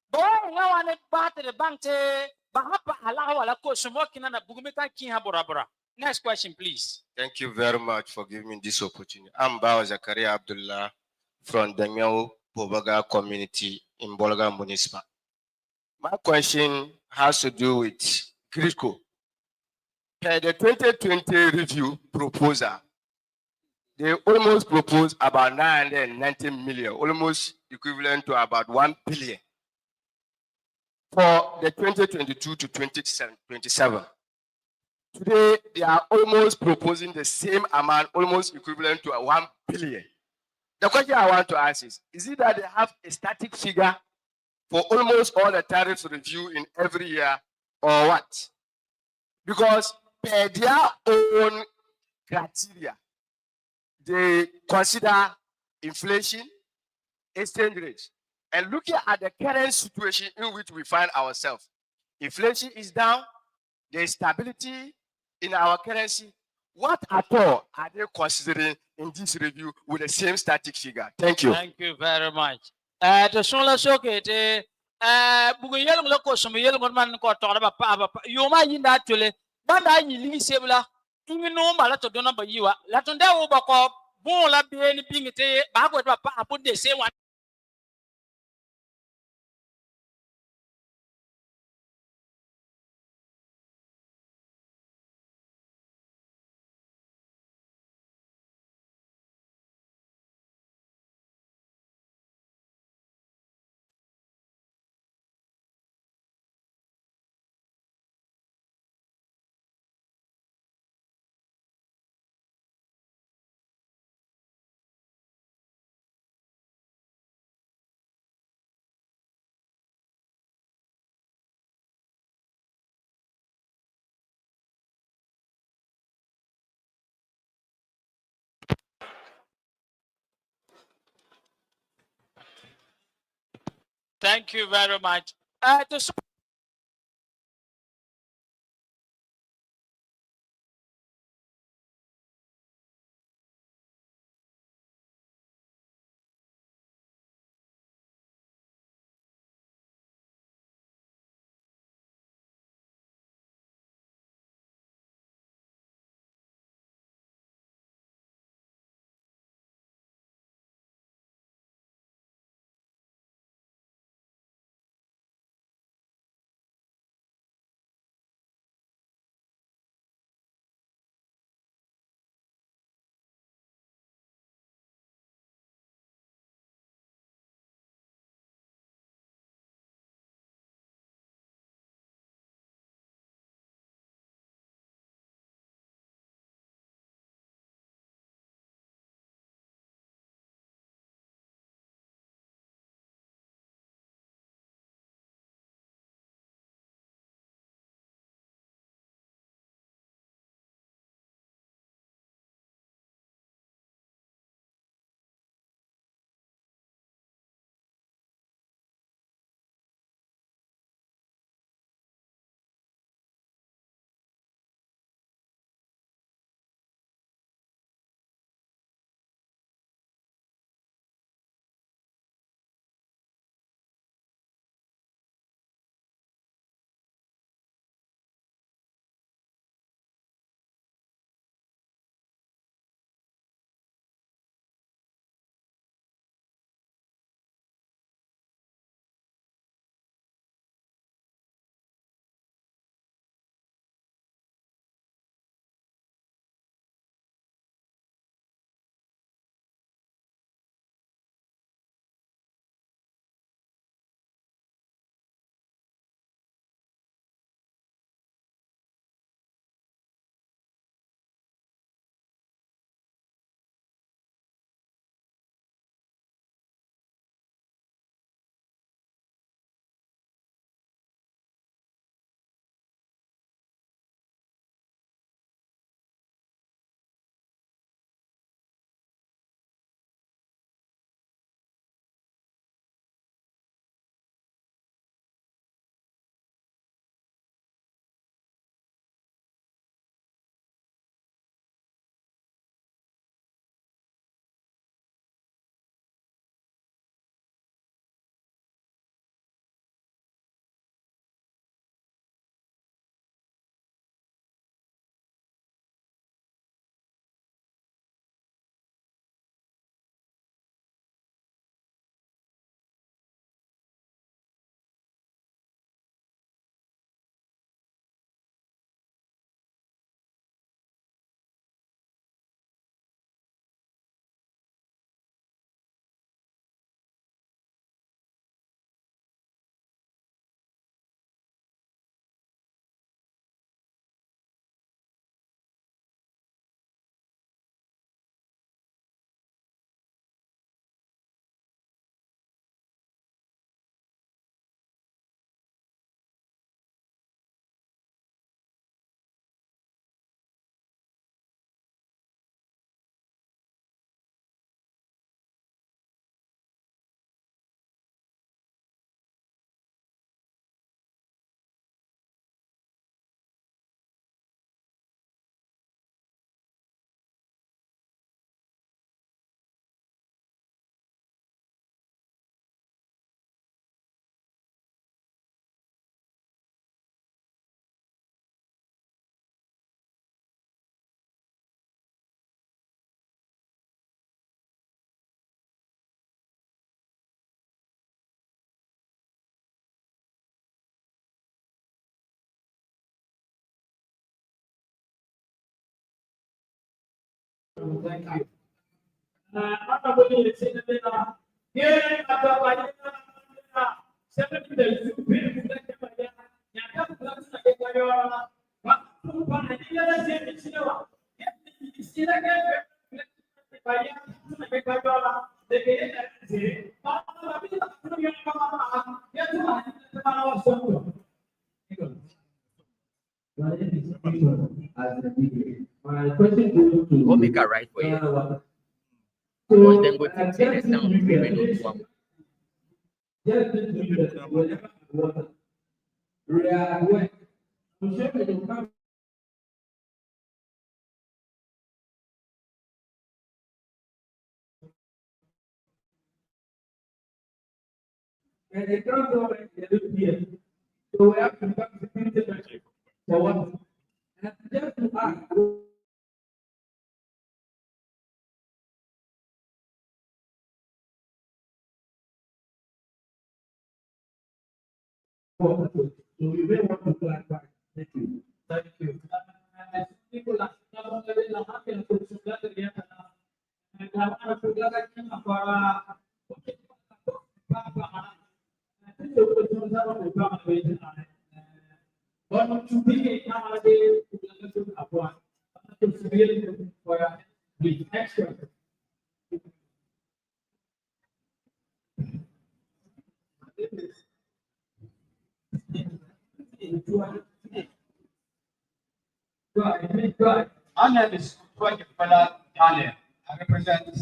Boy, no one part the bank, Bahapa allow a coach smoking and a Bugumika King Haborabra. Next question, please. Thank you very much for giving me this opportunity. I'm Bao Zakaria Abdullah from the Miao Pobaga community in Bolaga Municipal. My question has to do with Grico. The 2020 review proposal, they almost proposed about 990 million, almost equivalent to about 1 billion for the 2022 to 2027. Today, they are almost proposing the same amount, almost equivalent to 1 billion. The question I want to ask is it that they have a static figure for almost all the tariffs review in every year, or what? Because per their own criteria, they consider inflation, exchange rates, and looking at the current situation in which we find ourselves, inflation is down, there is stability in our currency. What at all are they considering in this review with the same static figure? Thank you. Thank you very much. The solar socket, Bugayel Loco, some yellow man got Papa. You might in that tule, but I need Sebula. Even no malato dona by you. Latonda Obako, Bola be anything, Bagua Papa, put the same one. Thank you very much. Thank you. Here at the Go make a right for you. Because then go to say next time we will not do one. Just to you that whenever water, we are aware. I'm sure that you come. And they can't go back to the here. So we have to come to the for what? And just to ask. So we may want to clarify. Thank you. Thank you. People are not only the happy to sugar again. And I want to sugar again for But to be nowadays, to apply. It's really for the extra. My name is Purc Daniel. I represent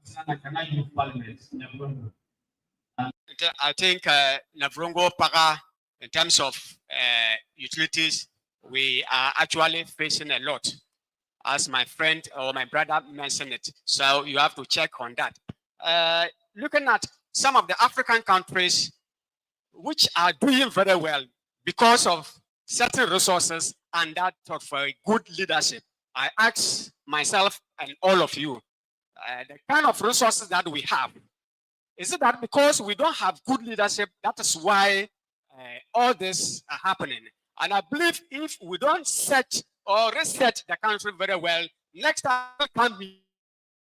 Sanakana Youth Parliament. I think Navrongo Paga, in terms of utilities, we are actually facing a lot, as my friend or my brother mentioned it. So you have to check on that. Looking at some of the African countries which are doing very well because of certain resources and that of good leadership, I ask myself and all of you, the kind of resources that we have, is it that because we don't have good leadership, that is why all this are happening? And I believe if we don't set or reset the country very well, next time we can be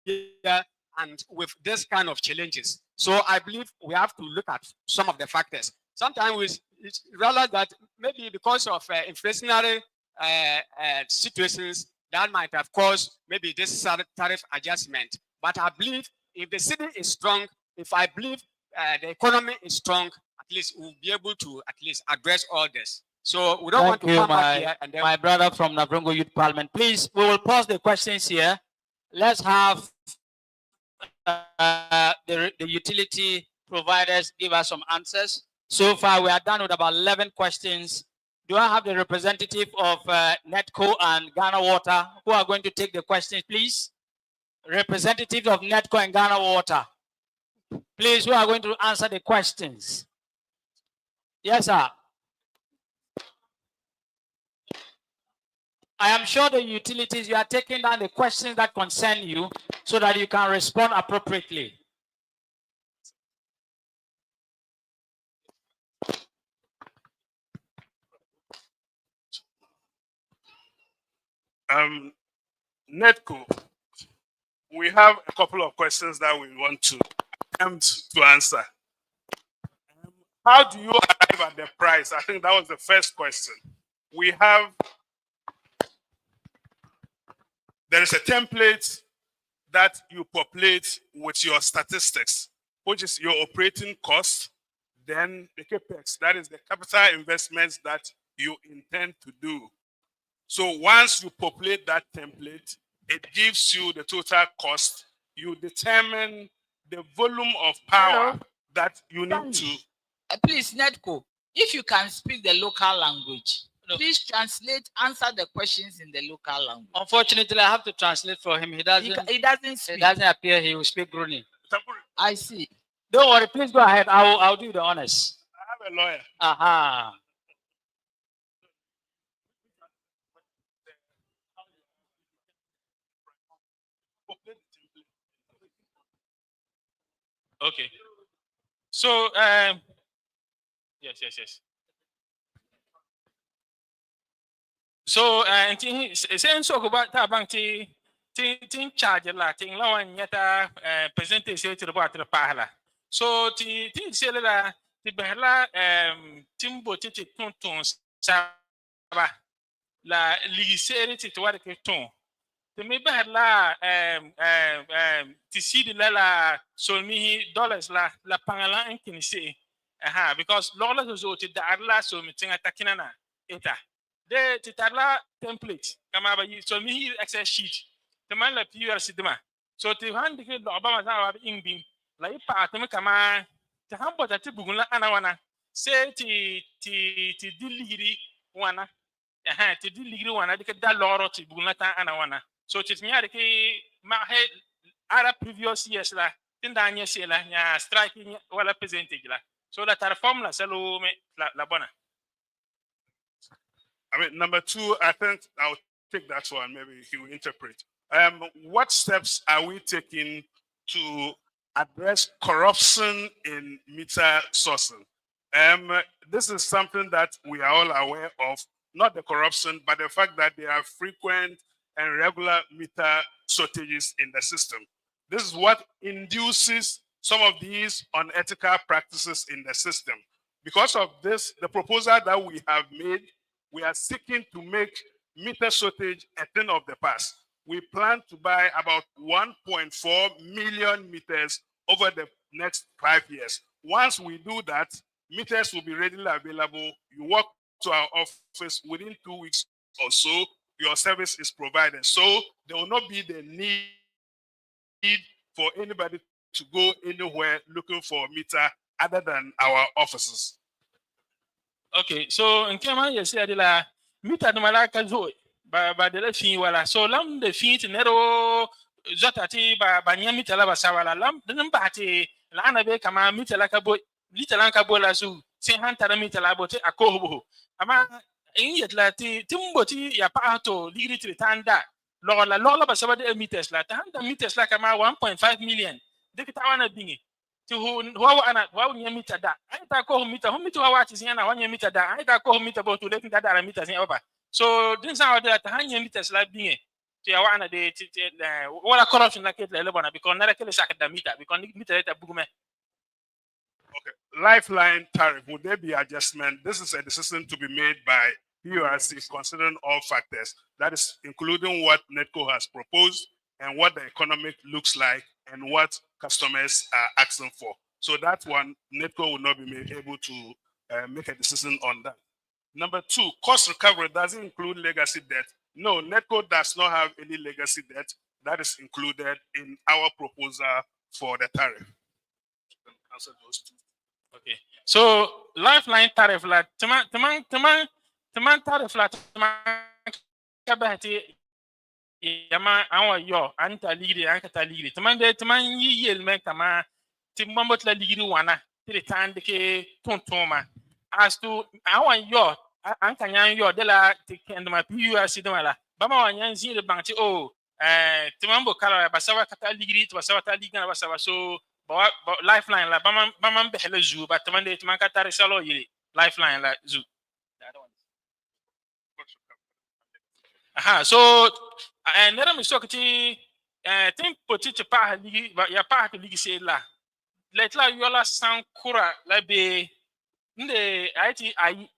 here and with this kind of challenges. So I believe we have to look at some of the factors. Sometimes we realize that maybe because of inflationary situations, that might have caused maybe this tariff adjustment. But I believe if the city is strong, if I believe the economy is strong, at least we'll be able to at least address all this. So we don't want to come back here and then my brother from Navrongo Youth Parliament. Please, we will pause the questions here. Let's have the utility providers give us some answers. So far, we are done with about 11 questions. Do I have the representative of Netco and Ghana Water who are going to take the questions, please? Representative of Netco and Ghana Water. Please, who are going to answer the questions? Yes, sir. I am sure the utilities, you are taking down the questions that concern you so that you can respond appropriately. Netco, we have a couple of questions that we want to attempt to answer. How do you arrive at the price? I think that was the first question. There is a template that you populate with your statistics, which is your operating cost, then the capex, that is the capital investments that you intend to do. So once you populate that template, it gives you the total cost. You determine the volume of power that you need to. Please, Netco, if you can speak the local language, please translate, answer the questions in the local language. Unfortunately, I have to translate for him. He doesn't speak. It doesn't appear he will speak Bruni. I see. Don't worry, please go ahead. I'll do the honors. I have a lawyer. Aha. Okay. So, yes. So, saying so about that tin charge la tin lawan yata presente say to the water pahala. So, tin say la ti behla timbo titi ton saba la lisere ti wada ke ton. Ti me behla ti sidi la solmi dollars la pangala enkinise. Aha, because lola zo ti darla so mi tinga takinana eta. De titarla template kama ba so mi excel sheet te man la PRC dema so te hand ke do ba ma sa wa ingbi la ipa te kama te hambota te bugula anawana se ti diligiri wana ti diligiri wana de da loro ti bugula ta anawana so ti nyaade ki ma he ara previous years la tinda nya se la nya striking wala percentage la so la tar formula selo me la bona. I mean, number two, I think I'll take that one. Maybe he will interpret. What steps are we taking to address corruption in meter sourcing? This is something that we are all aware of, not the corruption, but the fact that there are frequent and regular meter shortages in the system. This is what induces some of these unethical practices in the system. Because of this, the proposal that we have made, we are seeking to make meter shortage a thing of the past. We plan to buy about 1.4 million meters over the next 5 years. Once we do that, meters will be readily available. You walk to our office within 2 weeks or so, your service is provided. So there will not be the need for anybody to go anywhere looking for a meter other than our offices. Okay, so in kema yesi adila mita de malaka zo ba de la fi wala so lam de fi ti nero zata ti ba nya mita la ba sawala lam de ba ti la na be kama mita la ka bo lita la ka bo la su sin han tara mita la bo ti akobo ama in yet la ti timbo ti ya pa to ligri ti tanda lo ba sawa de meters la ta handa meters la kama 1.5 million de ki tawana bingi ti huwa ana huwa nya mita da ai ta ko mita hu mita wa ti sin na wa nya mita da ai ta ko mita bo to de da da mita sin oba so din sa wa da ta hanya mita la bingi ti ya wa ana de wala corruption la ke le bona because na ke le sak da mita because mita ta bugume. Okay, lifeline tariff, would there be adjustment? This is a decision to be made by PURC considering all factors. That is including what NETCO has proposed and what the economic looks like and what customers are asking for. So that one, NETCO will not be able to make a decision on that. Number two, cost recovery doesn't include legacy debt. No, NETCO does not have any legacy debt. That is included in our proposal for the tariff. Answer those two. Okay. So lifeline tariff la teman tariff la teman kabati yama anwa yo anta ligri anka ta ligri teman de teman yi yel men kama timman bot la ligri wana tire tan de ke tontoma as to anwa yo anka nyan yo de la te kendma PURC de mala bama wanyan zin de banti o teman bo kala basawa kata ligri to basawa ta ligna basawa so lifeline la bama behele zu ba tamande man ka tare salo yiri lifeline la zu aha so nera mi sokati tin poti te pa ligi ya pa to ligi se la letla yola sankura la be nde aiti ai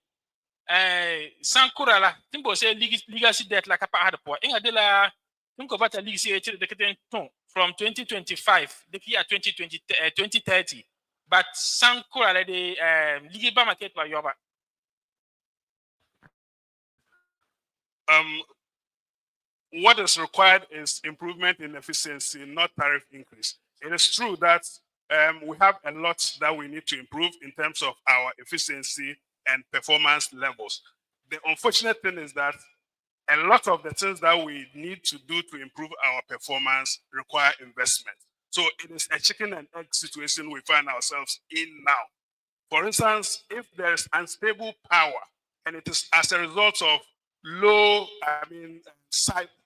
sankura la tin bo se liga si det la ka pa ha po inga de la tin ko bata ligi se de keten ton from 2025 the year 2030 but sankura la de ligi ba market ba yoba what is required is improvement in efficiency, not tariff increase. It is true that we have a lot that we need to improve in terms of our efficiency and performance levels. The unfortunate thing is that a lot of the things that we need to do to improve our performance require investment. So it is a chicken and egg situation we find ourselves in now. For instance, if there's unstable power and it is as a result of low,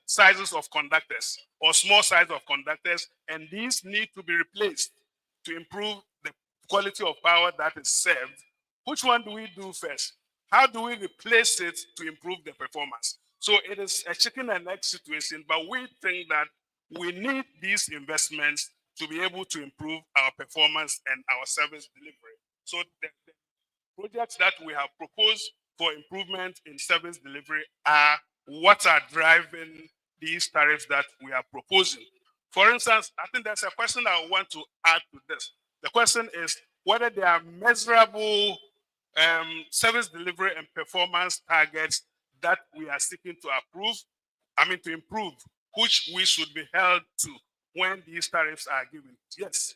sizes of conductors or small size of conductors, and these need to be replaced to improve the quality of power that is served, which one do we do first? How do we replace it to improve the performance? So it is a chicken and egg situation, but we think that we need these investments to be able to improve our performance and our service delivery. So the projects that we have proposed for improvement in service delivery are what are driving these tariffs that we are proposing. For instance, I think there's a question I want to add to this. The question is whether there are measurable service delivery and performance targets that we are seeking to improve, which we should be held to when these tariffs are given. Yes,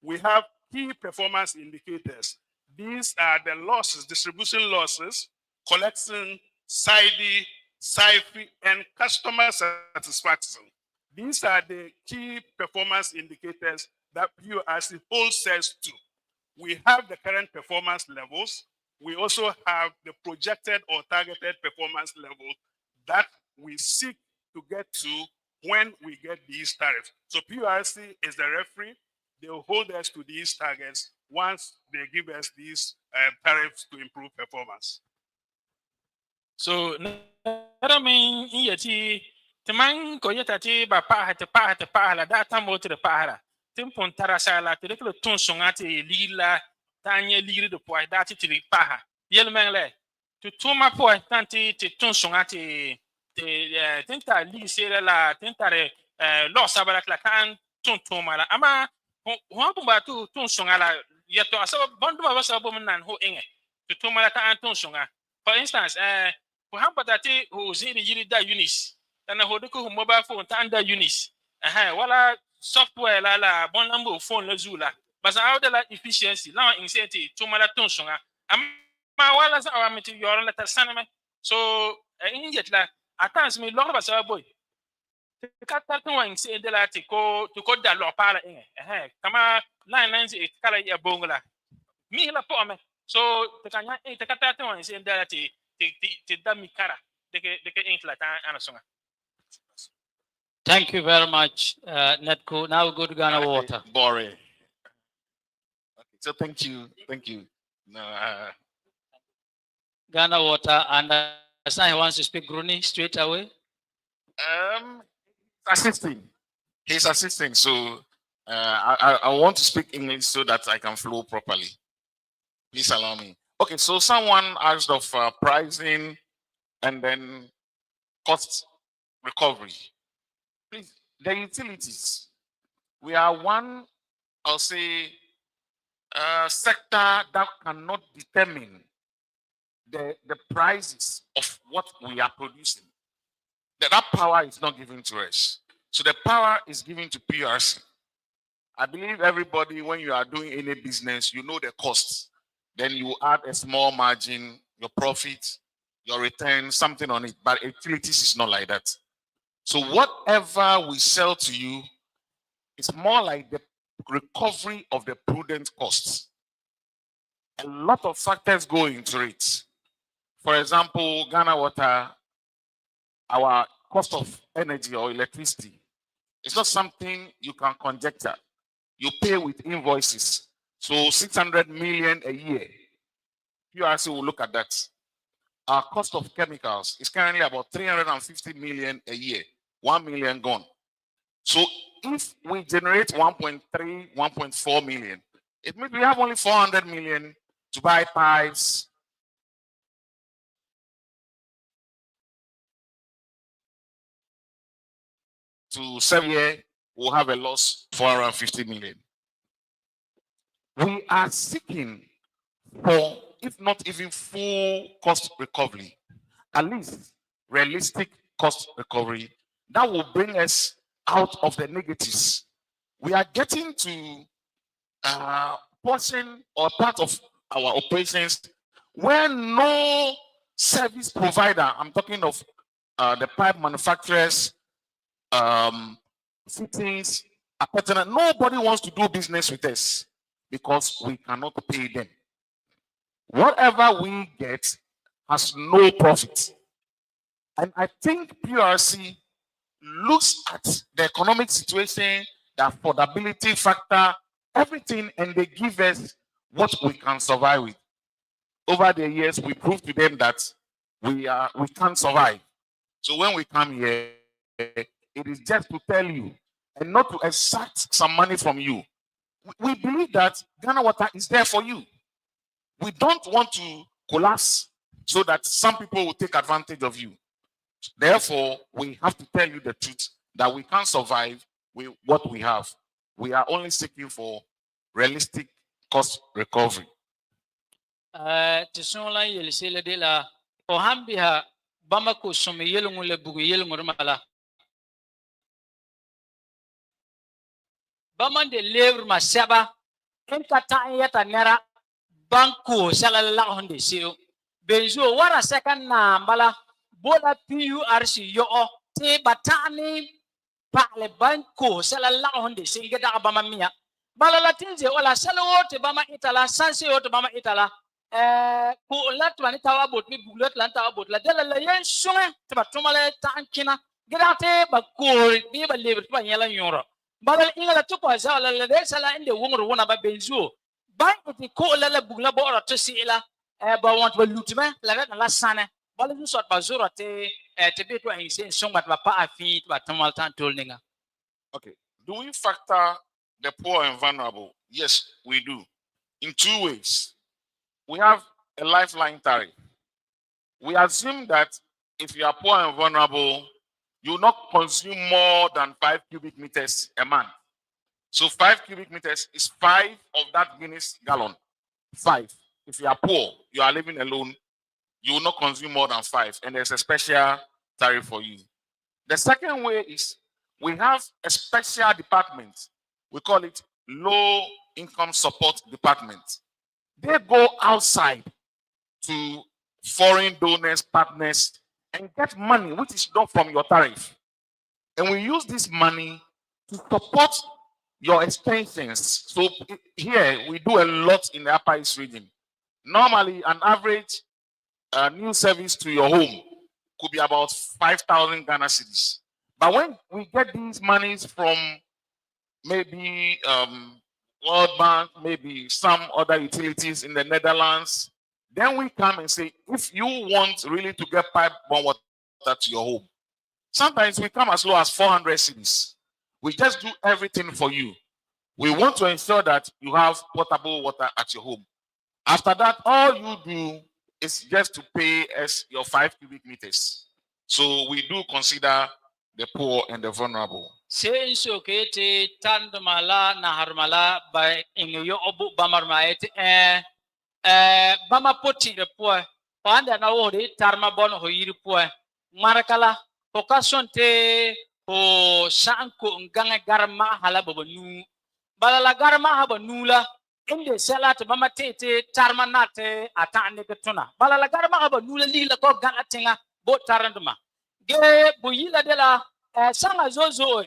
we have key performance indicators. These are the losses, distribution losses, collection, SIDI, SIFI, and customer satisfaction. These are the key performance indicators that PURC holds to. We have the current performance levels. We also have the projected or targeted performance levels that we seek to get to when we get these tariffs. So PURC is the referee. They will hold us to these targets once they give us these tariffs to improve performance. So, I mean, yeti temang ko yeta ti ba pa la data mo te pa tempon tarasa la te le ton songati lila tanye liri de po dati ti pa yel mengle to tuma po tanti ti ton songati te tenta li sera la tentare lo sabara la kan ton tuma la ama ho ba tu ton songala yeto asaba bondu ba sabo nan ho enge to tuma la kan ton songa. For instance, we have that who is in the Unis, and a whole mobile phone under Unis. Wala software la bon number phone la zula. But how the efficiency, now incentive to marathon songa. Ma wala sa awamiti yoron la saname. So in yet la at times me long as a boy. The catatan one say de la to go da lo para in. Kama line 98 kala ya bongola. Me la po me. So the kanya the catatan one say de la Thank you very much, Netco. Now we go to Ghana Water. Boring. Okay, so thank you. No, Ghana Water, and he wants to speak Gruni straight away. He's assisting. So I want to speak English so that I can flow properly. Please allow me. Okay, so someone asked of pricing and then cost recovery. Please, the utilities. We are one, I'll say, sector that cannot determine the prices of what we are producing. That power is not given to us. So the power is given to PRC. I believe everybody, when you are doing any business, you know the costs. Then you add a small margin, your profit, your return, something on it. But utilities is not like that. So whatever we sell to you, it's more like the recovery of the prudent costs. A lot of factors go into it. For example, Ghana Water, our cost of energy or electricity, it's not something you can conjecture. You pay with invoices. So 600 million a year. PRC will look at that. Our cost of chemicals is currently about 350 million a year. 1 million gone. So if we generate 1.3, 1.4 million, it means we have only 400 million to buy pipes, to 7 years, we'll have a loss 450 million. We are seeking for, if not even full cost recovery, at least realistic cost recovery that will bring us out of the negatives. We are getting to portion or part of our operations where no service provider, I'm talking of the pipe manufacturers, fittings, nobody wants to do business with us because we cannot pay them. Whatever we get has no profit. And I think PRC looks at the economic situation, the affordability factor, everything, and they give us what we can survive with. Over the years, we proved to them that we can survive. So when we come here, it is just to tell you and not to exact some money from you. We believe that Ghana Water is there for you. We don't want to collapse so that some people will take advantage of you. Therefore, we have to tell you the truth that we can't survive with what we have. We are only seeking for realistic cost recovery. Tisola yelisele de la ohambiha bamako some yelungule bugu yelungurmala. Baman de levre masaba in kata yata nera banko shalala honde seo benzo wara second na mbala bola PURC yo te batani pale banko shalala honde singeda bama mia bala latinze wala shalo te bama itala sanse yo te bama itala ko lat wani tawa bot mi bulat lan tawa bot la dela la yen sunga te batumale tankina gedate ba ko bi ba leber ba yela nyoro balal ingala to ko za la la de sala inde wongro wona ba benzo ba iti ko la la bugla bo ora to sila ba want ba lutme la la sana balal ju sot ba zoro te te be to en sen song ba pa afi ba tamal tan tol ninga. Okay. Do we factor the poor and vulnerable? Yes, we do. In two ways. We have a lifeline tariff. We assume that if you are poor and vulnerable, you will not consume more than 5 cubic meters a month. So 5 cubic meters is 5 of that Guinness gallon. 5. If you are poor, you are living alone, you will not consume more than 5. And there's a special tariff for you. The second way is we have a special department. We call it low income support department. They go outside to foreign donors, partners, and get money which is not from your tariff. And we use this money to support your extensions. So here we do a lot in the Upper East region. Normally, an average new service to your home could be about 5,000 Ghana cedis. But when we get these monies from maybe World Bank, maybe some other utilities in the Netherlands, then we come and say, if you want really to get pipe-borne water to your home, sometimes we come as low as 400 cedis. We just do everything for you. We want to ensure that you have potable water at your home. After that, all you do is just to pay us your 5 cubic meters. So we do consider the poor and the vulnerable. Se so kete tandmala na harmala ba inyo obu bamarmaet bama poti de po panda na wori tarma bon ho yiri po marakala occasion te o sanko nganga garma hala babanu balala garma haba nula inde salat bama tete tarma nate atane ketuna balala garma haba nula lila ko ganatinga bo taranduma ge buyila de la sanga zozo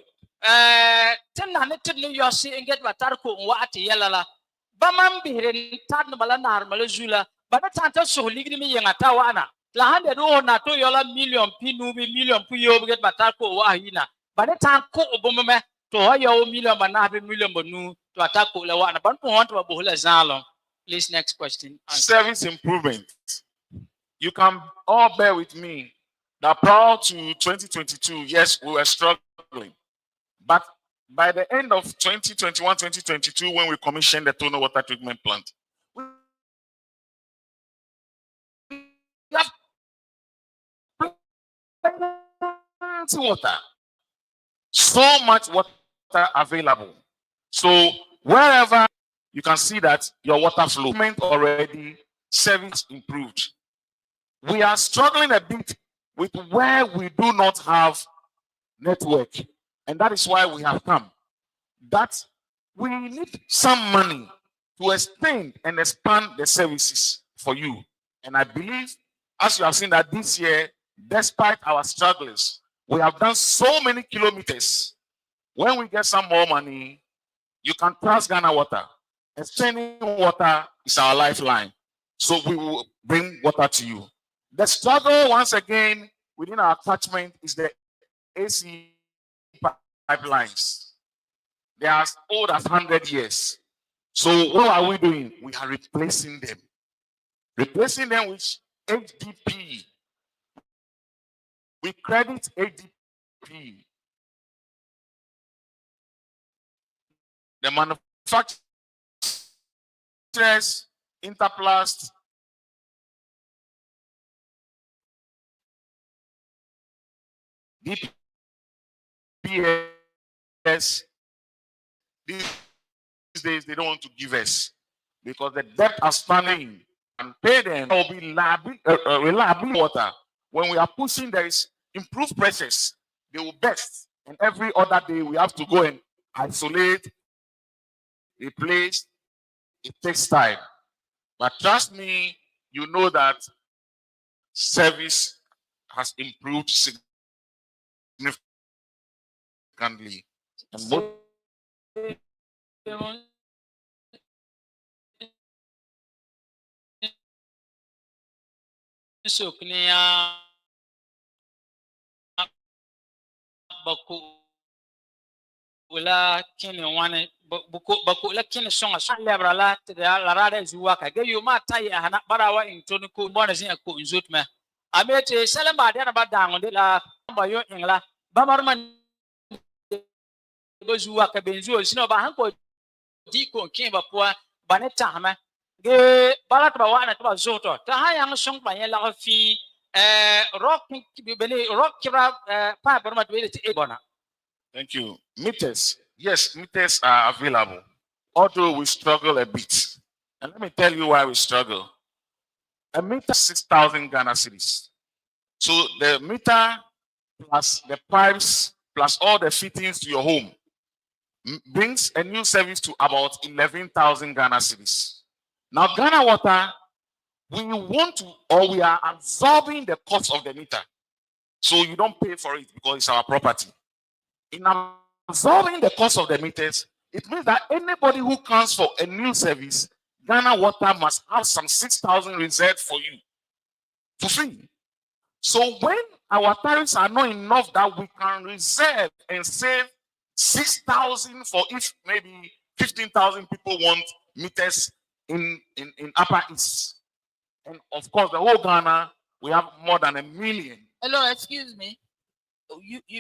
tenna ne tinno yosi inget batar ko waati yalala bamam bihren tan bala nar malazula bana tanta so ligni mi yanga tawana la hande do na to yola million pinu bi million pu yo get batar ko wahina bana tan ko obomeme to yo million bana bi million bonu to atako la wana ban to want to bohla zalo. Please, next question. Service improvement. You can all bear with me that prior to 2022, yes, we were struggling. But by the end of 2021, 2022, when we commissioned the Tono water treatment plant, we have plenty water. So much water available. So wherever you can see that your water flow already, service improved. We are struggling a bit with where we do not have network. And that is why we have come. That we need some money to extend and expand the services for you. And I believe, as you have seen that this year, despite our struggles, we have done so many kilometers. When we get some more money, you can trust Ghana Water. Extending water is our lifeline. So we will bring water to you. The struggle, once again, within our catchment is the AC pipelines. They are as old as 100 years. So what are we doing? We are replacing them. Replacing them with HDP. We credit HDP. The manufacturers, Interplast, DPS, these days they don't want to give us because the debt outstanding and pay them will be reliable water. When we are pushing, there is improved pressures. They will burst, and every other day we have to go and isolate, replace, It takes time. But trust me, you know that service has improved significantly. And most wala kini wane baku la kini songa so lebra la te la rada zuwa ka ge yuma tai hana barawa in tonu ko bona sin ko nzut me amete salamba de na badango de la ba yo ingla ba marman go zuwa ka benzo sino ba hanko di ko kin ba po ba ne tahma ge balat ba wana to ba zoto ta ha yang song ba ye la fi rock bele rock kira pa barma de te bona. Thank you. Meters. Yes, meters are available. Although we struggle a bit. And let me tell you why we struggle. A meter 6,000 Ghana cedis. So the meter plus the pipes plus all the fittings to your home brings a new service to about 11,000 Ghana cedis. Now Ghana Water, we want to, or we are absorbing the cost of the meter. So you don't pay for it because it's our property. In absorbing the cost of the meters, it means that anybody who comes for a new service, Ghana Water must have some 6,000 reserved for you for free. So when our tariffs are not enough that we can reserve and save 6,000 for if maybe 15,000 people want meters in Upper East. And of course, the whole Ghana, we have more than 1 million. Hello, excuse me.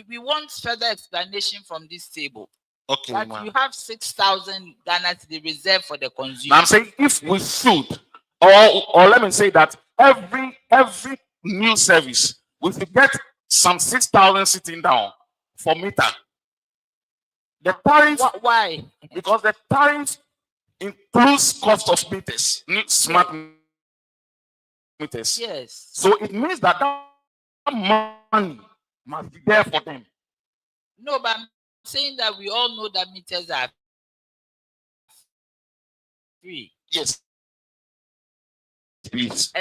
We want further explanation from this table. Okay, That ma'am. you have 6,000 Ghana to the reserve for the consumer. Now I'm saying if we should, or let me say that every new service, we should get some 6,000 sitting down for meter. The tariff. Why? Because the tariff includes cost of meters, smart meters. Yes. So it means that money must be there for them. No, but I'm saying that we all know that meters are free. Yes. Please.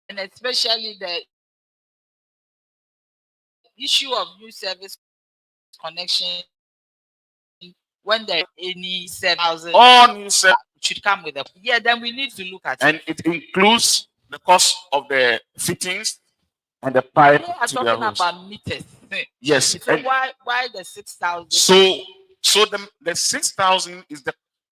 And especially the issue of new service connection when there any 7,000 all new service should come with a then we need to look at and it includes the cost of the fittings and the pipe we are to their talking homes. about meters. Yes. So And why the 6,000? so the 6,000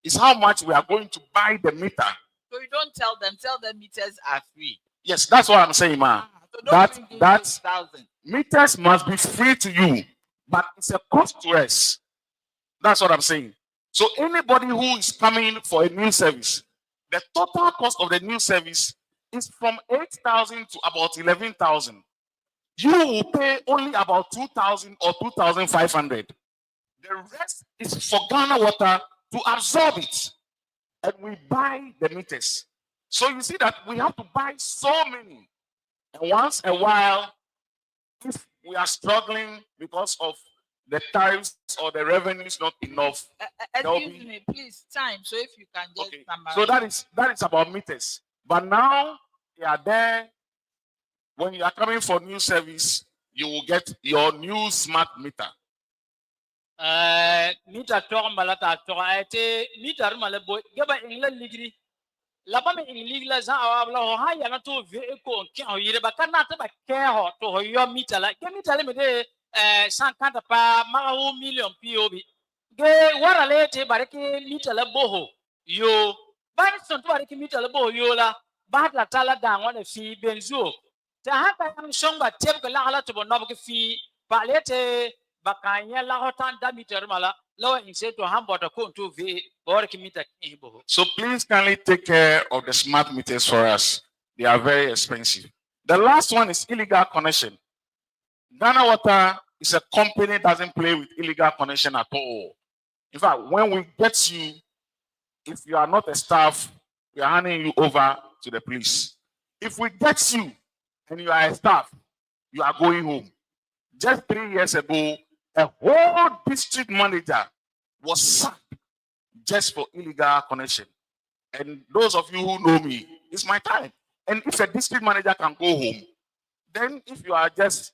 is how much we are going to buy the meter. So you don't tell them meters are free. Yes, that's what I'm saying, man. So don't That 6,000. meters must be free to you, but it's a cost to us. That's what I'm saying. So anybody who is coming for a new service, the total cost of the new service is from 8,000 to about 11,000. You will pay only about 2,000 or 2,500. The rest is for Ghana Water to absorb it, and we buy the meters. So you see that we have to buy so many, and once a while, if we are struggling because of the tariffs or the revenue is not enough. Excuse me, please, time. So if you can just summarize. So that is about meters. But now they are there. When you are coming for new service, you will get your new smart meter. Meter tor malata tor ate meter malabo gaba ingla ligri laba me ingla za awabla ho ha ya na to ve ko ki ho yire ba kana ta ba ke ho to ho yo meter la ke meter le me de 50 pa ma ho million pob ge wara le te bare ke meter la boho yo ba ni son to bare ke meter la boho yo la ba la tala da ngwa fi benzo ta ha ka yang shong ba teb ko la hala to bo no ke fi ba le te bakanya la hotan da meter mala law in say to hamburger ko to v or ki meter ki boho. So please kindly take care of the smart meters for us. They are very expensive. The last one is illegal connection. Ghana Water is a company that doesn't play with illegal connection at all. In fact, when we get you, if you are not a staff, we are handing you over to the police. If we get you and you are a staff, you are going home. Just 3 years ago, a whole district manager was sacked just for illegal connection. And those of you who know me, it's my time. And if a district manager can go home, then if you are just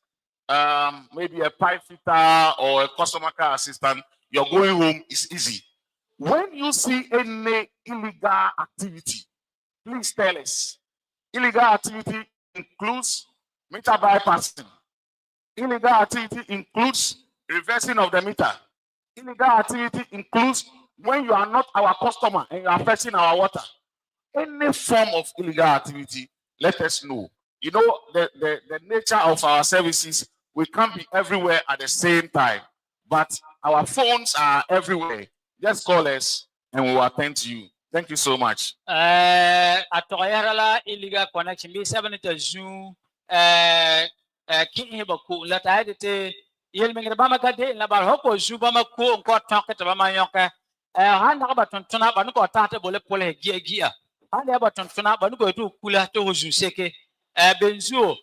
maybe a pipe fitter or a customer care assistant, you're going home is easy. When you see any illegal activity, please tell us. Illegal activity includes meter bypassing. Illegal activity includes reversing of the meter. Illegal activity includes when you are not our customer and you are fetching our water. Any form of illegal activity, let us know. You know, the nature of our services, we can't be everywhere at the same time, but our phones are everywhere. Just call us and we will attend to you. Thank you so much. Atoyarala illegal connection be 70 Zoom king baku la taide yel mengre bama kade la bar hoko zuba ma ko ko tonke bama yoka han na ba tontona ba ko tate bole pole gia han ya ba tontona ba ko to kula to hozu seke benzuo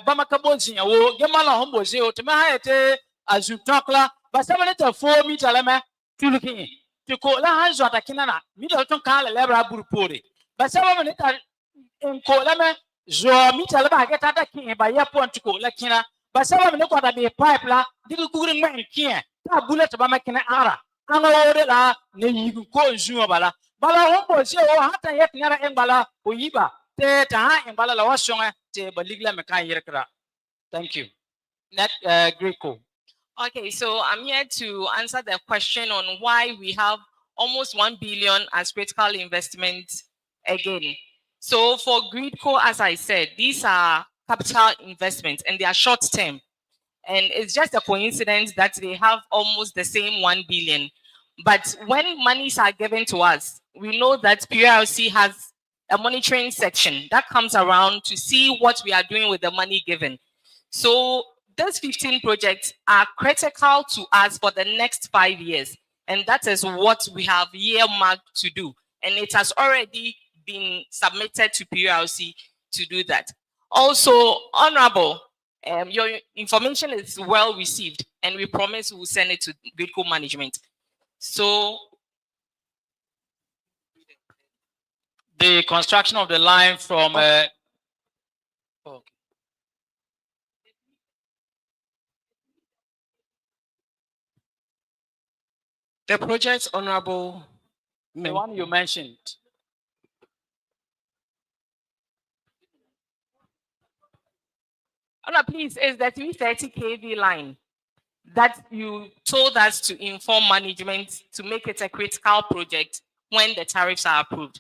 bama kabo zinya wo gemala hombo ze o te ma haete azu tokla ba 74 meter la ma tulukin ko la han zo atakina na mi do ton kala lebra burpore ba sababu ne ta ko la me zo mi tala ba ga ta kin ba ya pon ko la kina ba sababu ne ko da be pipe la digi kugrin men kin ta bullet ba makina ara ana wore la ne yi ko zo bala bala hombo se o hata yet ngara en bala o yiba te ta ha en bala la wasonga te ba ligla me kan yirkra. Thank you. Net Greco. Okay, so I'm here to answer the question on why we have almost 1 billion as critical investment again. So for Gridco, as I said, these are capital investments and they are short term. And it's just a coincidence that they have almost the same 1 billion. But when monies are given to us, we know that PRC has a monitoring section that comes around to see what we are doing with the money given. So these 15 projects are critical to us for the next 5 years. And that is what we have earmarked to do. And it has already been submitted to PRC to do that. Also, Honorable, your information is well received, and we promise we will send it to Gridco management. So the construction of the line from the project, Honorable, the one you mentioned. Honor, please, is the 330 kV line that you told us to inform management to make it a critical project when the tariffs are approved.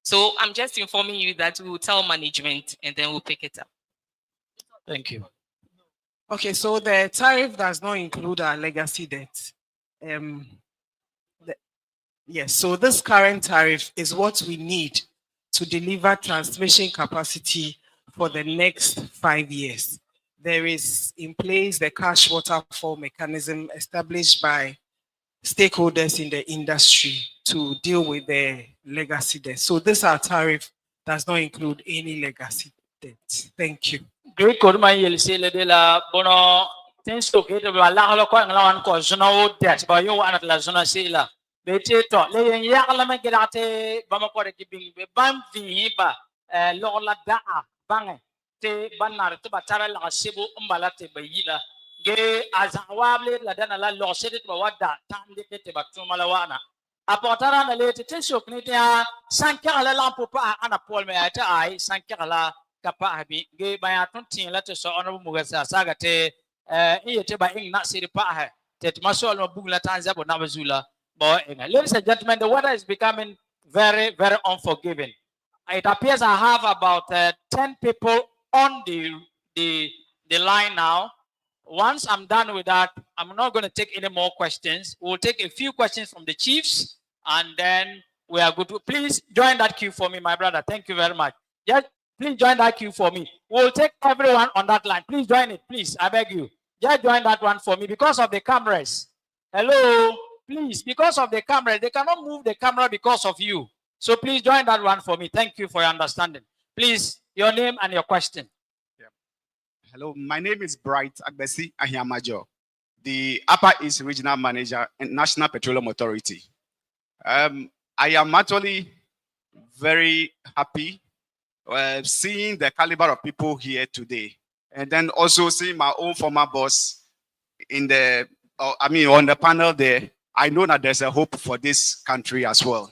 So I'm just informing you that we will tell management and then we'll pick it up. Thank you. Okay, so the tariff does not include our legacy debt. Yes, so this current tariff is what we need to deliver transmission capacity for the next 5 years. There is in place the cash waterfall mechanism established by stakeholders in the industry to deal with the legacy debt. So this our tariff does not include any legacy debt. Thank you. Great Koduma Yelsi de la Bono Tenso Gate of La Ko and Lawan Ko Zono debt by you one at La Zona Sila. Bete to le yakala gerate Bamako giving Bam Vihiba Lola Da Bang te Banar to Batara La Sibu Umbalate Bayila. Ge Azawable La Dana La Loset Bawada Tandikete Batumalawana. Apotara na lete Tenso Knitia Sankara La Popa Anna Paul Meata I Sankara Kapa Habi Ge Bayaton Tin letter so honorable Mugasa Sagate Iete by Ing Not City Paha Tetmasol no Bugla Tanzabo Navazula. Ladies and gentlemen, the weather is becoming very, very unforgiving. It appears I have about 10 people on the line now. Once I'm done with that, I'm not going to take any more questions. We'll take a few questions from the chiefs, and then we are good to please join that queue for me, my brother. Thank you very much. Just please join that queue for me. We'll take everyone on that line. Please join it, please. I beg you. Just join that one for me because of the cameras. Hello. Please, because of the camera, they cannot move the camera because of you. So please join that one for me. Thank you for your understanding. Please, your name and your question. Yeah. Hello, my name is Bright Agbesi Ahiamajo. the Upper East Regional Manager and National Petroleum Authority. I am actually very happy seeing the caliber of people here today, and then also seeing my own former boss in the, on the panel there. I know that there's a hope for this country as well.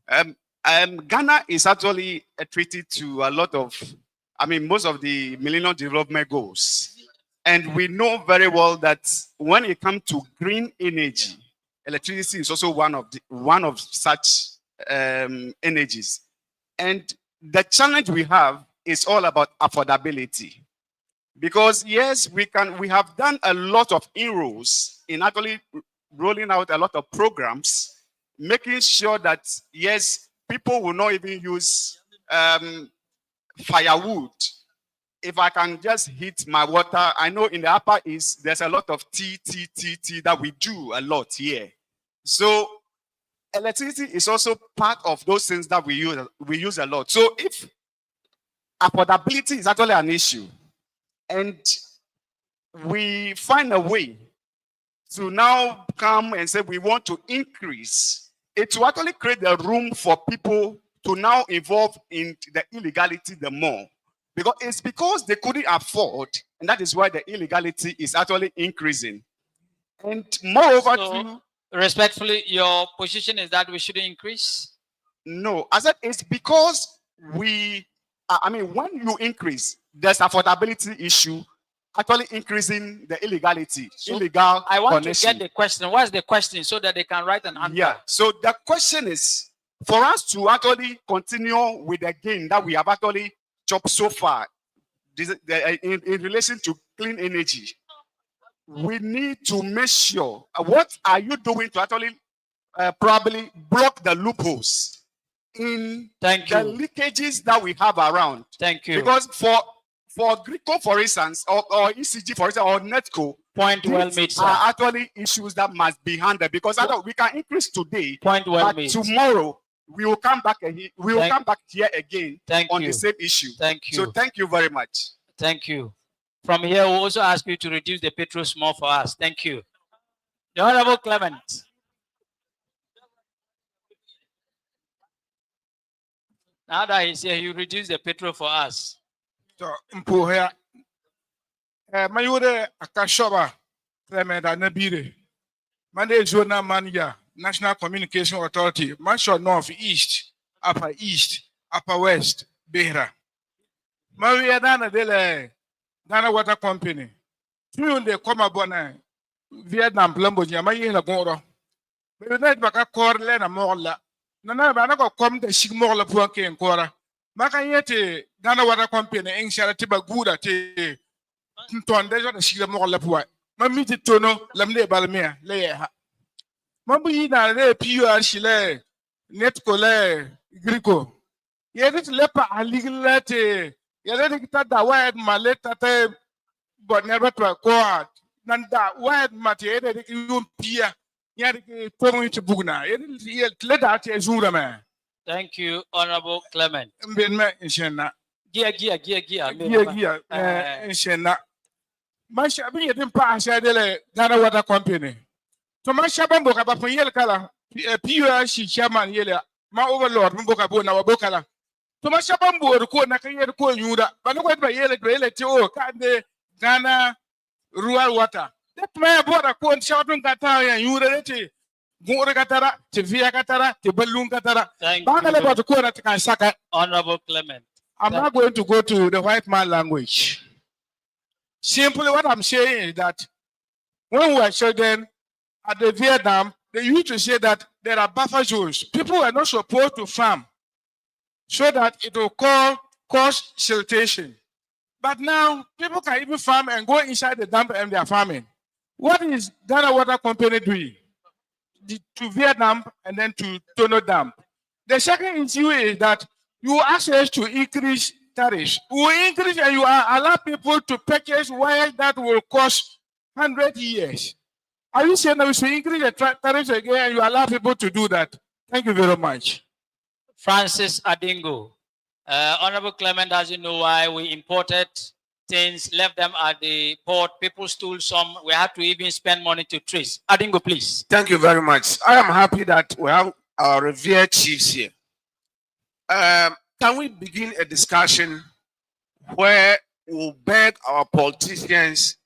Ghana is actually a treaty to a lot of, most of the Millennium Development Goals. And we know very well that when it comes to green energy, electricity is also one of such energies. And the challenge we have is all about affordability. Because yes, we have done a lot of inroads in actually rolling out a lot of programs, making sure that yes, people will not even use firewood. If I can just heat my water, I know in the Upper East, there's a lot of tea that we do a lot here. So electricity is also part of those things that we use a lot. So if affordability is actually an issue, and we find a way to now come and say we want to increase, it will actually create the room for people to now involve in the illegality the more. Because they couldn't afford, and that is why the illegality is actually increasing. And moreover, so, respectfully, your position is that we shouldn't increase? No, I said it's because when you increase, there's affordability issue actually increasing the illegality, So illegal I want connection. to get the question. What's the question so that they can write an answer? Yeah, so the question is, for us to actually continue with the game that we have actually chopped so far in relation to clean energy, we need to make sure, what are you doing to actually probably block the loopholes in the leakages that we have around? Thank you. Because for Greco, for instance, or ECG, for instance, or NETCO, point well made, sir, are actually issues that must be handled, because we can increase today, point well but made. Tomorrow we will come back come back here again on you. the same issue. Thank you. So thank you very much. Thank you. From here, we'll also ask you to reduce the petrol small for us. Thank you. The Honorable Clement. Now that he's here, you reduce the petrol for us. So, Mpuhea, Mayure Akashoba, Clement Anabire, Mande Zona Mania, National Communication Authority, Masho North East, Upper West, Behra. Maria Dana Dele, Dana Water Company. Soon they come upon Vietnam Plumbogia, Mayina Goro. But the night back a core Lena Morla. Nana Banako come the Shigmola Puanke and Cora. Makayete, Dana Water Company, and Sharatiba Guda te Tondeja the Shigamola Pua. Mamiti Tono, Lamne Balmea, Leia. Mambina, Le Pure Chile, Netcole, Grico. Yet leper a legal letter. Yet that word maleta, but never to a court. Nanda word material, you peer. Thank you, Honorable Clement. Gia. Masha be a pass Dana Water Company. To Masha Bamboka Yel Kala, Pure Chairman Yela, my overlord, Mboka Bona Bokala. To Masha Bambo, the Kona Kaya Ko Yuda, but look at my Yele Grele, Kande, Ghana, Rural Water. That my brother quote shouting Katara and you ready. Gora Katara, Tivia Katara, Tibalun Katara. Thank you. Honorable Clement. I'm not going to go to the white man language. Simply what I'm saying is that when we were children at the Vietnam, they used to say that there are buffer zones. People are not supposed to farm so that it will cause siltation. But now people can even farm and go inside the dump and they are farming. What is Ghana Water Company doing? To Vietnam and then to Tono Dam. The second issue is that you ask us to increase tariffs. We increase and you allow people to purchase wire that will cost 100 years. Are you saying that we should increase the tariffs again and you allow people to do that? Thank you very much. Francis Adingo. Honorable Clement, as you know why we imported things, left them at the board. People stole some. We had to even spend money to trace. Adingo, please. Thank you very much. I am happy that we have our revered chiefs here. Can we begin a discussion where we'll beg our politicians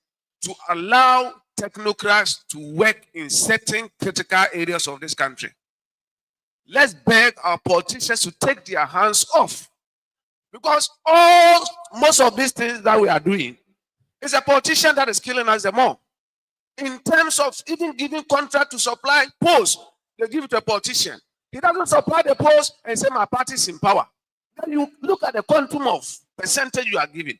to allow technocrats to work in certain critical areas of this country? Let's beg our politicians to take their hands off. Because most of these things that we are doing is a politician that is killing us the more. In terms of even giving contract to supply posts, they give it to a politician. He doesn't supply the post and say my party is in power. Then you look at the quantum of percentage you are giving.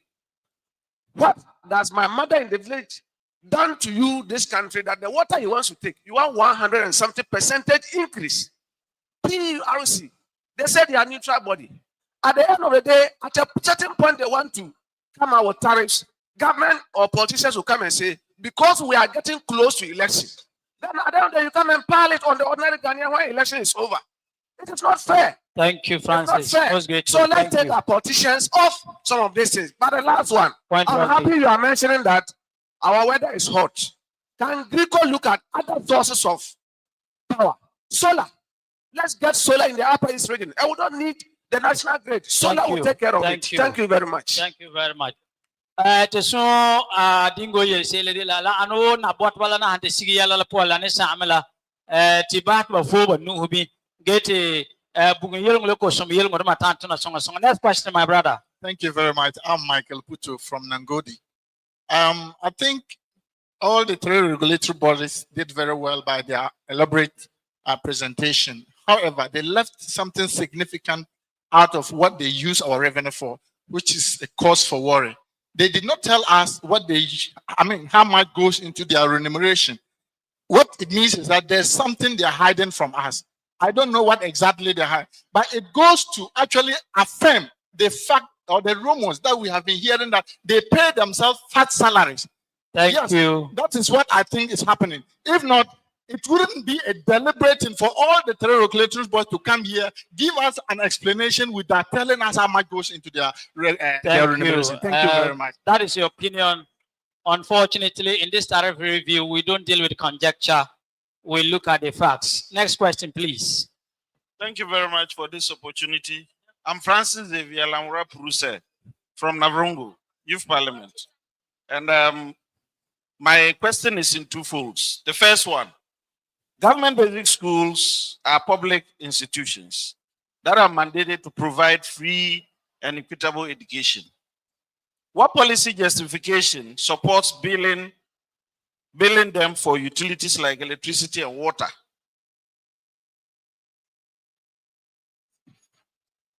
What does my mother in the village done to you, this country, that the water he wants to take, you want 100 and something percentage increase? PURC, they said they are neutral body. At the end of the day, at a certain point, they want to come out with tariffs. Government or politicians will come and say, because we are getting close to election, then at the end of the day, you come and pile it on the ordinary Ghanaian when election is over. It is not fair. Thank you, Francis. It's not fair. That was great. So let's take our politicians off some of these things. But the last one, I'm happy you are mentioning that our weather is hot. Can Greco look at other sources of power? Solar. Let's get solar in the Upper East region. And we don't need the national grid. Solar will take care of it. Thank you very much. Thank you very much. Teso dingo ye sele de la ano na bot wala na hante sigi yala la pola ne samela tibat ba fo ba nu hubi gete bugun yel ngolo ko som yel ngoro matanto na songa songa. Next question, my brother. Thank you very much. I'm Michael Puto from Nangodi. I think all the three regulatory bodies did very well by their elaborate presentation. However, they left something significant out of what they use our revenue for, which is a cause for worry. They did not tell us how much goes into their remuneration. What it means is that there's something they're hiding from us. I don't know what exactly they hide, but it goes to actually affirm the fact or the rumors that we have been hearing that they pay themselves fat salaries. Thank you. That is what I think is happening. If not, it wouldn't be a deliberate thing for all the three regulatory boards to come here, give us an explanation without telling us how much goes into their remuneration. Thank you very much. That is your opinion. Unfortunately, in this tariff review, we don't deal with conjecture. We look at the facts. Next question, please. Thank you very much for this opportunity. I'm Francis Xavier Lamura Purc from Navrongo, Youth Parliament. And my question is in two folds. The first one, government basic schools are public institutions that are mandated to provide free and equitable education. What policy justification supports billing them for utilities like electricity and water?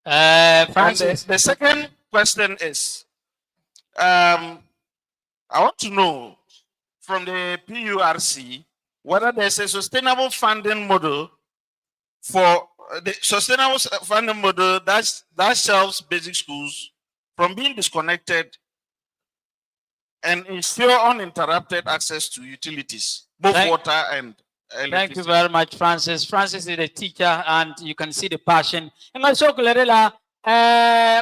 Francis. The second question is, I want to know from the PURC whether there's a sustainable funding model for the sustainable funding model that shelves basic schools from being disconnected and ensure uninterrupted access to utilities, both water and electricity. Thank you very much, Francis. Francis is a teacher, and you can see the passion. And also, Kulerela,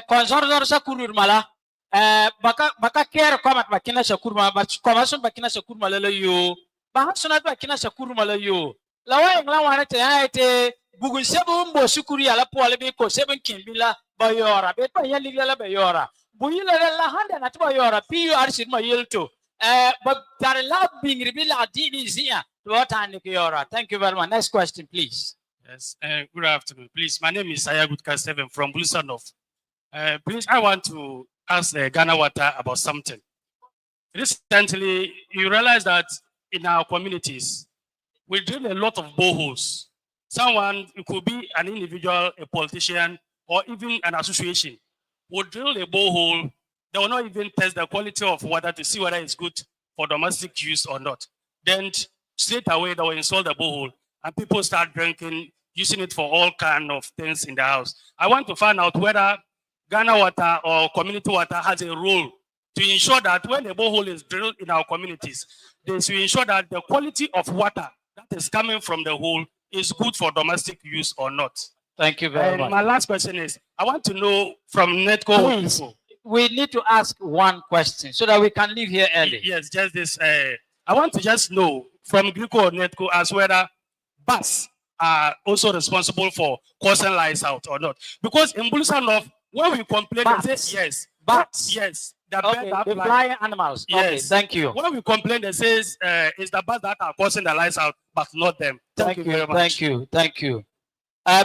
konsoror sa kurumala, baka care komat bakina sa kurma, but komasun bakina sa kurma lelo yo, bahasunat bakina sa kurma lelo yo. Lawa yung lawa na te bugun sebo mbo sukuri ala po alabi ko sebo kimbila bayora, beto yan ligla bayora. Buyila la handa na tuba yora PURC ma yelto but there love being ribila dini zia to what and yora. Thank you very much. Next question, please. Yes, good afternoon. Please, my name is Ayagut 7 from Bulusanov. Please, I want to ask Ghana Water about something. Recently, you realize that in our communities, we drill a lot of boreholes. Someone, it could be an individual, a politician, or even an association, would drill a borehole. They will not even test the quality of water to see whether it's good for domestic use or not. Then straight away, they will install the borehole, and people start drinking, using it for all kinds of things in the house. I want to find out whether Ghana Water or Community Water has a role to ensure that when the borehole is drilled in our communities, they should ensure that the quality of water that is coming from the hole is good for domestic use or not. Thank you very much. My last question is, I want to know from Netco. we need to ask one question so that we can leave here early. Yes, just this. I want to just know from Greco or Netco as whether bus are also responsible for causing lights out or not. Because in Bulusan North, when we complain, they say yes. Bats. Yes. The Okay, bird that the fly. flying animals. Okay, Yes. thank you. When we complain, they say it's the bus that are causing the lights out, but not them. Thank you very much. Thank you. Thank you.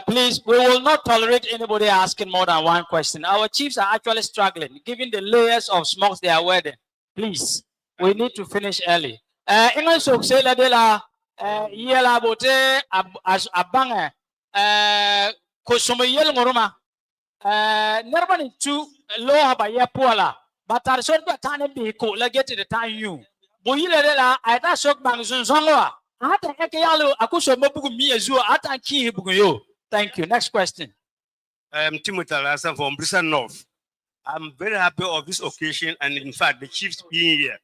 Please, we will not tolerate anybody asking more than one question. Our chiefs are actually struggling, given the layers of smokes they are wearing. Please, we need to finish early. English so say la de la yela bote abang ko somo yel ngoroma nerba ni tu lo haba ya pola batar so ba tane bi ko la get the time you bo yile de la aita sok bang sun songwa ata eke yalo akuso mobugu mi ezu ata ki bugu yo. Thank you. Next question. Timothy Alasan from Brisbane North. I'm very happy of this occasion and in fact the chiefs being here.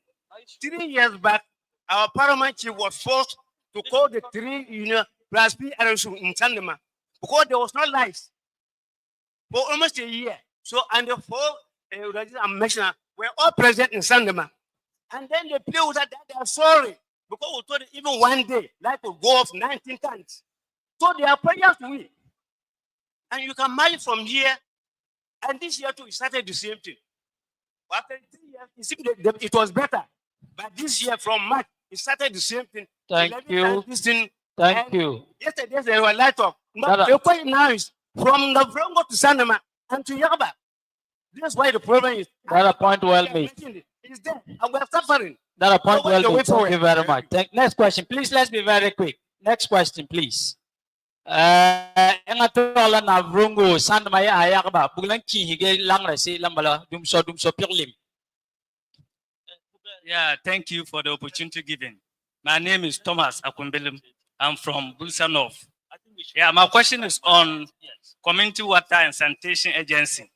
3 years back, our paramount chief was forced to call the 3 union plus P in Sandema because there was no lights for almost a year. So and the 4 commissioners were all present in Sandema. And then they play with that they are sorry because we told them even one day light will go off 19 times. So they are prayers to win. And you can marry from here. And this year too, we started the same thing. After 3 years, it seemed that it was better. But this year, from March, it started the same thing. Thank you. This thing, Thank you. Yesterday, there were light up. But the point now is from Navrongo to Sanama and to Yaba. That's why the problem is. That a point well made. It's there. And we're suffering. That a point So well what's the way made. Thank forward? you very much. Next question. Please, let's be very quick. Next question, please. Engatola na vrungu sandmaya ayakba bulan ki hige langra si lambala dumso pirlim. Yeah, thank you for the opportunity given. My name is Thomas Akumbelim. I'm from Bulsa North. Yeah, my question is on Community Water and Sanitation Agency.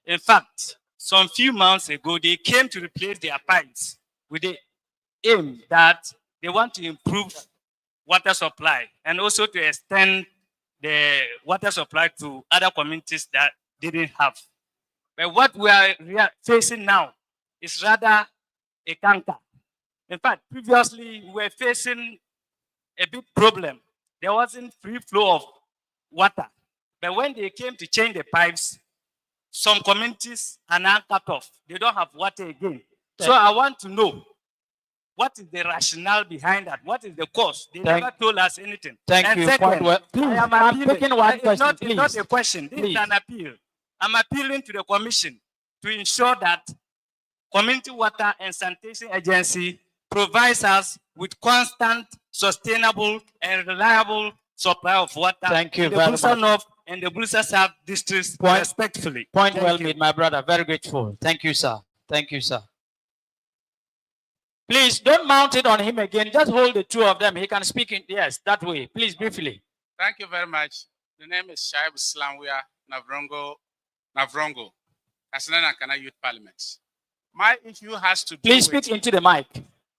In fact, some few months ago, they came to replace their pipes with the aim that they want to improve water supply and also to extend the water supply to other communities that didn't have. But what we are facing now is rather a canker. In fact, previously we were facing a big problem. There wasn't free flow of water. But when they came to change the pipes, some communities are now cut off. They don't have water again. So I want to know, what is the rationale behind that? What is the cause? They never told us anything. Thank and you. Second, Well, please, I'm taking one question, It's not a question. This Please. is an appeal. I'm appealing to the commission to ensure that Community Water and Sanitation Agency provides us with constant, sustainable, and reliable supply of water. Thank you in the very Bulsa much. North and the Bulsa South districts respectfully. Point Thank well you. made, my brother. Very grateful. Thank you, sir. Thank you, sir. Please don't mount it on him again. Just hold the two of them. He can speak in yes, that way. Please briefly. Thank you very much. The name is Shaib Islamwia Navrongo, Kasana Kana Youth Parliament. My issue has to do Please with, speak into the mic.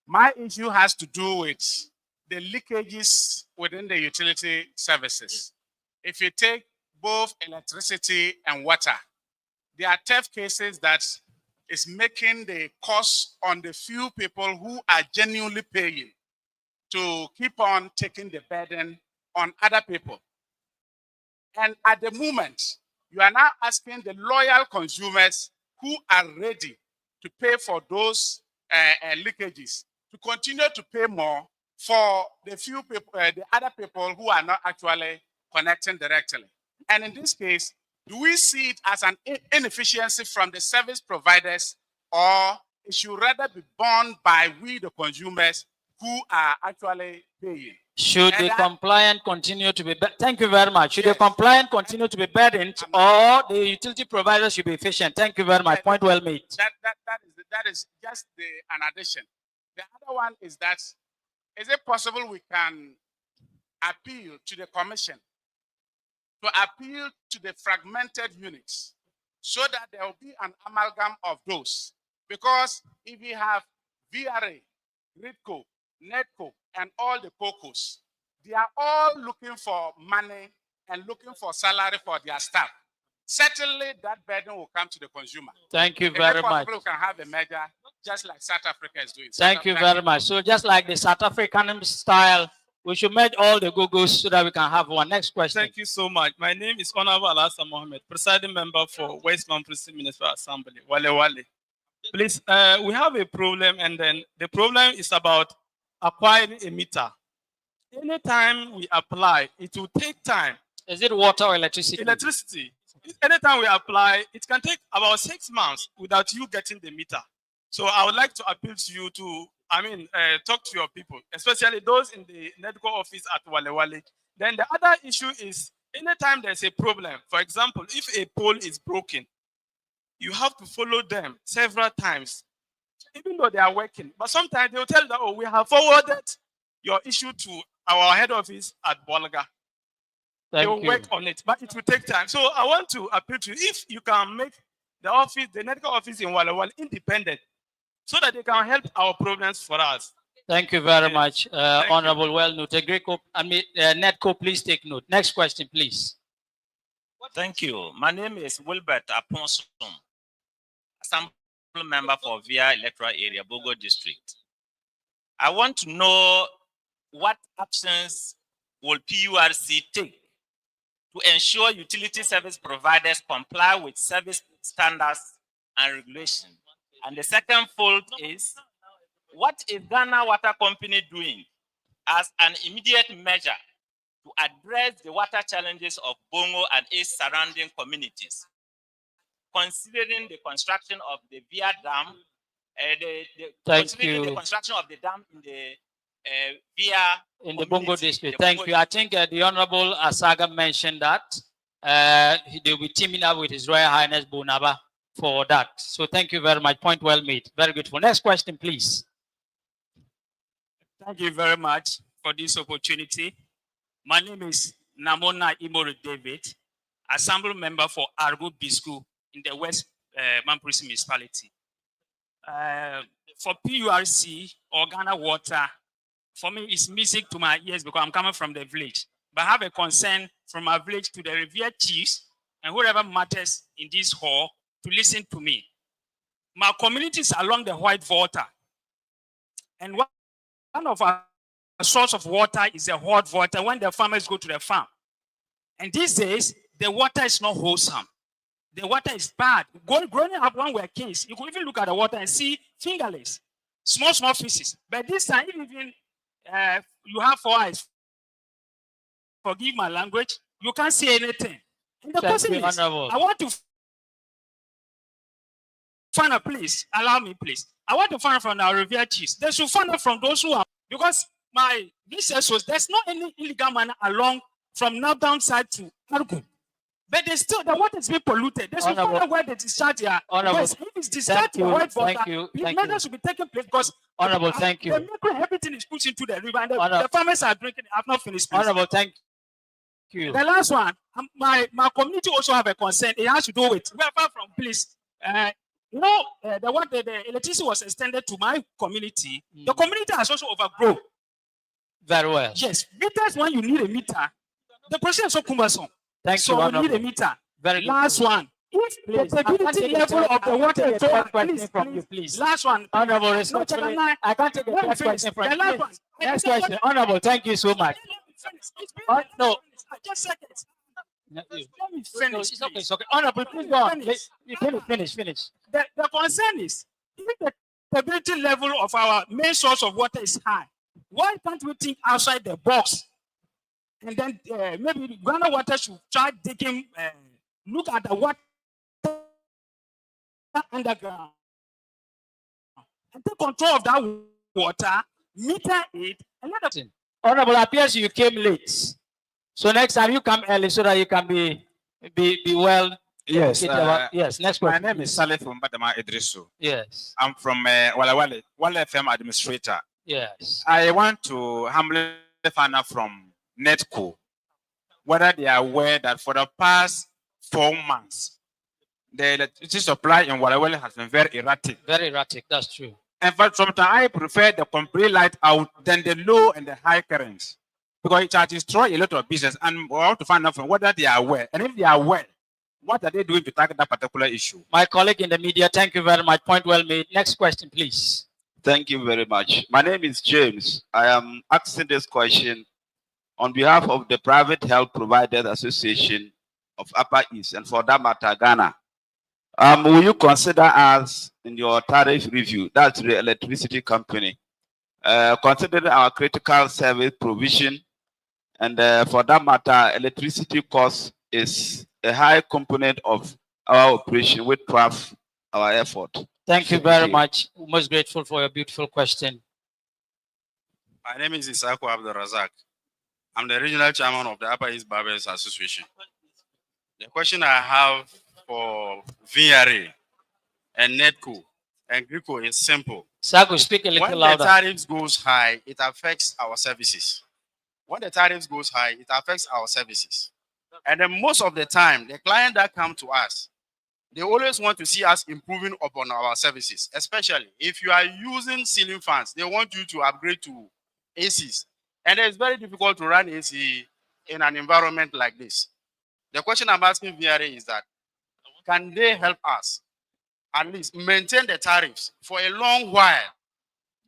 My issue has to do with the leakages within the utility services. If you take both electricity and water, there are theft cases that is making the cost on the few people who are genuinely paying to keep on taking the burden on other people. And at the moment, you are now asking the loyal consumers who are ready to pay for those leakages to continue to pay more for the few people, the other people who are not actually connecting directly. And in this case, do we see it as an inefficiency from the service providers, or it should rather be borne by we, the consumers, who are actually paying? Should the compliant continue to be, thank you very much. Should the compliant continue to be burdened, or the utility providers should be efficient? Thank you very much. Point well made. That is just an addition. The other one is that, is it possible we can appeal to the commission to appeal to the fragmented units so that there will be an amalgam of those? Because if we have VRA, RIDCO, NETCO, and all the POCOs, they are all looking for money and looking for salary for their staff. certainly that burden will come to the consumer. Thank you If very it's much. possible, we can have a measure just like South Africa is doing. Thank you very much. So just like the South African style, we should merge all the Googles so that we can have one. Next question. Thank you so much. My name is Honorable Alhassan Mohammed, presiding member for West Mamprisi Municipal Assembly, Wale Wale. Please, we have a problem, and then the problem is about acquiring a meter. Anytime we apply, it will take time. Is it water or electricity? Electricity. Anytime we apply, it can take about 6 months without you getting the meter. So I would like to appeal to you to, talk to your people, especially those in the NEDCO office at Wale Wale. Then the other issue is anytime there's a problem, for example, if a pole is broken, you have to follow them several times, even though they are working. But sometimes they'll tell you that, oh, we have forwarded your issue to our head office at Bolga. They will work on it, but it will take time. So I want to appeal to you, if you can make the office, the NEDCO office in Wale Wale independent, so that they can help our problems for us. Thank you very much, Honorable Well noted. NEDCO, please take note. Next question, please. Thank you. My name is Wilbert Aponsom, Assembly member for Via Electoral Area, Bogo District. I want to know what actions will PURC take to ensure utility service providers comply with service standards and regulations. And the second fold is, what is Ghana Water Company doing as an immediate measure to address the water challenges of Bongo and its surrounding communities, considering the construction of the Via Dam, considering the construction of the dam in the Via in the Bongo district. Thank you. I think the Honorable Asaga mentioned that they'll be teaming up with His Royal Highness Bonaba for that. So thank you very much. Point well made. Very good. For next question, please. Thank you very much for this opportunity. My name is Namona Imori David, Assembly member for Argo Biscu in the West Mamprisi municipality. For PURC or Ghana Water, for me, it's music to my ears because I'm coming from the village. But I have a concern from my village to the revered chiefs and whoever matters in this hall to listen to me. My communities along the White Water, and one of our source of water is a hot water when the farmers go to the farm. And these days, the water is not wholesome. The water is bad. Growing up when we were kids, you could even look at the water and see fingerlings, small fishes. But this time, even you have 4 eyes, forgive my language, you can't see anything. And the question is, I want to find a place, allow me please. I want to find out from our revered chiefs. They should find out from those who are, because my research was there's not any illegal manner along from northern side to Argo. But they still, the water is being polluted. They should find out where they discharge their waste. If it's discharged to white water, measures should be taken place because thank you. Everything is pushed into the river and the farmers are drinking. I've not finished. Please. Honorable, thank you. The last one, my community also have a concern. It has to do with where from, please. The electricity was extended to my community. The community has also overgrown. Very well. Yes, meters when you need a meter, the process is so cumbersome. Thank you. So we need a meter. Very good. Last one. If the stability level of the water, please. Last one. Honorable, I can't take the first question from you. The last one. Next question. Honorable, thank you so much. No. Just seconds. Let me finish. It's okay. Honorable, please go on. Finish. The concern is, if the stability level of our main source of water is high, why can't we think outside the box? And then maybe Ghana Water should try taking, look at the water underground and take control of that water, meter it, and let it. Honorable, appears you came late. So next time you come early so that you can be well. Yes. Yes. Next question. My name is Saleh from Badama Idrisu. Yes. I'm from Wale FM administrator. Yes. I want to humbly find out from NEDCO whether they are aware that for the past 4 months, the electricity supply in Wale has been very erratic. Very erratic, that's true. In fact, sometimes I prefer the complete light out than the low and the high currents because it has destroyed a lot of business. And we want to find out from whether they are aware. And if they are aware, What are they doing to tackle that particular issue? My colleague in the media, thank you very much. Point well made. Next question, please. Thank you very much. My name is James. I am asking this question on behalf of the Private Health Providers Association of Upper East, and for that matter, Ghana. Will you consider us in your tariff review, that's the electricity company, considering our critical service provision, and for that matter, electricity cost is a high component of our operation, which dwarf our effort. Thank you very much. Most grateful for your beautiful question. My name is Isaku Abdul Razak. I'm the regional chairman of the Upper East Barbers Association. The question I have for VRA and NETCO and GRICO is simple. Saku, speak a little when louder. the tariffs goes high, it affects our services. When the tariffs goes high, it affects our services. And then most of the time, the client that come to us, they always want to see us improving upon our services, especially if you are using ceiling fans, they want you to upgrade to ACs. And it's very difficult to run AC in an environment like this. The question I'm asking VRA is that, can they help us at least maintain the tariffs for a long while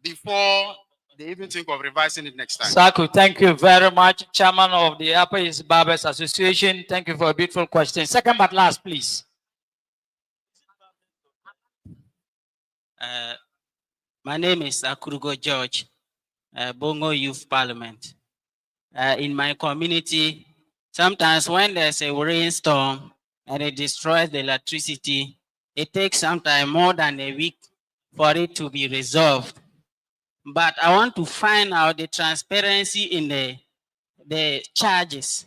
before they even think of revising it next time? Saku, thank you very much. Chairman of the Upper East Barbers Association. Thank you for a beautiful question. Second but last, please. My name is Akurugo George, Bongo Youth Parliament. In my community, sometimes when there's a rainstorm and it destroys the electricity, it takes sometimes more than a week for it to be resolved. But I want to find out the transparency in the charges.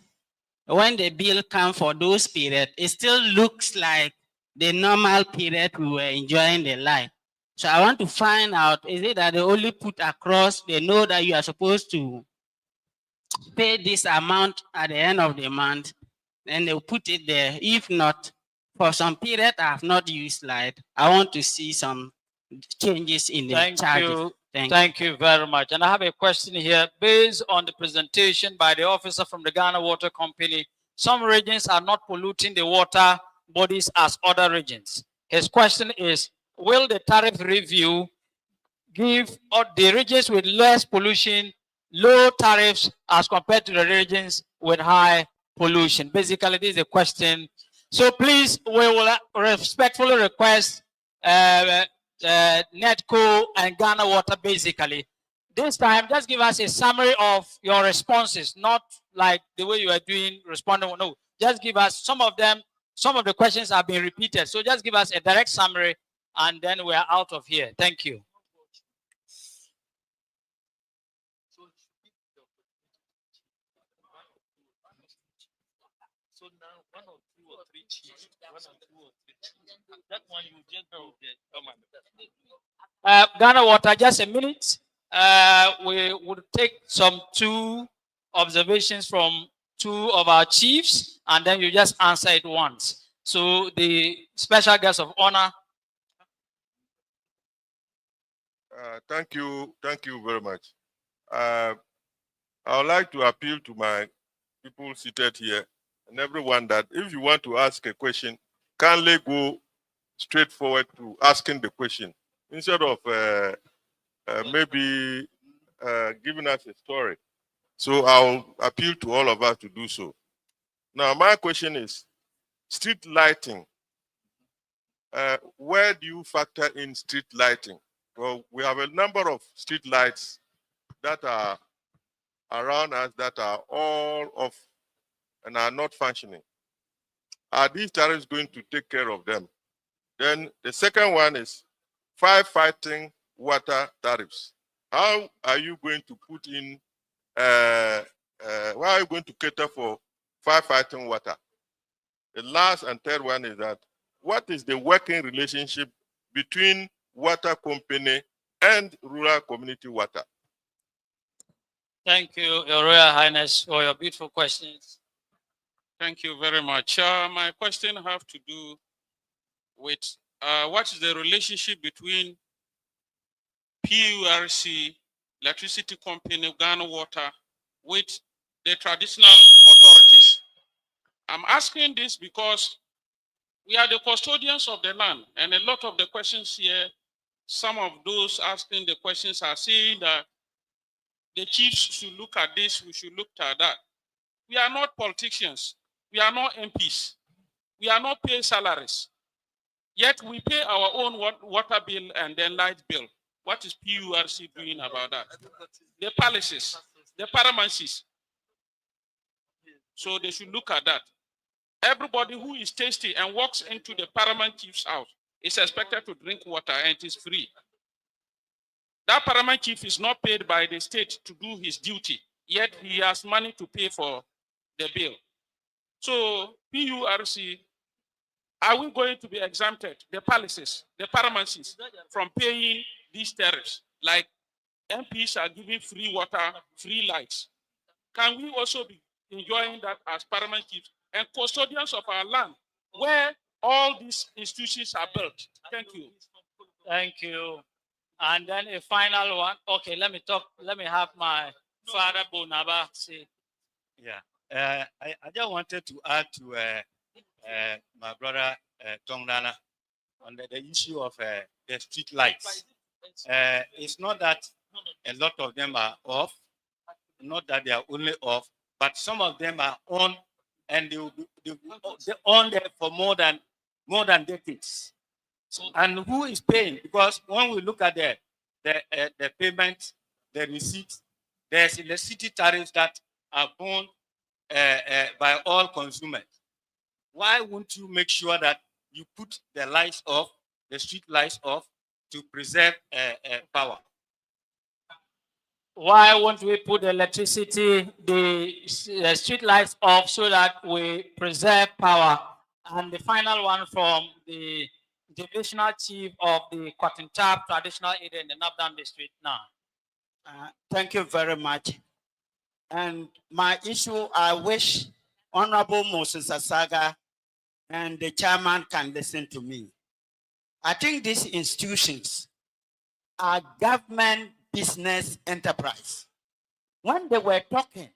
When the bill comes for those periods, it still looks like the normal period we were enjoying the light. So I want to find out, is it that they only put across, they know that you are supposed to pay this amount at the end of the month, and they'll put it there. If not, for some period I have not used light, I want to see some changes in the charges. Thank you very much. And I have a question here. Based on the presentation by the officer from the Ghana Water Company, some regions are not polluting the water bodies as other regions. His question is, will the tariff review give the regions with less pollution low tariffs as compared to the regions with high pollution? Basically, this is a question. So please, we will respectfully request NETCO and Ghana Water, basically. This time, just give us a summary of your responses, not like the way you are doing responding. No, just give us some of them. Some of the questions have been repeated. So just give us a direct summary and then we are out of here. Thank you. So now one or two or three chiefs, that one you just go there. Ghana Water, just a minute. We would take some two observations from two of our chiefs, and then you just answer it once. So the special guest of honor. Thank you very much. I would like to appeal to my people seated here and everyone that if you want to ask a question, kindly go straight forward to asking the question instead of maybe giving us a story. So I'll appeal to all of us to do so. Now, my question is, street lighting. Where do you factor in street lighting? Well, we have a number of street lights that are around us that are all off and are not functioning. Are these tariffs going to take care of them? Then the second one is firefighting water tariffs. How are you going to put in, how are you going to cater for firefighting water? The last and third one is that, what is the working relationship between water company and rural community water? Thank you, Your Royal Highness, for your beautiful questions. Thank you very much. My question have to do with what is the relationship between PURC, electricity company, Ghana Water, with the traditional authorities. I'm asking this because We are the custodians of the land, and a lot of the questions here, some of those asking the questions are saying that the chiefs should look at this, we should look at that. We are not politicians. We are not MPs. We are not paying salaries. Yet we pay our own water bill and then light bill. What is PURC doing about that? The palaces, the paramancies. So they should look at that. Everybody who is tasty and walks into the paramount chief's house is expected to drink water, and it is free. That paramount chief is not paid by the state to do his duty, yet he has money to pay for the bill. So PURC, are we going to be exempted, the palaces, the paramancies, from paying these tariffs? Like MPs are giving free water, free lights. Can we also be enjoying that as paramount chiefs and custodians of our land, where all these institutions are built? Thank you. Thank you. And then a final one. Okay, let me talk. Let me have my father Bonaba say. Yeah, I just wanted to add to my brother Tonglana on the issue of the street lights. It's not that a lot of them are off, not that they are only off, but some of them are on, and they're on there for more than decades. And who is paying? Because when we look at the payment, the receipts, there's electricity tariffs that are borne by all consumers. Why won't you make sure that you put the lights off, the street lights off, to preserve power? Why won't we put the electricity, the street lights off so that we preserve power? And the final one from the divisional chief of the Kwatintab traditional area in the Northern District now. Thank you very much. And my issue, I wish Honorable Moses Asaga and the chairman can listen to me. I think these institutions are government business enterprise. When they were talking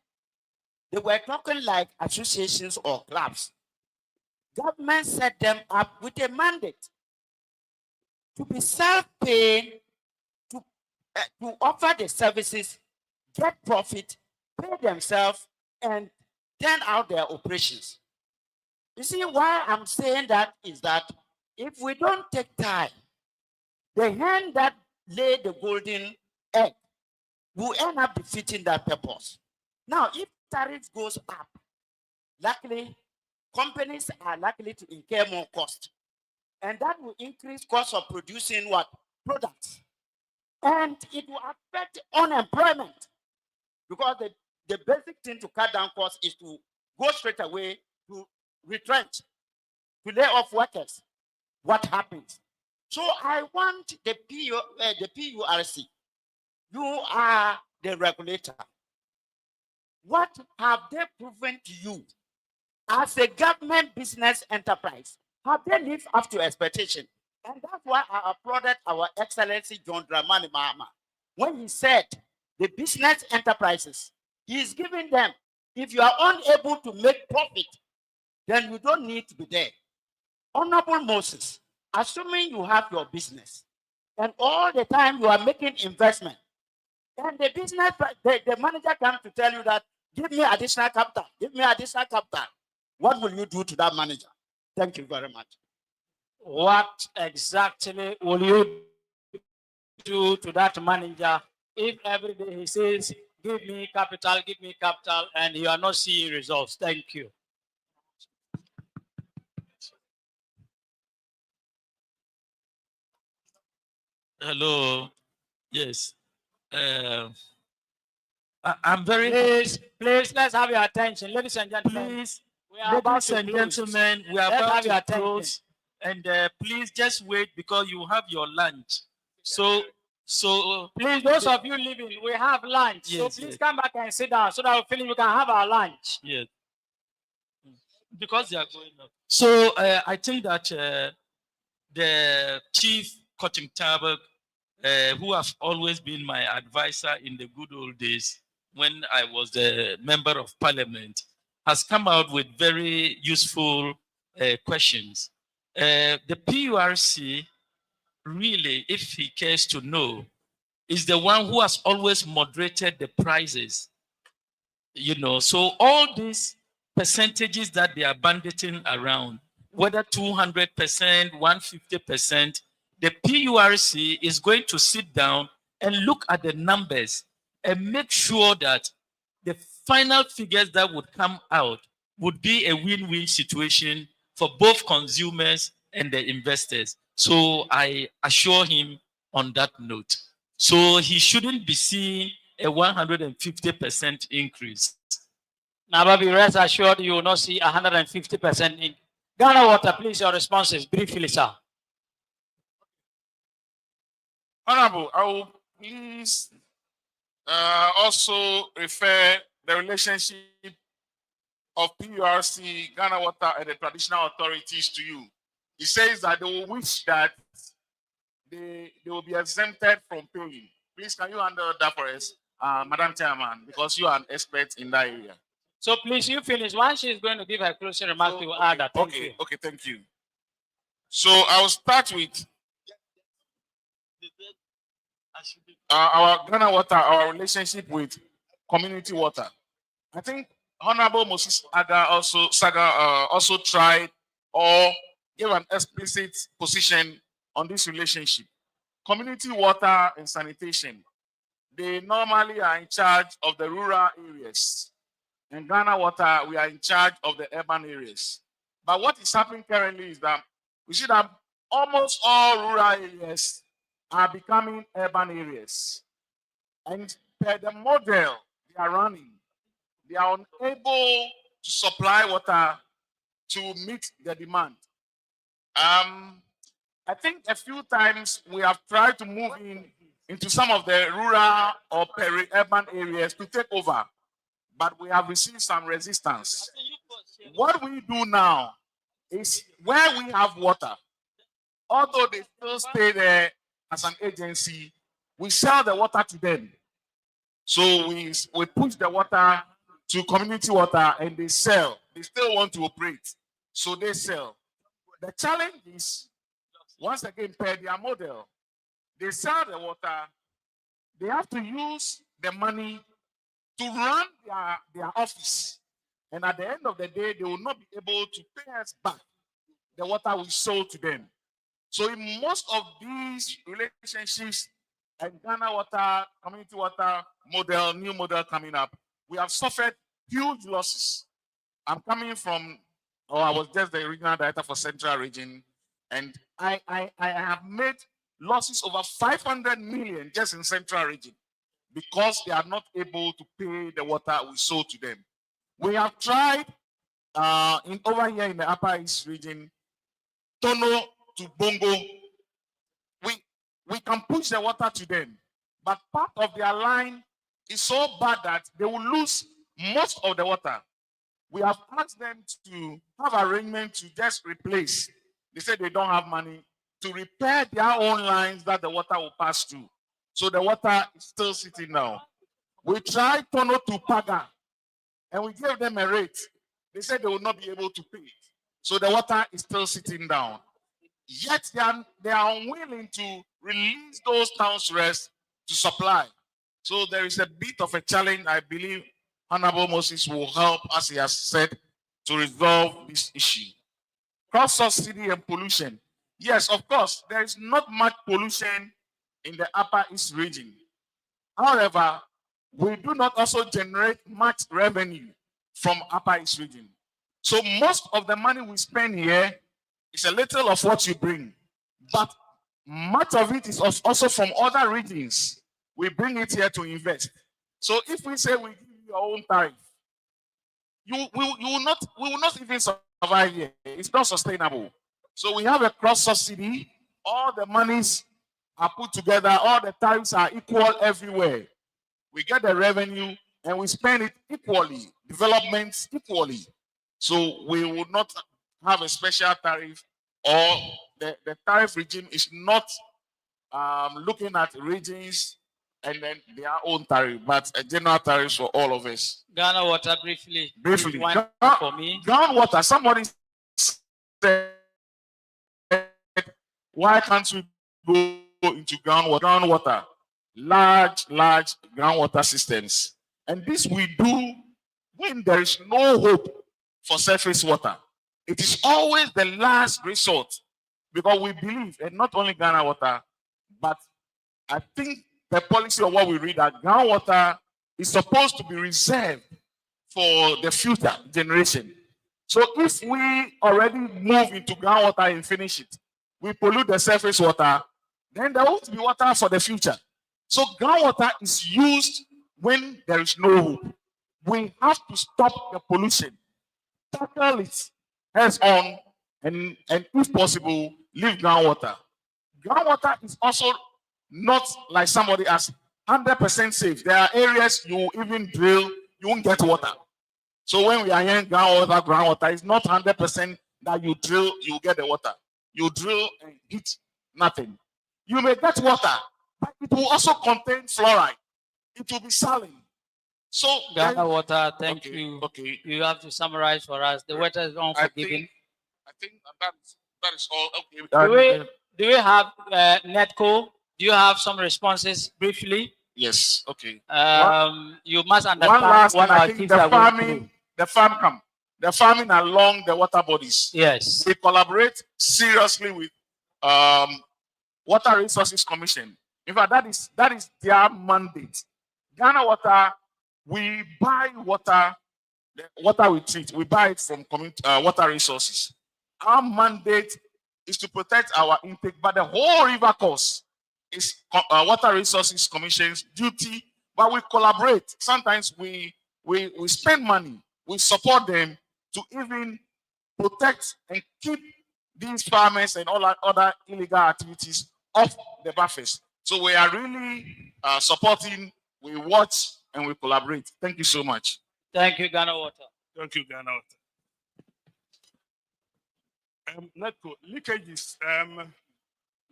like associations or clubs. Government set them up with a mandate to be self-paying, to offer the services, get profit, pay themselves, and turn out their operations. You see, why I'm saying that is that if we don't take time, the hen that laid the golden egg will end up defeating that purpose. Now, if tariff goes up, luckily, companies are likely to incur more cost. And that will increase cost of producing what? Products. And it will affect unemployment. Because the basic thing to cut down costs is to go straight away to retrench, to lay off workers. What happens? So I want the PURC. You are the regulator. What have they proven to you as a government business enterprise? Have they lived up to expectation? And that's why I applauded our Excellency John Dramani Mahama when he said the business enterprises, he is giving them, if you are unable to make profit, then you don't need to be there. Honorable Moses, assuming you have your business and all the time you are making investment, and the business, the manager comes to tell you that, give me additional capital, give me additional capital. What will you do to that manager? Thank you very much. What exactly will you do to that manager if every day he says, give me capital, and you are not seeing results? Thank you. Hello. Yes. I'm very Please, let's have your attention, ladies and gentlemen. Please, we are about ladies to and close. gentlemen, we are Let's about have your to attention. close, and please just wait because you have your lunch. So please, those of you leaving, we have lunch. So Yes, please yes. come back and sit down so that we feel we can have our lunch. yes, because they are going up. So I think that the chief Cotton Tabak, who have always been my advisor in the good old days when I was the member of parliament, has come out with very useful questions. The PURC, really, if he cares to know, is the one who has always moderated the prices. So all these percentages that they are banditing around, whether 200%, 150%, the PURC is going to sit down and look at the numbers and make sure that the final figures that would come out would be a win-win situation for both consumers and the investors. So I assure him on that note. So he shouldn't be seeing a 150% increase. Now, be rest assured you will not see 150% in Ghana Water. Please, your responses briefly, sir. Honorable, I will please also refer the relationship of PURC, Ghana Water, and the traditional authorities to you. He says that they will wish that they will be exempted from paying. Please, can you handle that for us, Madam Chairman, because you are an expert in that area. So please, you finish. Once she's going to give her closing remarks, we will add that. Thank you. Okay, thank you. So I will start with our Ghana Water, our relationship with community water. I think Honorable Moses Saga also tried or gave an explicit position on this relationship. Community water and sanitation, they normally are in charge of the rural areas. In Ghana Water, we are in charge of the urban areas. But what is happening currently is that we see that almost all rural areas are becoming urban areas. And per the model they are running, they are unable to supply water to meet the demand. I think a few times we have tried to move into some of the rural or peri-urban areas to take over, but we have received some resistance. What we do now is where we have water, although they still stay there as an agency, we sell the water to them. So we push the water to community water and they sell. They still want to operate, so they sell. The challenge is, once again, per their model, they sell the water, they have to use the money to run their office. And at the end of the day, they will not be able to pay us back the water we sold to them. So in most of these relationships and Ghana Water, community water model, new model coming up, we have suffered huge losses. I was just the regional director for Central Region, and I have made losses over 500 million just in Central Region because they are not able to pay the water we sold to them. We have tried over here in the Upper East Region, Tono to Bongo. We can push the water to them, but part of their line is so bad that they will lose most of the water. We have asked them to have arrangement to just replace. They said they don't have money to repair their own lines that the water will pass through. So the water is still sitting now. We tried Tono to Paga, and we gave them a rate. They said they will not be able to pay it. So the water is still sitting down. Yet they are unwilling to release those towns rest to supply. So there is a bit of a challenge. I believe Honorable Moses will help, as he has said, to resolve this issue. Cross-subsidy and pollution. Yes, of course, there is not much pollution in the Upper East Region. However, we do not also generate much revenue from Upper East Region. So most of the money we spend here is a little of what you bring, but much of it is also from other regions. We bring it here to invest. So if we say we give you your own tariff, we will not even survive here. It's not sustainable. So we have a cross subsidy. All the monies are put together. All the tariffs are equal everywhere. We get the revenue and we spend it equally. Developments equally. So we will not have a special tariff, or the tariff regime is not looking at regions and then their own tariff, but a general tariff for all of us. Ghana Water, briefly. Briefly. One for me. Groundwater, somebody said Why can't we go into groundwater, large groundwater systems? And this we do when there is no hope for surface water. It is always the last resort because we believe, and not only Ghana water, but I think the policy of what we read that groundwater is supposed to be reserved for the future generation. So if we already move into groundwater and finish it, we pollute the surface water, then there won't be water for the future. So groundwater is used when there is no hope. We have to stop the pollution, tackle it heads on, and if possible, leave groundwater. Groundwater is also not like somebody as 100% safe. There are areas you even drill, you won't get water. So when we are hearing groundwater is not 100% that you drill, you get the water. You drill and hit nothing. You may get water, but it will also contain fluoride. It will be saline. So Ghana water, thank you. Okay. You have to summarize for us. The water is unforgiving. I think that is all. Okay. Do we have Netco? Do you have some responses briefly? Yes. Okay. You must understand. One last what thing, our I think chiefs the are going through. the farming along the water bodies. Yes. We collaborate seriously with Water Resources Commission. In fact, that is their mandate. Ghana Water, we buy water, the water we treat, we buy it from water resources. Our mandate is to protect our intake, but the whole river course is Water Resources Commission's duty, but we collaborate. Sometimes we spend money, we support them to even protect and keep these farmers and all other illegal activities off the buffers. So we are really supporting, we watch, and we collaborate. Thank you so much. Thank you, Ghana Water. Thank you, Ghana Water. Netco, leakages.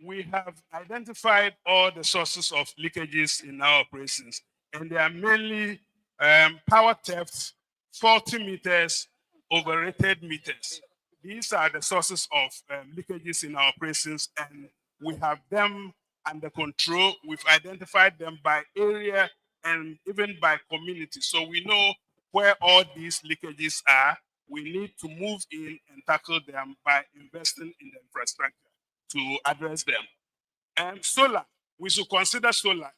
We have identified all the sources of leakages in our operations, and they are mainly power theft, faulty meters, overrated meters. These are the sources of leakages in our operations, and we have them under control. We've identified them by area and even by community. So we know where all these leakages are. We need to move in and tackle them by investing in the infrastructure to address them. Solar, we should consider solar.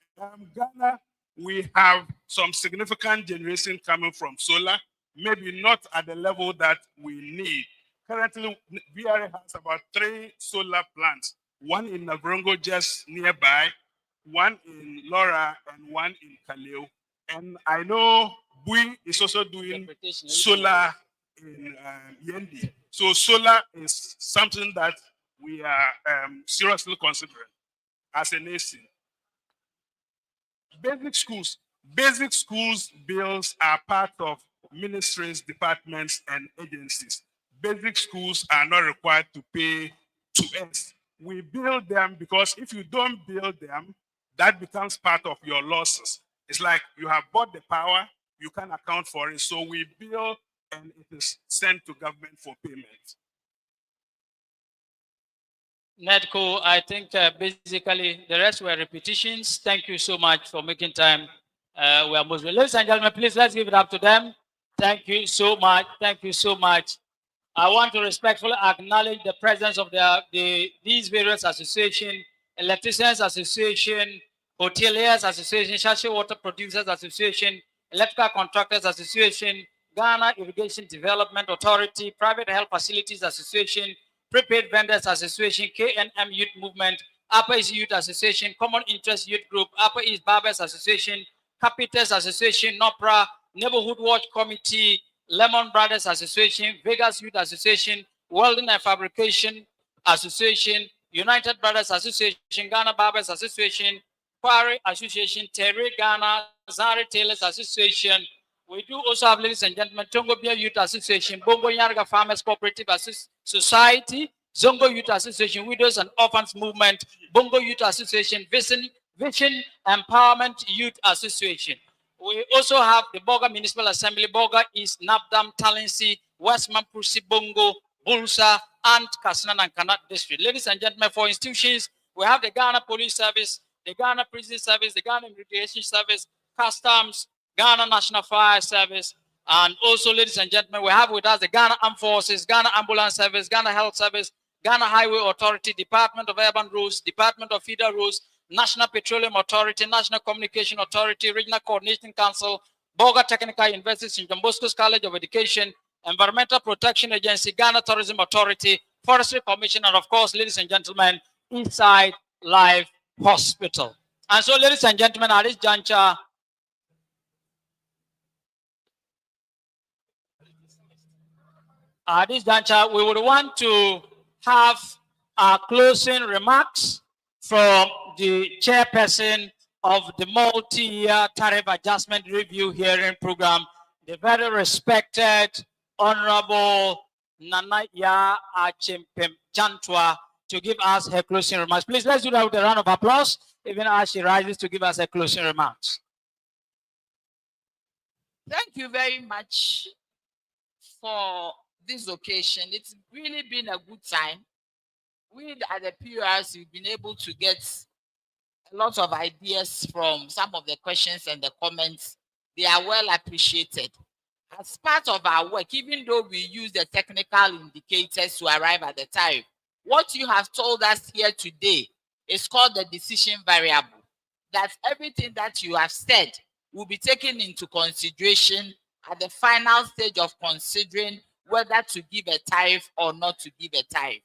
Ghana, we have some significant generation coming from solar, maybe not at the level that we need. Currently, VRA has about 3 solar plants, one in Navrongo just nearby, one in Laura, and one in Kaleo. And I know Bui is also doing solar in Yendi. So solar is something that we are seriously considering as a nation. Basic schools bills are part of ministries, departments, and agencies. Basic schools are not required to pay to us. We build them because if you don't build them, that becomes part of your losses. It's like you have bought the power, you can't account for it. So we build and it is sent to government for payment. Netco, I think basically the rest were repetitions. Thank you so much for making time. We are most ladies and gentlemen, please let's give it up to them. Thank you so much. Thank you so much. I want to respectfully acknowledge the presence of these various associations: Electricians Association, Hoteliers Association, Shashi Water Producers Association, Electrical Contractors Association, Ghana Irrigation Development Authority, Private Health Facilities Association, Prepaid Vendors Association, KNM Youth Movement, Upper East Youth Association, Common Interest Youth Group, Upper East Barbers Association, Carpenters Association, NOPRA, Neighborhood Watch Committee, Lemon Brothers Association, Vegas Youth Association, Welding and Fabrication Association, United Brothers Association, Ghana Barbers Association, Quarry Association, Terry Ghana, Zari Tailors Association. We do also have, ladies and gentlemen, Tongobia Youth Association, Bongo Yarga Farmers Cooperative Society, Zongo Youth Association, Widows and Orphans Movement, Bongo Youth Association, Vision Empowerment Youth Association. We also have the Boga Municipal Assembly, Boga East, Nabdam, Talensi, Westman, Purc, Bongo, Bulsa, and Kasnan and Kanat district. Ladies and gentlemen, for institutions, we have the Ghana Police Service, the Ghana Prison Service, the Ghana Immigration Service, Customs, Ghana National Fire Service, and also, ladies and gentlemen, we have with us the Ghana Armed Forces, Ghana Ambulance Service, Ghana Health Service, Ghana Highway Authority, Department of Urban Roads, Department of Feeder Roads, National Petroleum Authority, National Communication Authority, Regional Coordination Council, Boga Technical University, John Bosco's College of Education, Environmental Protection Agency, Ghana Tourism Authority, Forestry Commission, and of course, ladies and gentlemen, Inside Life Hospital. And so, ladies and gentlemen, at this juncture, we would want to have our closing remarks from the chairperson of the multi-year tariff adjustment review hearing program, the very respected Honorable Nanaya Achimpem Chantwa, to give us her closing remarks. Please, let's do that with a round of applause, even as she rises to give us her closing remarks. Thank you very much for this occasion. It's really been a good time. We at the PRC, we've been able to get a lot of ideas from some of the questions and the comments. They are well appreciated. As part of our work, even though we use the technical indicators to arrive at the tariff, what you have told us here today is called the decision variable. That everything that you have said will be taken into consideration at the final stage of considering whether to give a tariff or not to give a tariff.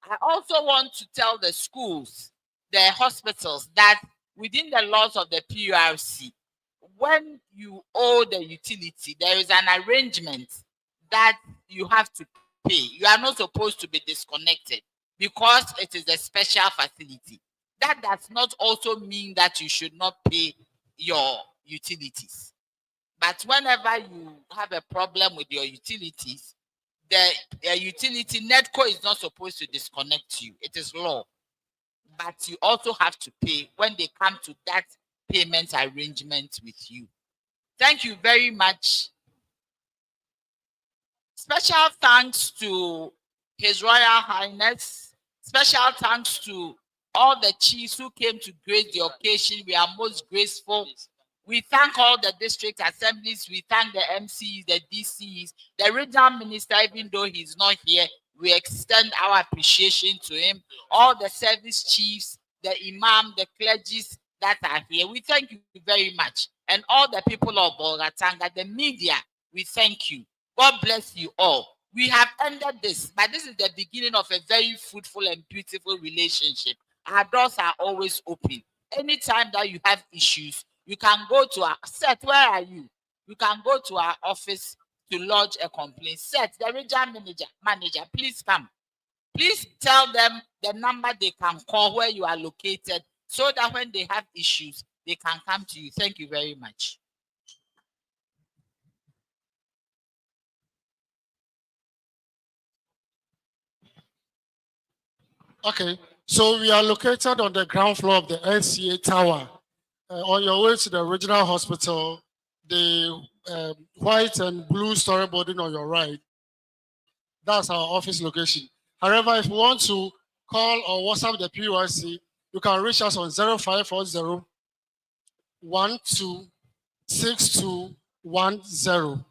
I also want to tell the schools, the hospitals, that within the laws of the PURC, when you owe the utility, there is an arrangement that you have to pay. You are not supposed to be disconnected because it is a special facility. That does not also mean that you should not pay your utilities. But whenever you have a problem with your utilities, the utility NEDCO is not supposed to disconnect you. It is law. But you also have to pay when they come to that payment arrangement with you. Thank you very much. Special thanks to His Royal Highness. Special thanks to all the chiefs who came to grace the occasion. We are most grateful. We thank all the district assemblies. We thank the MCs, the DCs, the regional minister, even though he's not here. We extend our appreciation to him. All the service chiefs, the imam, the clergies that are here. We thank you very much. And all the people of Bolgatanga, the media, we thank you. God bless you all. We have ended this, but this is the beginning of a very fruitful and beautiful relationship. Our doors are always open. Anytime that you have issues, you can go to our set. Where are you? You can go to our office to lodge a complaint. Set, the regional manager, please come. Please tell them the number they can call where you are located so that when they have issues, they can come to you. Thank you very much. Okay, so we are located on the ground floor of the NCA Tower. On your way to the regional hospital, the white and blue story building on your right, that's our office location. However, if you want to call or WhatsApp the PURC, you can reach us on 0540 126210.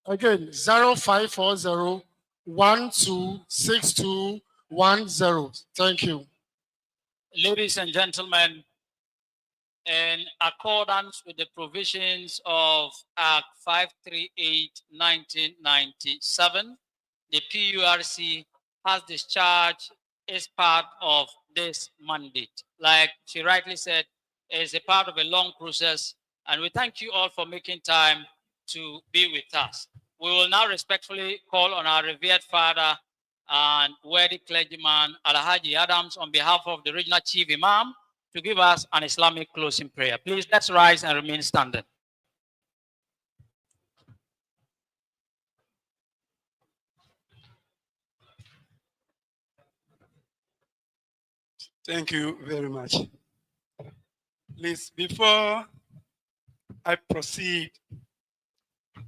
Again, 0540 126210. Thank you. Ladies and gentlemen, in accordance with the provisions of Act 538/1997, the PURC has discharged its part of this mandate. Like she rightly said, it's a part of a long process, and we thank you all for making time to be with us. We will now respectfully call on our revered father and worthy clergyman, Alhaji Adams, on behalf of the regional chief imam, to give us an Islamic closing prayer. Please, let's rise and remain standing. Thank you very much. Please, before I proceed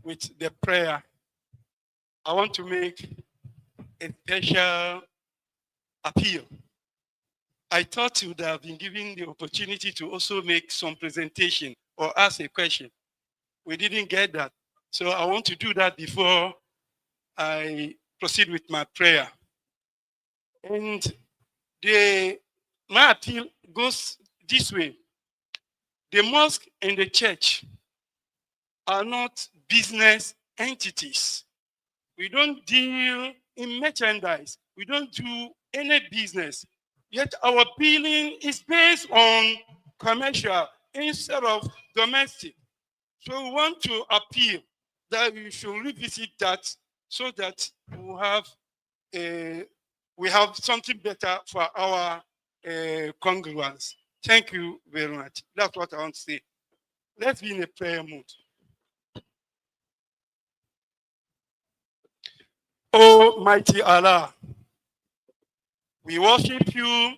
with the prayer, I want to make a special appeal. I thought you would have been given the opportunity to also make some presentation or ask a question. We didn't get that. So I want to do that before I proceed with my prayer. And my appeal goes this way. The mosque and the church are not business entities. We don't deal in merchandise. We don't do any business. Yet our billing is based on commercial instead of domestic. So we want to appeal that we should revisit that so that we have something better for our congruence. Thank you very much. That's what I want to say. Let's be in a prayer mood. Almighty Allah, we worship you,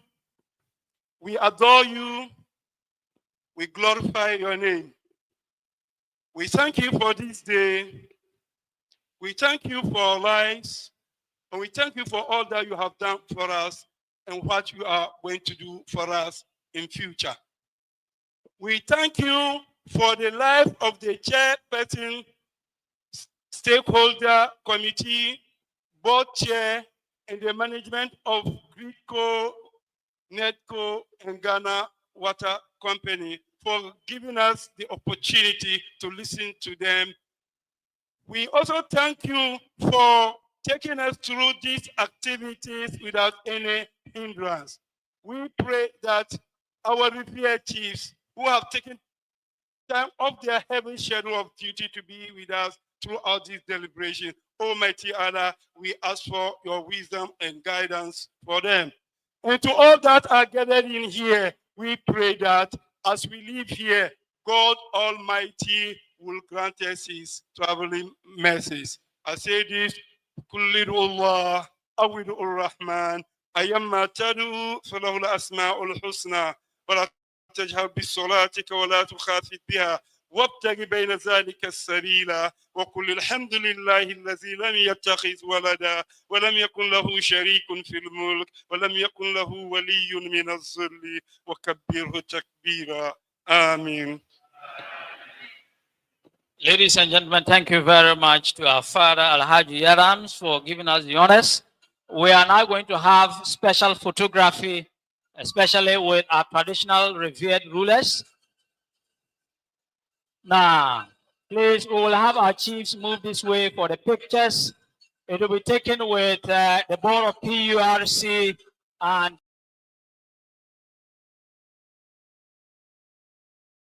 we adore you, we glorify your name. We thank you for this day. We thank you for our lives, and we thank you for all that you have done for us and what you are going to do for us in future. We thank you for the life of the chairperson, stakeholder committee, board chair, and the management of GRIDCO, NEDCO, and Ghana Water Company for giving us the opportunity to listen to them. We also thank you for taking us through these activities without any hindrance. We pray that our revered chiefs who have taken time off their heavy schedule of duty to be with us throughout this deliberation, Almighty Allah, we ask for your wisdom and guidance for them. And to all that are gathered in here, we pray that as we live here, God Almighty will grant us his traveling mercies. I say this, Kullidullah, Awidur Rahman, Ayamma Tadu, Falahu Asma'ul Husna, ولا تجهر بصلاتك ولا تخافت بها وابتغ بين ذلك السبيل وقل الحمد لله الذي لم يتخذ ولدا ولم يكن له شريك في الملك ولم يكن له ولي من الذل وكبره تكبيرا آمين. Ladies and gentlemen, thank you very much to our father Alhaji Yarams for giving us the honors. We are now going to have special photography, especially with our traditional revered rulers. Now, please, we will have our chiefs move this way for the pictures. It will be taken with the board of PURC and